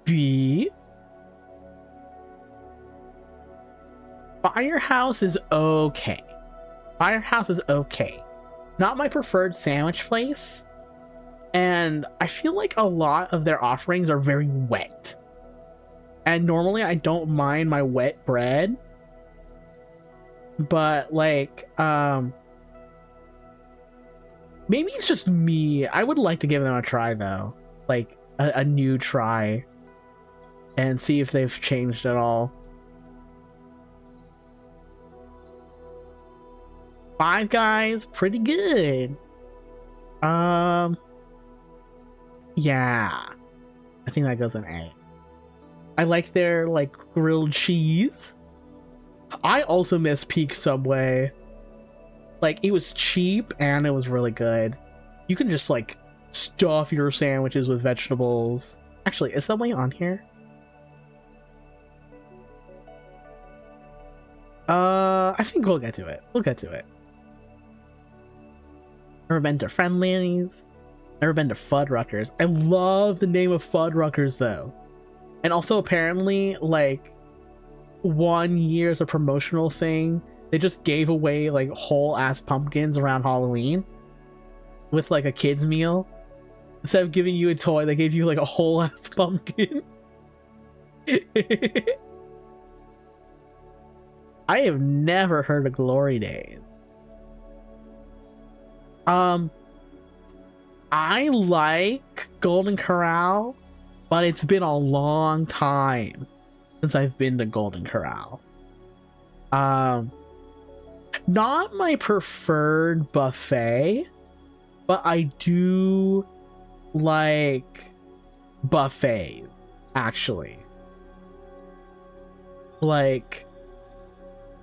B. Firehouse is okay. Firehouse is okay. Not my preferred sandwich place. And I feel like a lot of their offerings are very wet. And normally I don't mind my wet bread. But like, maybe it's just me. I would like to give them a try though. Like a new try. And see if they've changed at all. Five Guys, pretty good. Yeah. I think that goes in A. I like their like grilled cheese. I also miss Peak Subway. Like, it was cheap and it was really good. You can just like stuff your sandwiches with vegetables. Actually, is Subway on here? I think we'll get to it. We'll get to it. Never been to Friendly's. Never been to Fuddruckers. I love the name of Fuddruckers though. And also apparently, like, 1 year as a promotional thing, they just gave away like whole ass pumpkins around Halloween with like a kid's meal. Instead of giving you a toy, they gave you like a whole ass pumpkin. I have never heard of Glory Days. I like Golden Corral, but it's been a long time since I've been to Golden Corral. Not my preferred buffet, but I do like buffets, actually. Like,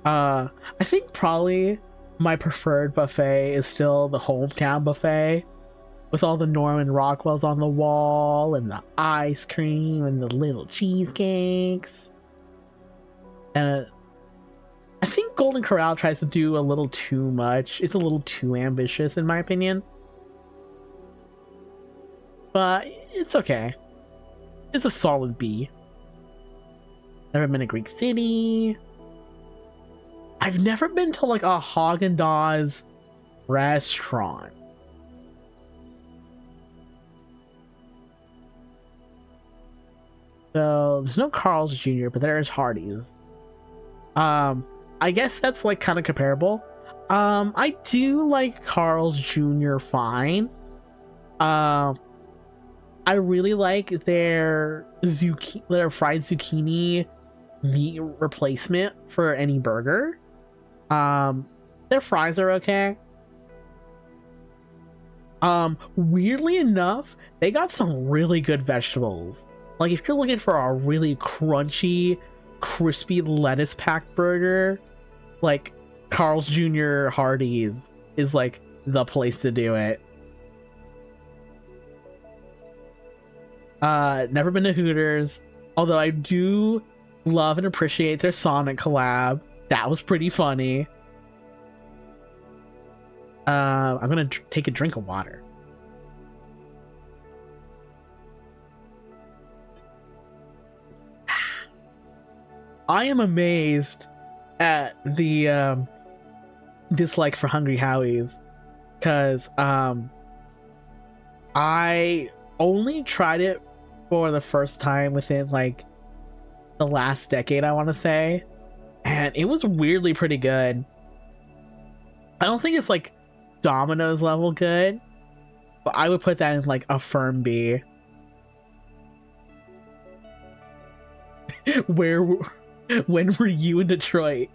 I think probably my preferred buffet is still the hometown buffet with all the Norman Rockwells on the wall and the ice cream and the little cheesecakes. And I think Golden Corral tries to do a little too much. It's a little too ambitious in my opinion. But it's okay. It's a solid B. Never been to Greek City. I've never been to like a Haagen-Dazs restaurant. So there's no Carl's Jr., but there is Hardee's. I guess that's like kind of comparable. I do like Carl's Jr. fine. I really like their fried zucchini meat replacement for any burger. Their fries are okay. Weirdly enough, they got some really good vegetables. Like, if you're looking for a really crunchy, crispy lettuce packed burger, like Carl's Jr. Hardee's is like the place to do it. Never been to Hooters, although I do love and appreciate their Sonic collab. That was pretty funny. I'm gonna take a drink of water. I am amazed at the dislike for Hungry Howie's, because I only tried it for the first time within like the last decade, I want to say, and it was weirdly pretty good. I don't think it's like Domino's level good, but I would put that in like a firm B. When were you in Detroit?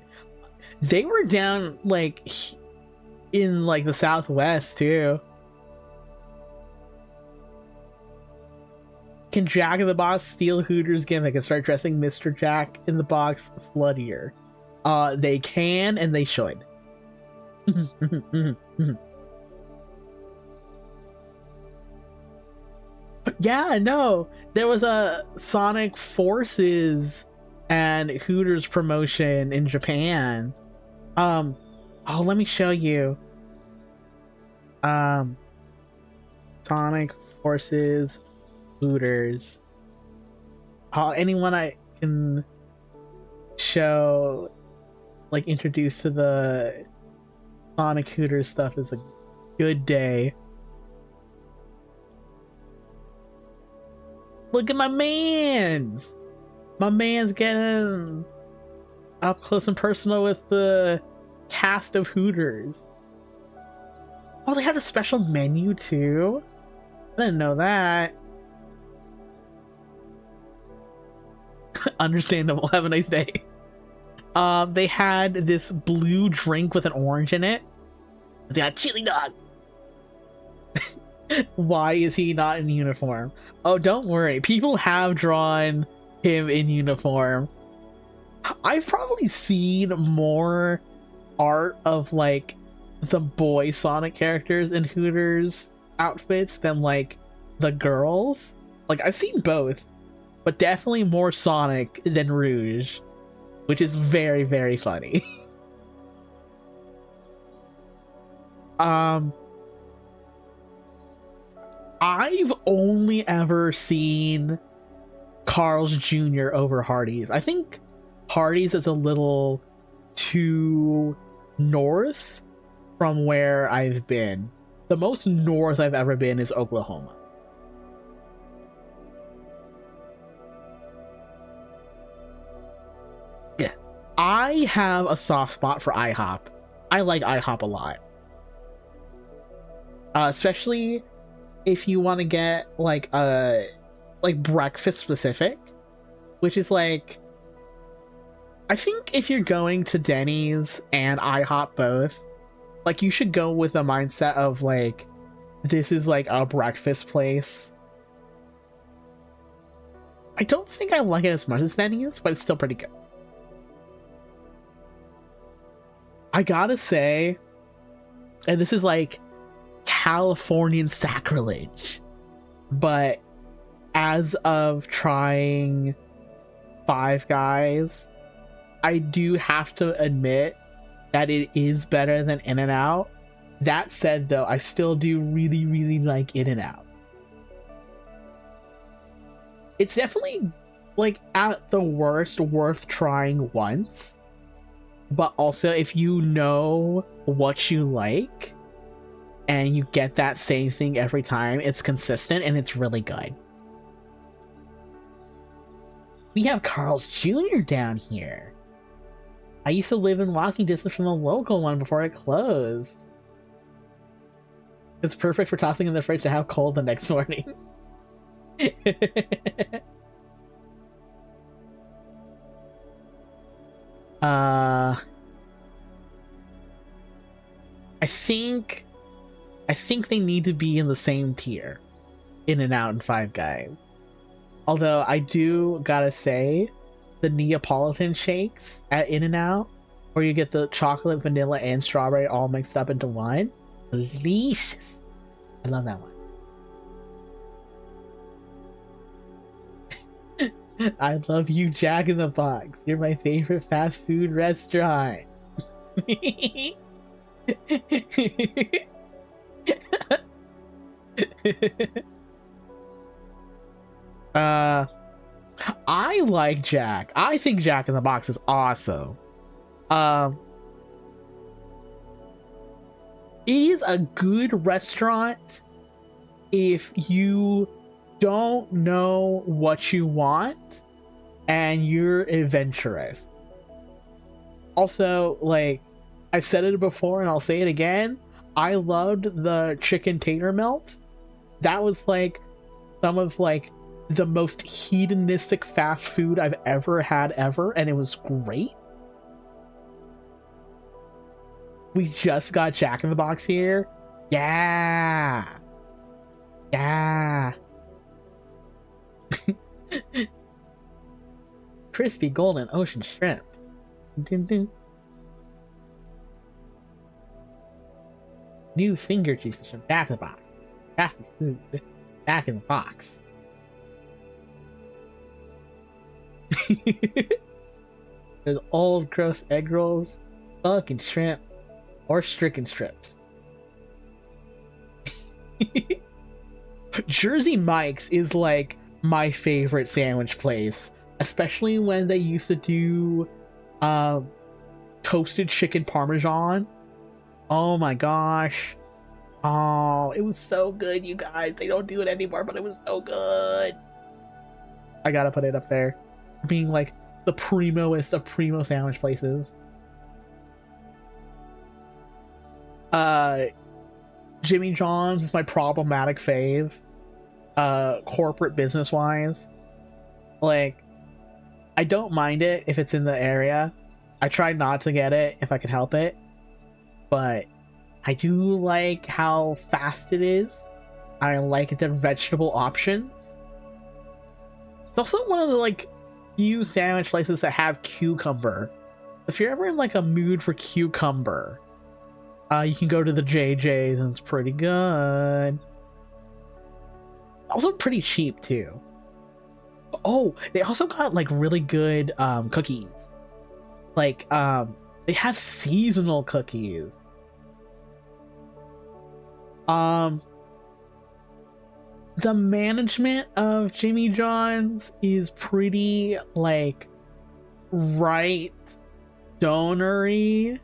They were down like in like the Southwest too. Can Jack in the Box steal Hooters gimmick and start dressing Mr. Jack in the Box sluttier? They can and they should. Yeah, no. There was a Sonic Forces and Hooters promotion in Japan. Oh, let me show you. Sonic Forces Hooters. Anyone I can show, like, introduced to the Sonic Hooters stuff is a good day. Look at my man's! My man's getting up close and personal with the cast of Hooters. Oh, they had a special menu too? I didn't know that. Understandable. Have a nice day. They had this blue drink with an orange in it. They got chili dog. Why is he not in uniform? Oh, don't worry. People have drawn him in uniform. I've probably seen more art of like the boy Sonic characters in Hooters outfits than like the girls. Like, I've seen both, but definitely more Sonic than Rouge, which is very, very funny. I've only ever seen Carl's Jr. over Hardee's. I think Hardee's is a little too north from where I've been. The most north I've ever been is Oklahoma. Yeah. I have a soft spot for IHOP. I like IHOP a lot. Especially if you want to get like breakfast specific, which is like, I think if you're going to Denny's and IHOP both, like, you should go with a mindset of like, this is like a breakfast place. I don't think I like it as much as Denny's, but it's still pretty good. I gotta say, and this is like Californian sacrilege, but as of trying Five Guys, I do have to admit that it is better than In-N-Out. That said, though, I still do really, really like In-N-Out. It's definitely, like, at the worst, worth trying once. But also, if you know what you like, and you get that same thing every time, it's consistent and it's really good. We have Carl's Jr. down here. I used to live in walking distance from the local one before it closed. It's perfect for tossing in the fridge to have cold the next morning. I think they need to be in the same tier, In-N-Out and Five Guys. Although I do gotta say, the Neapolitan shakes at In-N-Out, where you get the chocolate, vanilla, and strawberry all mixed up into one, delicious. I love that one. I love you, Jack in the Box. You're my favorite fast food restaurant. I like Jack. I think Jack in the Box is awesome. It is a good restaurant if you don't know what you want and you're adventurous. Also, like, I've said it before and I'll say it again, I loved the chicken tater melt. That was like some of like the most hedonistic fast food I've ever had ever, and it was great. We just got Jack in the Box here. Yeah. Crispy golden ocean shrimp. Dun, dun. New finger juices from back of the box. Back in food. Back in the box. There's old gross egg rolls, fucking shrimp, or stricken strips. Jersey Mike's is like my favorite sandwich place, especially when they used to do toasted chicken parmesan. Oh my gosh. Oh, it was so good, you guys. They don't do it anymore, but it was so good. I gotta put it up there. Being like the primoest of primo sandwich places. Jimmy John's is my problematic fave. Corporate business wise. Like, I don't mind it if it's in the area. I try not to get it if I can help it. But I do like how fast it is. I like their vegetable options. It's also one of the like few sandwich places that have cucumber. If you're ever in like a mood for cucumber, you can go to the JJ's and it's pretty good. Also pretty cheap too. Oh, they also got like really good cookies. Like they have seasonal cookies. The management of Jimmy John's is pretty like right donery.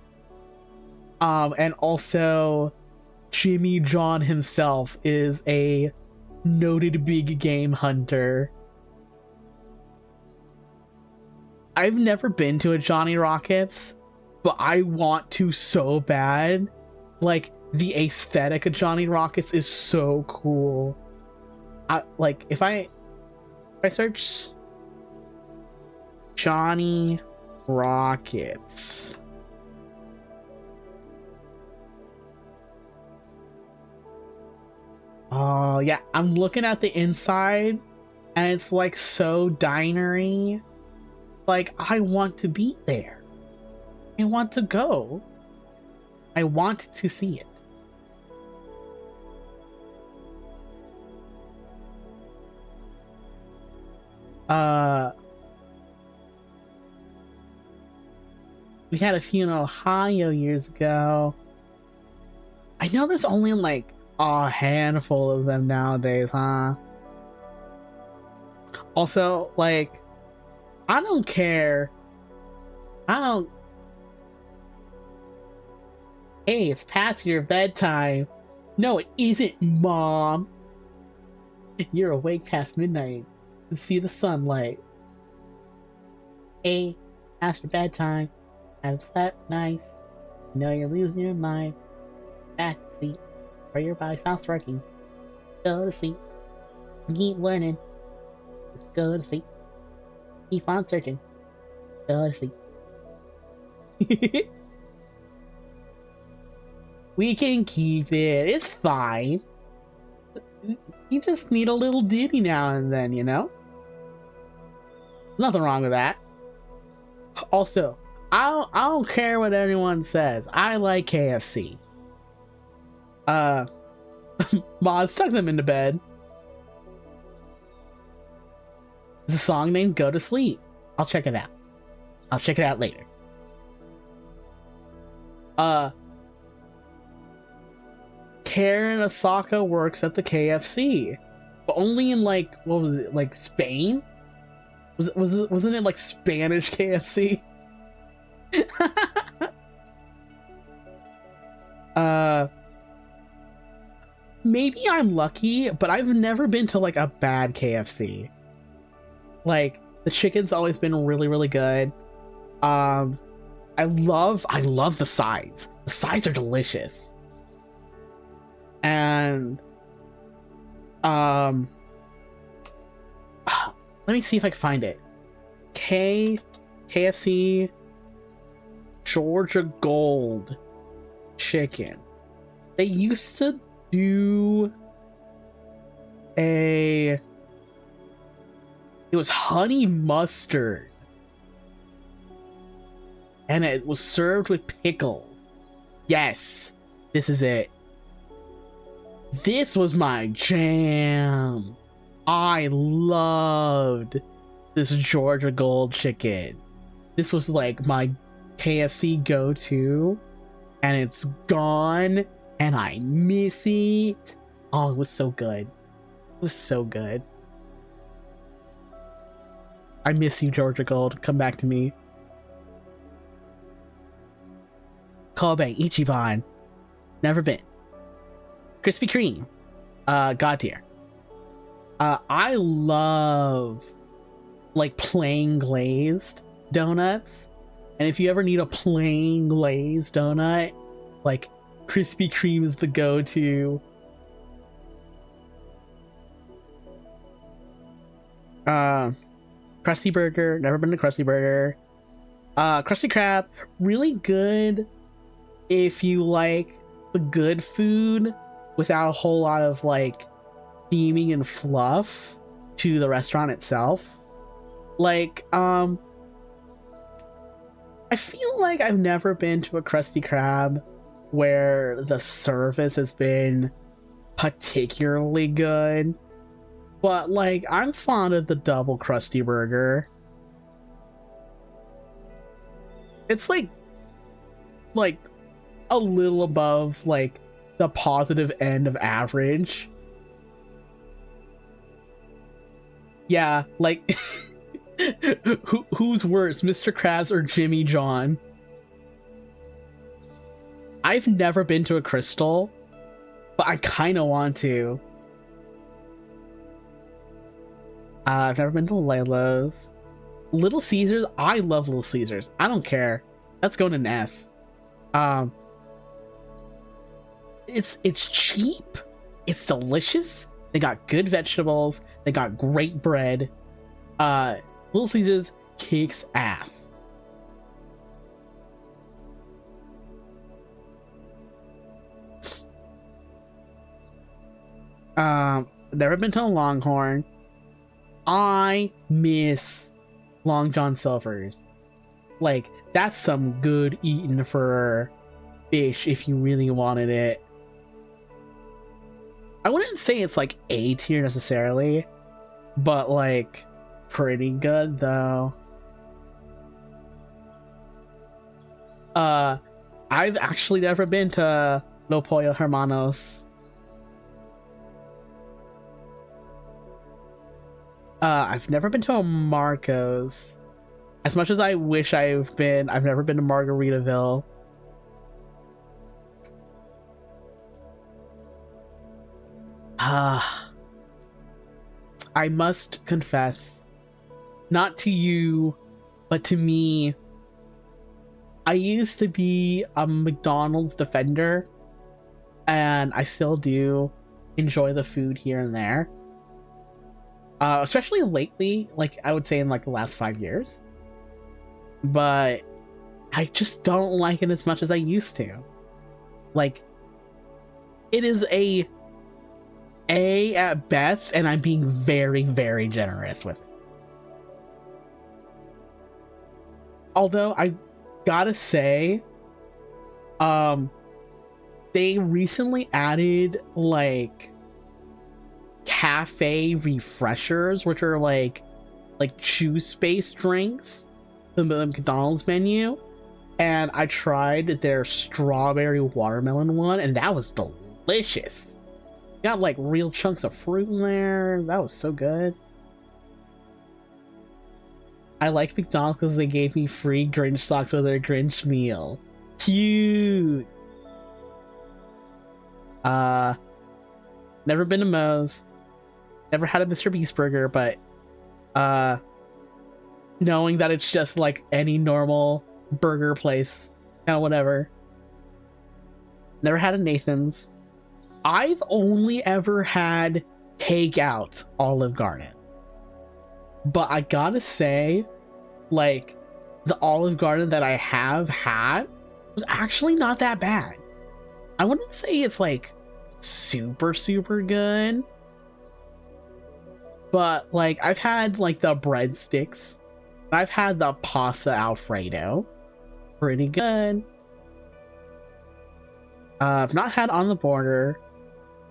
And also Jimmy John himself is a noted big game hunter. I've never been to a Johnny Rockets, but I want to so bad. Like, the aesthetic of Johnny Rockets is so cool. Like, if I search Johnny Rockets, oh yeah, I'm looking at the inside and it's like so dinery. Like, I want to be there. I want to go. I want to see it. We had a few in Ohio years ago. I know there's only like a handful of them nowadays, huh? Also, like, I don't care. Hey, it's past your bedtime. No, it isn't, Mom. You're awake past midnight to see the sunlight. Hey, past your bedtime. Haven't slept nice. You know you're losing your mind. Back to sleep. Or your body stops working. Go to sleep. Keep learning. Just go to sleep. Keep on searching. Go to sleep. We can keep it. It's fine. You just need a little ditty now and then, you know? Nothing wrong with that. Also, I don't care what anyone says. I like KFC. Mods, tuck them into bed. It's a song named Go to Sleep. I'll check it out. I'll check it out later. Karen Osaka works at the KFC, but only in like, what was it, like Spain? Wasn't it like Spanish KFC? Maybe I'm lucky, but I've never been to like a bad KFC. Like, the chicken's always been really, really good. I love the sides. The sides are delicious. And let me see if I can find it. KFC Georgia Gold chicken. They used to do it was honey mustard. and it was served with pickles. Yes, this is it. This was my jam. I loved this Georgia Gold chicken. This was like my KFC go-to, and it's gone, and I miss it. Oh, it was so good. It was so good. I miss you, Georgia Gold. Come back to me. Kobe, Ichiban. Never been. Krispy Kreme. God tier. I love like plain glazed donuts. And if you ever need a plain glazed donut, like Krispy Kreme is the go-to. Krusty Burger, never been to Krusty Burger. Krusty Krab, really good if you like the good food without a whole lot of like theming and fluff to the restaurant itself. Like, I feel like I've never been to a Krusty Krab where the service has been particularly good. But, like, I'm fond of the double Krusty Burger. It's, like a little above, like, the positive end of average. Yeah, like, who's worse, Mr. Krabs or Jimmy John? I've never been to a Crystal, but I kind of want to. I've never been to Lalo's. Little Caesars, I love Little Caesars. I don't care. Let's go to Ness. It's cheap. It's delicious. They got good vegetables. They got great bread. Little Caesars kicks ass. Never been to a Longhorn. I miss Long John Silver's. Like, that's some good eating for fish if you really wanted it. I wouldn't say it's like A tier necessarily, but like pretty good though. I've actually never been to Lo Pollo Hermanos. I've never been to a Marco's. As much as I wish I've never been to Margaritaville. I must confess, not to you, but to me, I used to be a McDonald's defender, and I still do enjoy the food here and there. Especially lately, like I would say in like the last 5 years. But I just don't like it as much as I used to. Like, it is A at best, and I'm being very, very generous with it. Although I gotta say, they recently added like cafe refreshers, which are like juice-based drinks, the McDonald's menu, and I tried their strawberry watermelon one, and that was delicious. Got like real chunks of fruit in there. That was so good. I like McDonald's because they gave me free Grinch socks with their Grinch meal. Cute. Never been to Moe's. Never had a Mr. Beast burger, but knowing that it's just like any normal burger place, kind of whatever. Never had a Nathan's. I've only ever had takeout Olive Garden. But I gotta say, like, the Olive Garden that I have had was actually not that bad. I wouldn't say it's like super, super good. But like, I've had like the breadsticks. I've had the pasta Alfredo. Pretty good. I've not had On the Border.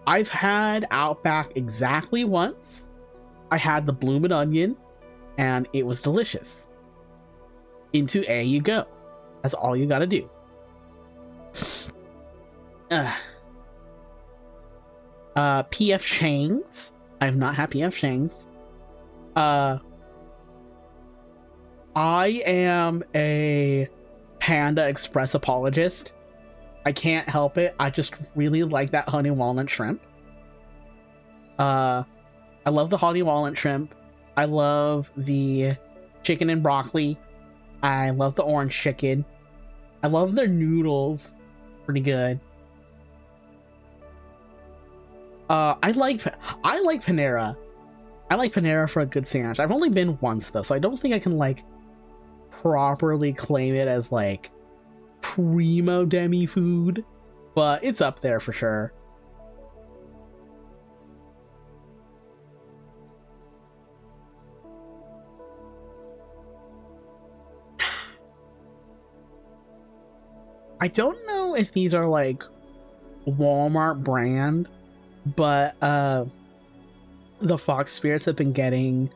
I've had Outback exactly once. I had the Bloomin' Onion, and it was delicious. Into A you go. That's all you gotta do. PF Chang's. I have not had PF Chang's. I am a Panda Express apologist. I can't help it. I just really like that honey walnut shrimp. I love the honey walnut shrimp. I love the chicken and broccoli. I love the orange chicken. I love their noodles. Pretty good. I like Panera. I like Panera for a good sandwich. I've only been once though, so I don't think I can like properly claim it as like primo demi food, but it's up there for sure. I don't know if these are like Walmart brand, but the Fox Spirits have been getting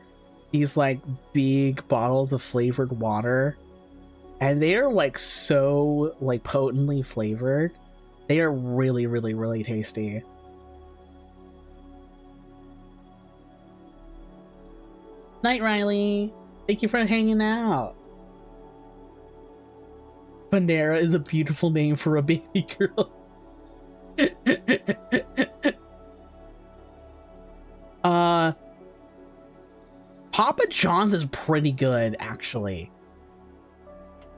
these like big bottles of flavored water, and they are like so like potently flavored. They are really, really, really tasty. Night, Riley. Thank you for hanging out. Panera is a beautiful name for a baby girl. Papa John's is pretty good, actually.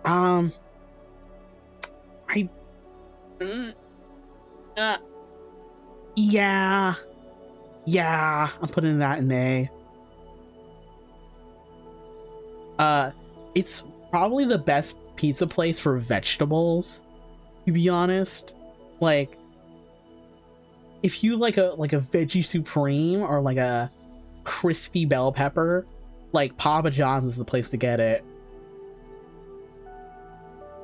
Yeah, I'm putting that in A. It's probably the best pizza place for vegetables, to be honest. Like, if you like a veggie supreme or like a crispy bell pepper, like Papa John's is the place to get it.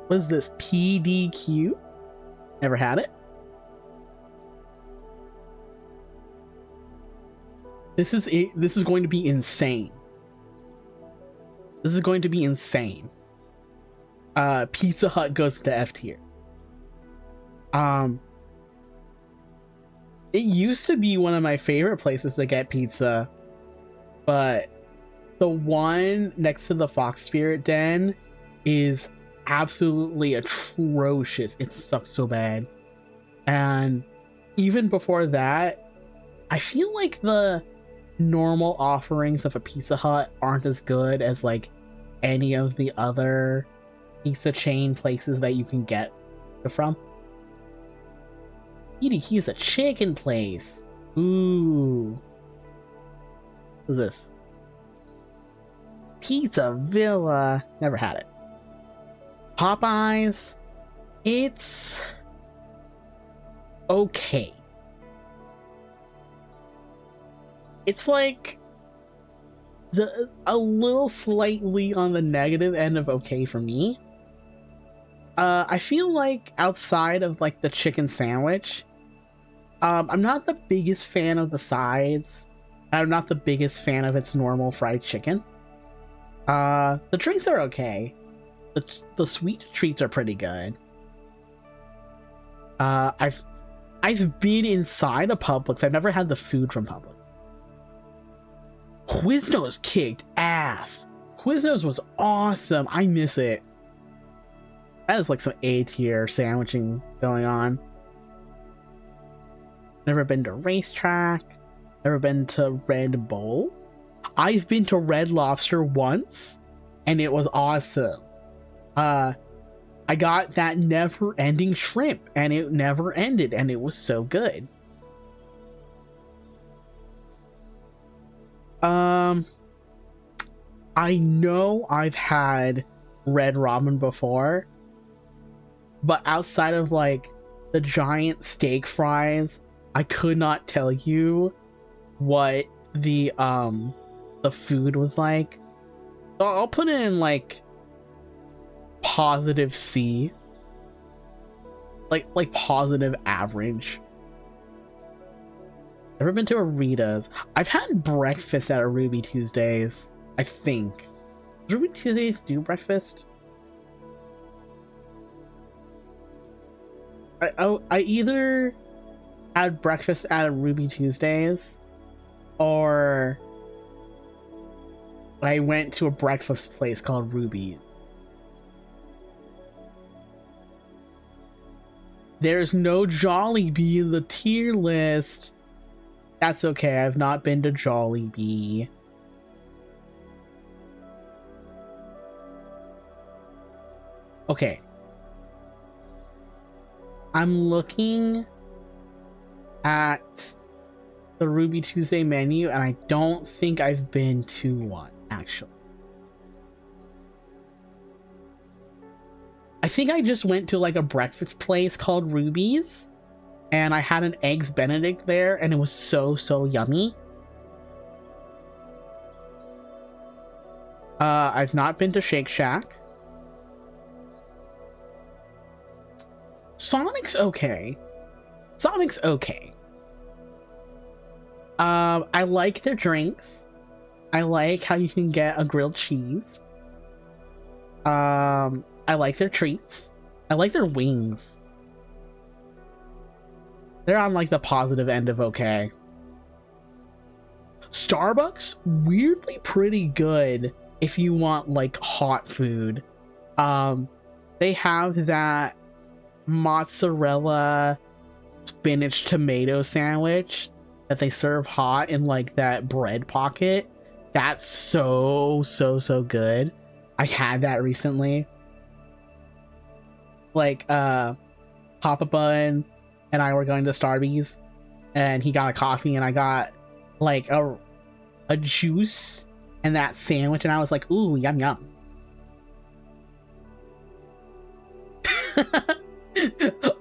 What is this? PDQ? Never had it. This is going to be insane. This is going to be insane. Pizza Hut goes to F tier. It used to be one of my favorite places to get pizza, but the one next to the Fox Spirit Den is absolutely atrocious. It sucks so bad. And even before that, I feel like the normal offerings of a Pizza Hut aren't as good as like any of the other pizza chain places that you can get it from. EDQ is a chicken place. Ooh. What's this? Pizza Villa. Never had it. Popeyes. It's okay. It's like a little slightly on the negative end of okay for me. I feel like outside of like the chicken sandwich, I'm not the biggest fan of the sides. I'm not the biggest fan of its normal fried chicken. The drinks are okay. The sweet treats are pretty good. I've been inside a Publix. I've never had the food from Publix. Quiznos kicked ass. Quiznos was awesome. I miss it. That is like some A tier sandwiching going on. Never been to Racetrack. Never been to Red Bull. I've been to Red Lobster once, and it was awesome. I got that never-ending shrimp, and it never ended, and it was so good. I know I've had Red Robin before, but outside of like the giant steak fries, I could not tell you what the food was like. So I'll put it in like positive C. Like positive average. Ever been to a Rita's? I've had breakfast at a Ruby Tuesdays, I think. Does Ruby Tuesdays do breakfast? I either had breakfast at a Ruby Tuesdays, or I went to a breakfast place called Ruby. There's no Jollibee in the tier list. That's okay, I've not been to Jollibee. Okay. I'm looking at the Ruby Tuesday menu, and I don't think I've been to one, actually. I think I just went to like a breakfast place called Ruby's, and I had an Eggs Benedict there, and it was so yummy. I've not been to Shake Shack. Sonic's okay. Sonic's okay. I like their drinks. I like how you can get a grilled cheese. I like their treats. I like their wings. They're on like the positive end of okay. Starbucks, weirdly pretty good if you want like hot food. They have that mozzarella spinach tomato sandwich that they serve hot in like that bread pocket. That's so good. I had that recently. Like Papa Bun and I were going to Starbucks, and he got a coffee and I got like a juice and that sandwich, and I was like, ooh, yum yum.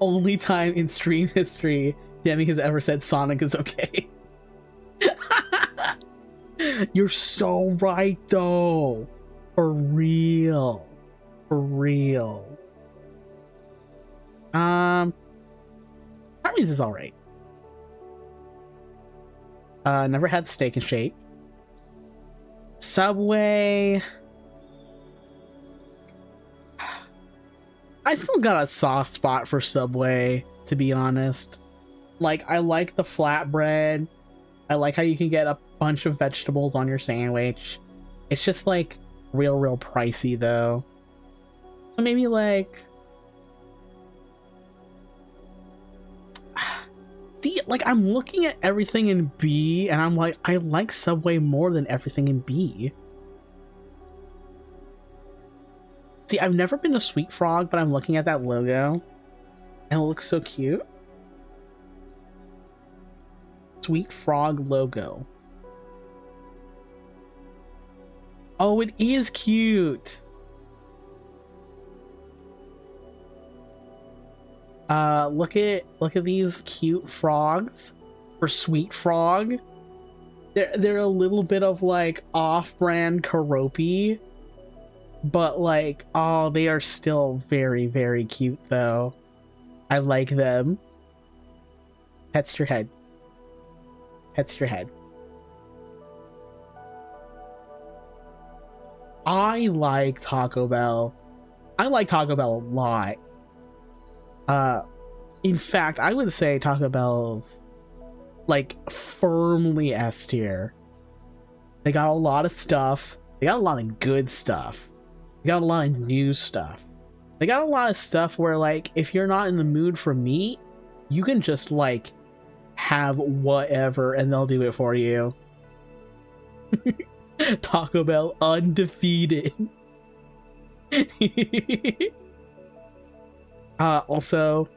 Only time in stream history Demi has ever said Sonic is okay. You're so right though. For real. For real. Harry's is alright. Never had Steak and Shake. Subway. I still got a soft spot for Subway, to be honest. Like, I like the flatbread. I like how you can get a bunch of vegetables on your sandwich. It's just like real pricey though. So maybe like, see, like I'm looking at everything in B and I'm like, I like Subway more than everything in B. See, I've never been to Sweet Frog, but I'm looking at that logo and it looks so cute. Sweet Frog logo. Oh, it is cute. Look at these cute frogs for Sweet Frog. They're a little bit of like off-brand Karopi, but like, oh, they are still very cute though. I like them. Pets your head. Pets your head. I like Taco Bell. I like Taco Bell a lot. In fact, I would say Taco Bell's like firmly S tier. They got a lot of stuff. They got a lot of good stuff. They got a lot of new stuff. They got a lot of stuff where like if you're not in the mood for meat, you can just like have whatever and they'll do it for you. Taco Bell undefeated. Also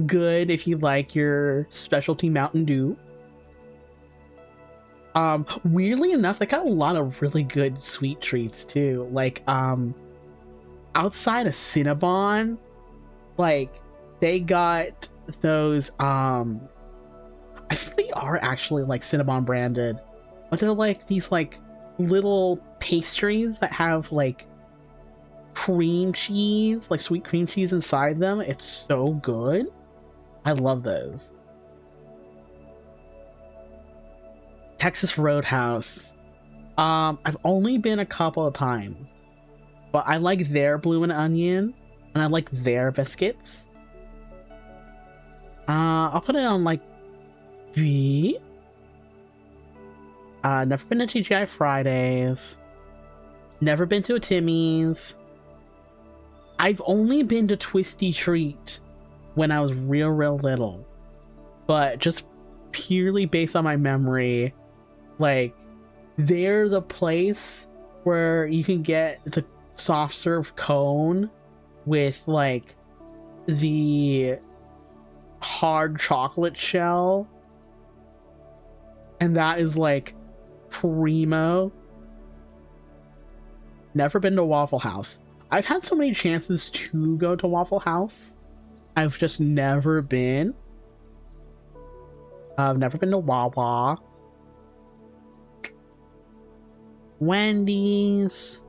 good if you like your specialty Mountain Dew. Weirdly enough, they got a lot of really good sweet treats too. Like outside of Cinnabon, like they got those I think they are actually like Cinnabon branded, but they're like these like little pastries that have like cream cheese, like sweet cream cheese inside them. It's so good. I love those. Texas Roadhouse. I've only been a couple of times, but I like their blue and onion, and I like their biscuits. I'll put it on like B. Never been to TGI Fridays. Never been to a Timmy's. I've only been to Twisty Treat when I was real little, but just purely based on my memory, like, they're the place where you can get the soft serve cone with like the hard chocolate shell, and that is like primo. Never been to Waffle House. I've had so many chances to go to Waffle House. I've just never been. I've never been to Wawa. Wendy's.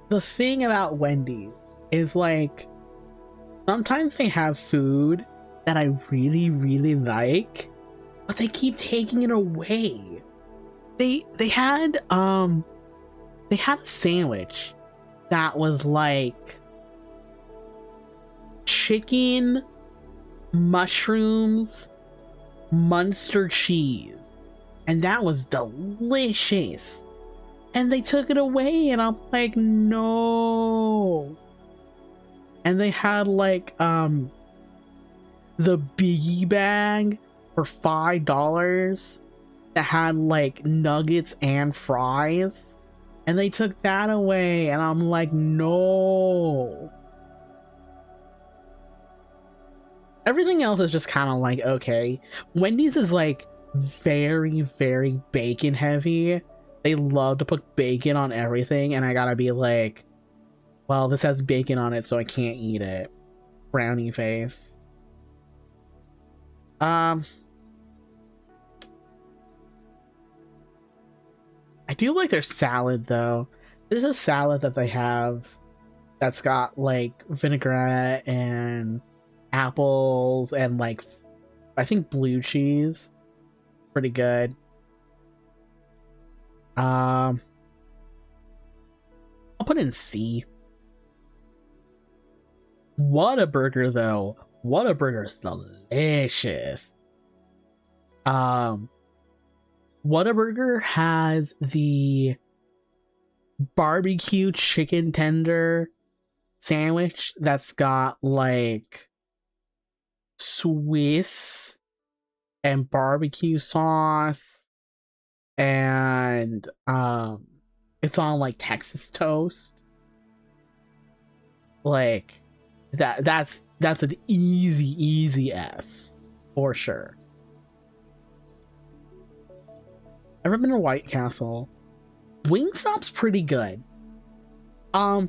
The thing about Wendy's is like sometimes they have food that I really like, but they keep taking it away. They had a sandwich that was like chicken, mushrooms, Munster cheese, and that was delicious. And they took it away, and I'm like, no. And they had like the biggie bag for $5 that had like nuggets and fries, and they took that away, and I'm like, no. Everything else is just kind of like okay. Wendy's is like very bacon heavy. They love to put bacon on everything, and I gotta be like, well, this has bacon on it, so I can't eat it. Brownie face. I do like their salad though. There's a salad that they have that's got like vinaigrette and apples and like I think blue cheese. Pretty good. I'll put in C. Whataburger though. Whataburger is delicious. Whataburger has the barbecue chicken tender sandwich that's got like Swiss and barbecue sauce, and it's on like Texas toast. Like that's an easy S for sure. I've never been to White Castle. Wingstop's pretty good. Kalmana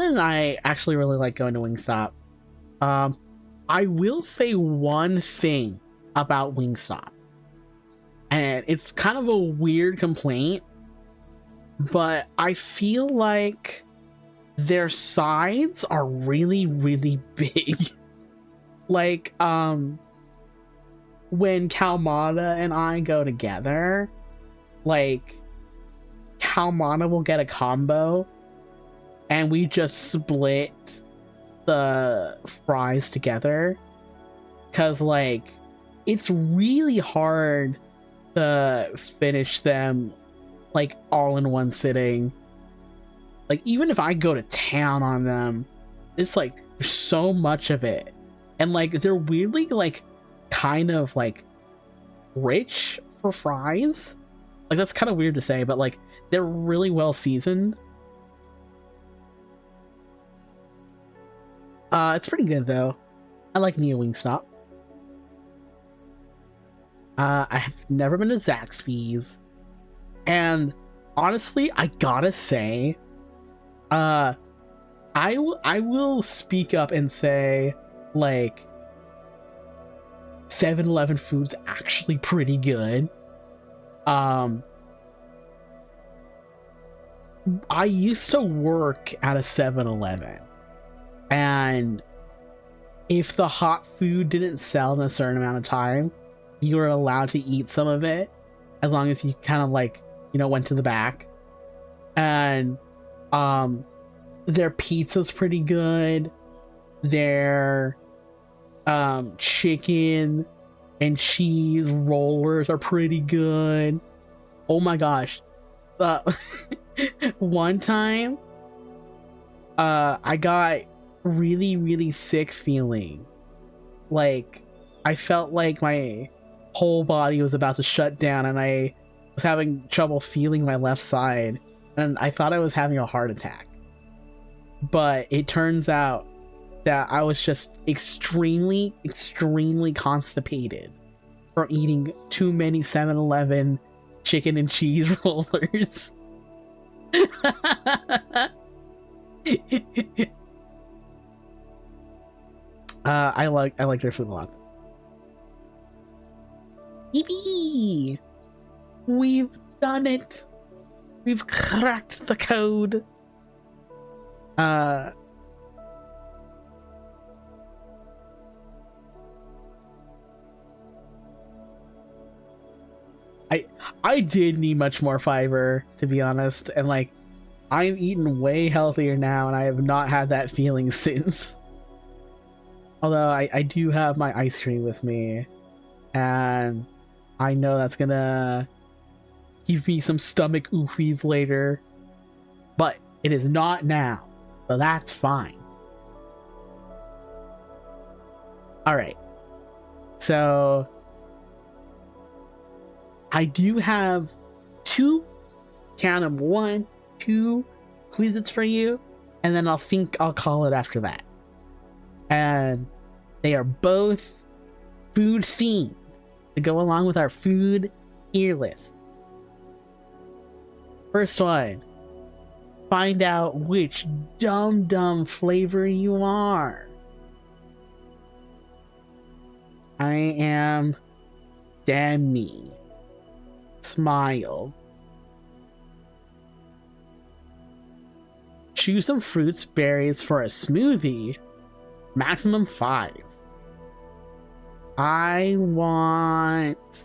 and I actually really like going to Wingstop. I will say one thing about Wingstop, and it's kind of a weird complaint, but I feel like their sides are really big. Like when Kalmana and I go together, like Kalmana will get a combo and we just split the fries together, because like it's really hard to finish them like all in one sitting. Like even if I go to town on them, it's like there's so much of it, and like they're weirdly like kind of like rich for fries. Like that's kind of weird to say, but like they're really well seasoned. It's pretty good though. I like me a Wingstop. I have never been to Zaxby's, and honestly, I gotta say, I will speak up and say, like, 7-Eleven food's actually pretty good. I used to work at a 7-Eleven, and if the hot food didn't sell in a certain amount of time, you were allowed to eat some of it as long as you kind of like, you know, went to the back. And their pizza's pretty good. Their chicken and cheese rollers are pretty good. Oh my gosh. One time I got really sick feeling. Like I felt like my whole body was about to shut down, and I was having trouble feeling my left side, and I thought I was having a heart attack. But it turns out that I was just extremely constipated from eating too many 7-Eleven chicken and cheese rollers. I like their food a lot. Yippee! We've done it. We've cracked the code. I did need much more fiber, to be honest, and like I'm eating way healthier now, and I have not had that feeling since. Although I do have my ice cream with me, and I know that's gonna give me some stomach oofies later, but it is not now, so that's fine. Alright, so I do have two quizzes for you, and then I'll call it after that. And they are both food themed to go along with our food tier list. First one, find out which dumb flavor you are. I am Demi. Smile. Choose some fruits, berries for a smoothie. Maximum 5. I want...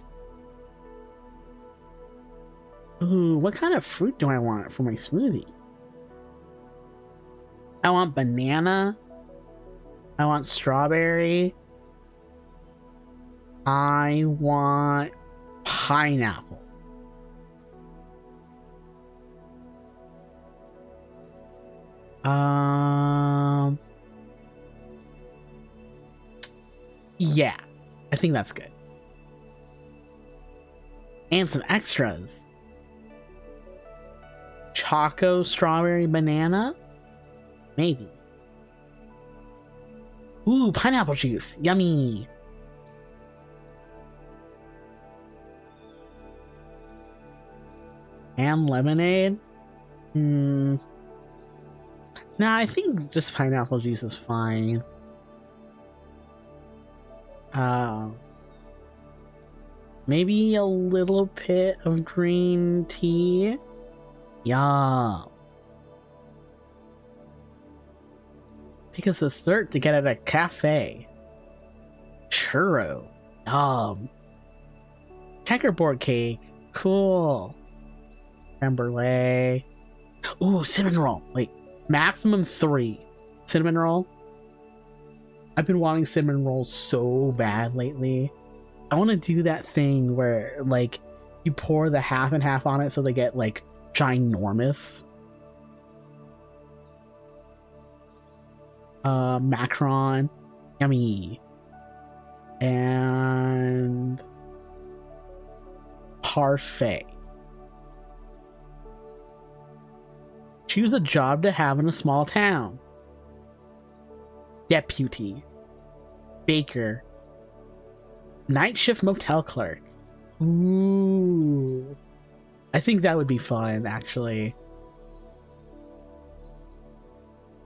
Ooh, what kind of fruit do I want for my smoothie? I want banana. I want strawberry. I want pineapple. Yeah, I think that's good. And some extras. Choco, strawberry, banana? Maybe. Ooh, pineapple juice. Yummy. And lemonade? Nah, I think just pineapple juice is fine. Maybe a little bit of green tea. Yum. Pick a dessert to get at a cafe. Churro. Yum. Checkerboard cake. Cool. Creme brulee. Ooh, cinnamon roll. Wait, maximum 3. Cinnamon roll. I've been wanting cinnamon rolls so bad lately. I want to do that thing where, like, you pour the half and half on it so they get, like, ginormous. Macaron. Yummy. And... parfait. Choose a job to have in a small town. Deputy. Baker. Night shift motel clerk. Ooh. I think that would be fun, actually.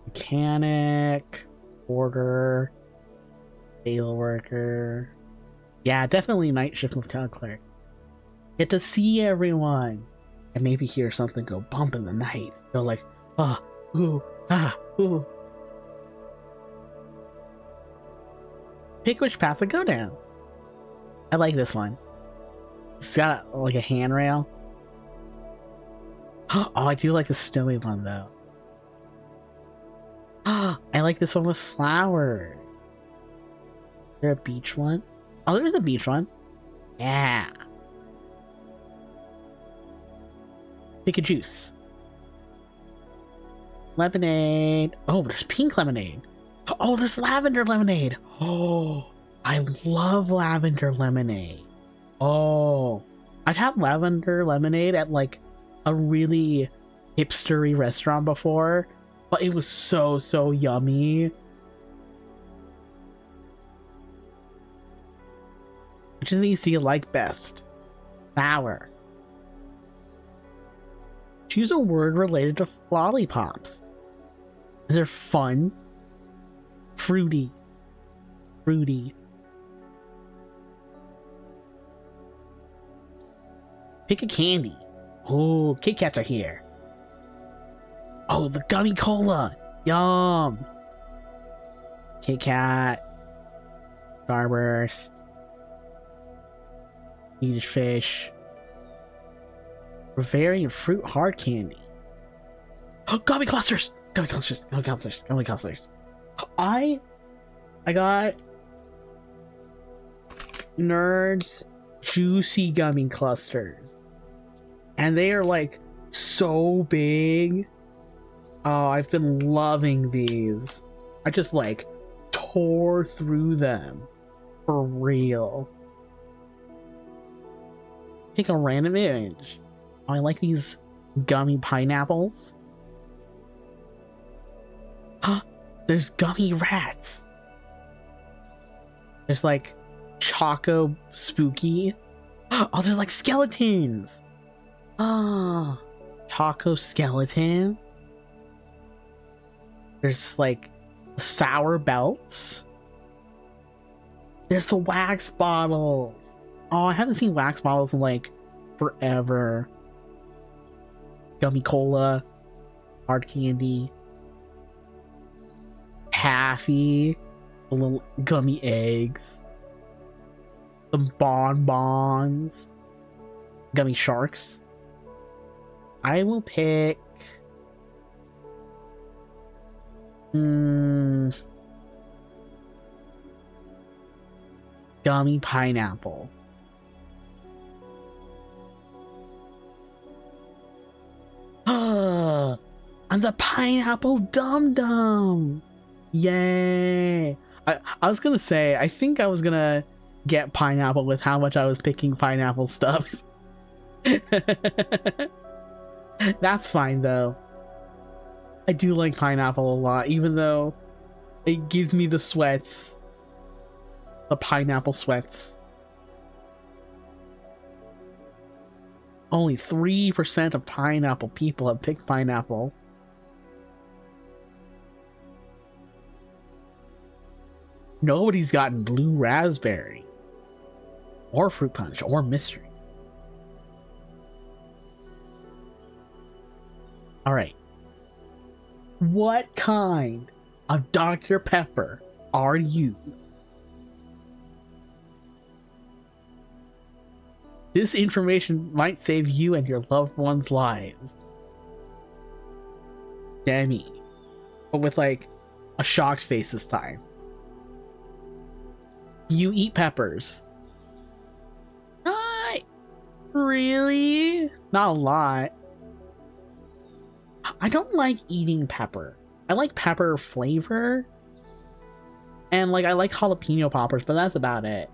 Mechanic. Porter. Sale worker. Yeah, definitely night shift motel clerk. Get to see everyone. And maybe hear something go bump in the night. Go like, ah, ooh, ah, ooh. Pick which path to go down. I like this one. It's got like a handrail. Oh, I do like the snowy one though. I like this one with flowers. Is there a beach one? Oh, there's a beach one. Yeah. Pick a juice. Lemonade. Oh, there's pink lemonade. Oh, there's lavender lemonade. Oh, I love lavender lemonade. Oh, I've had lavender lemonade at like a really hipstery restaurant before, but it was so yummy. Which of these do you like best? Sour. Choose a word related to lollipops. Is there fun? Fruity. Fruity. Pick a candy. Oh, Kit Kats are here. Oh, the gummy cola. Yum. Kit Kat. Starburst. Swedish Fish. Bavarian fruit hard candy. Oh, gummy clusters. Gummy clusters. Gummy clusters. Gummy clusters. I got Nerds juicy gummy clusters. And they are like so big. Oh, I've been loving these. I just like tore through them. For real. Pick a random image. Oh, I like these gummy pineapples. There's gummy rats. There's like Choco Spooky. Oh, there's like skeletons. Ah, Choco Skeleton. There's like sour belts. There's the wax bottles. Oh, I haven't seen wax bottles in like forever. Gummy cola, hard candy, taffy, the little gummy eggs, some bonbons, gummy sharks. I will pick gummy pineapple. I'm the pineapple dum dum. Yay! I was gonna say, I think I was gonna get pineapple with how much I was picking pineapple stuff. That's fine though. I do like pineapple a lot, even though it gives me the sweats. The pineapple sweats. Only 3% of pineapple people have picked pineapple. Nobody's gotten blue raspberry. Or fruit punch, or mystery. Alright. What kind of Dr. Pepper are you? This information might save you and your loved ones' lives. Demi. But with like a shocked face this time. You eat peppers. Not really. Not a lot. I don't like eating pepper. I like pepper flavor. And like I like jalapeno poppers, but that's about it.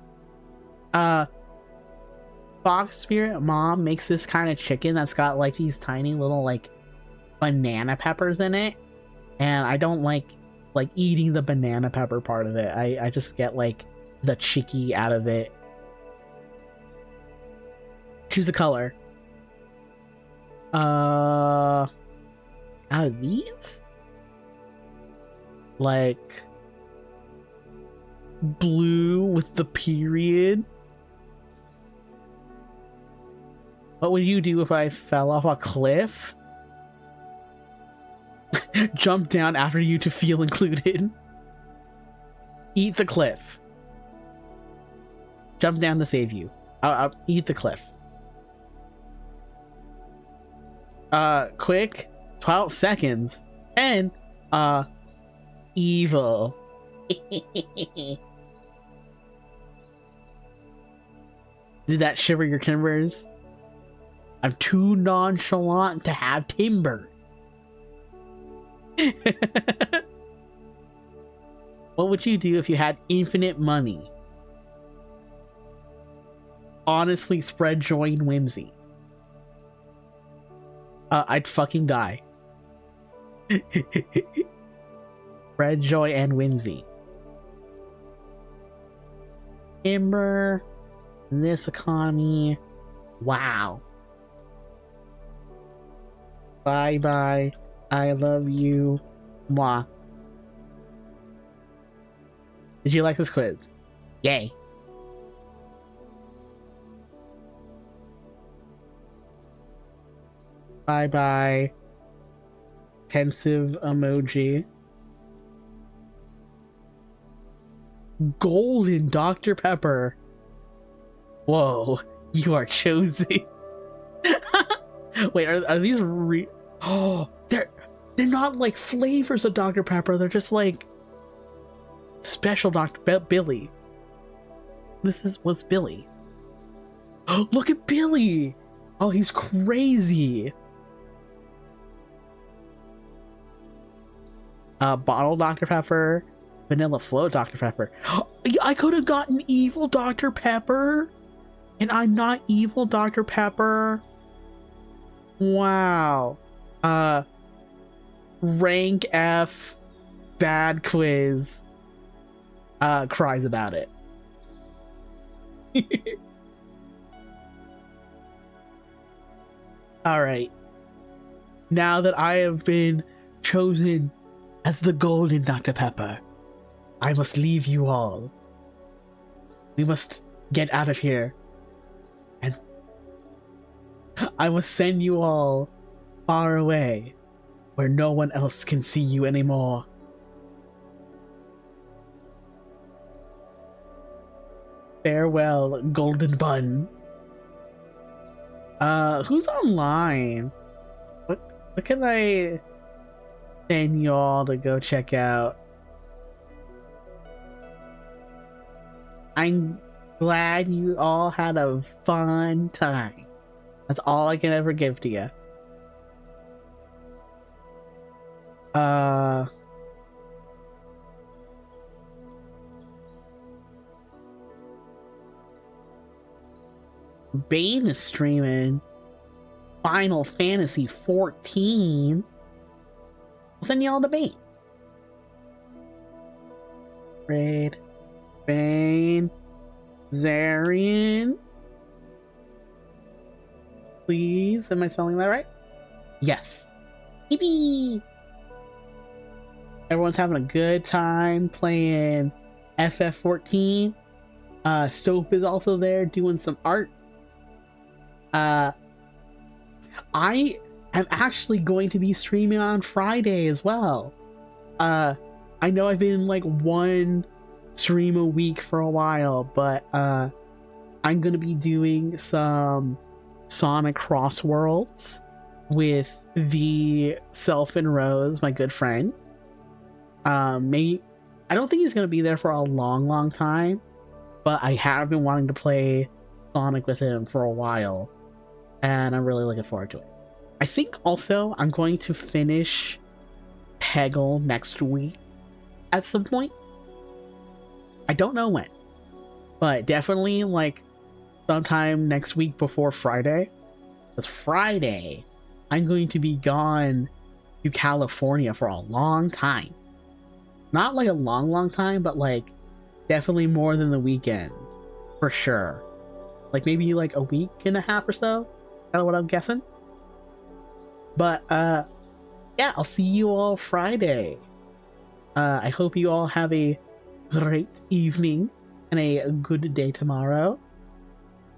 Fox Spirit Mom makes this kind of chicken that's got like these tiny little like banana peppers in it. And I don't like eating the banana pepper part of it. I just get like the chicky out of it. Choose a color. Out of these? Like blue with the period. What would you do if I fell off a cliff? Jump down after you to feel included. Eat the cliff. Jump down to save you. I'll eat the cliff. Quick. 12 seconds. And, evil. Did that shiver your timbers? I'm too nonchalant to have timber. What would you do if you had infinite money? Honestly, spread joy and whimsy. I'd fucking die. Spread joy and whimsy. Timber. This economy. Wow. Bye bye. I love you. Mwah. Did you like this quiz? Yay. Bye bye. Pensive emoji. Golden Dr. Pepper. Whoa, you are chosen. Wait, are these oh, they're not like flavors of Dr. Pepper, they're just like special Billy. What's Billy? Oh, look at Billy! Oh, he's crazy. Bottle Dr. Pepper, vanilla float Dr. Pepper. I could have gotten evil Dr. Pepper, and I'm not evil Dr. Pepper. Wow. Rank F bad quiz. Cries about it. Alright. Now that I have been chosen as the golden Dr. Pepper, I must leave you all. We must get out of here. And I must send you all far away, where no one else can see you anymore. Farewell, Golden Bun. Who's online? What can I send you all to go check out? I'm glad you all had a fun time. That's all I can ever give to you. Bane is streaming Final Fantasy 14. I'll send you all to Bane. Raid. Bane. Zarian. Please, am I spelling that right? Yes. Yippee! Everyone's having a good time playing FF14. Soap is also there doing some art. I am actually going to be streaming on Friday as well. I know I've been like one stream a week for a while, but I'm gonna be doing some Sonic Cross Worlds with the Self and Rose, my good friend. Maybe I don't think he's gonna be there for a long time, but I have been wanting to play Sonic with him for a while, and I'm really looking forward to it. I think also I'm going to finish Peggle next week at some point. I don't know when, but definitely like sometime next week before Friday. Because Friday, I'm going to be gone to California for a long time. Not like a long time, but like definitely more than the weekend, for sure. Like maybe like a week and a half or so. Kind of what I'm guessing. But yeah, I'll see you all Friday. I hope you all have a great evening and a good day tomorrow.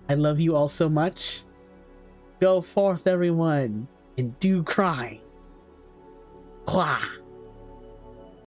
I love you all so much. Go forth, everyone, and do crime. Blah.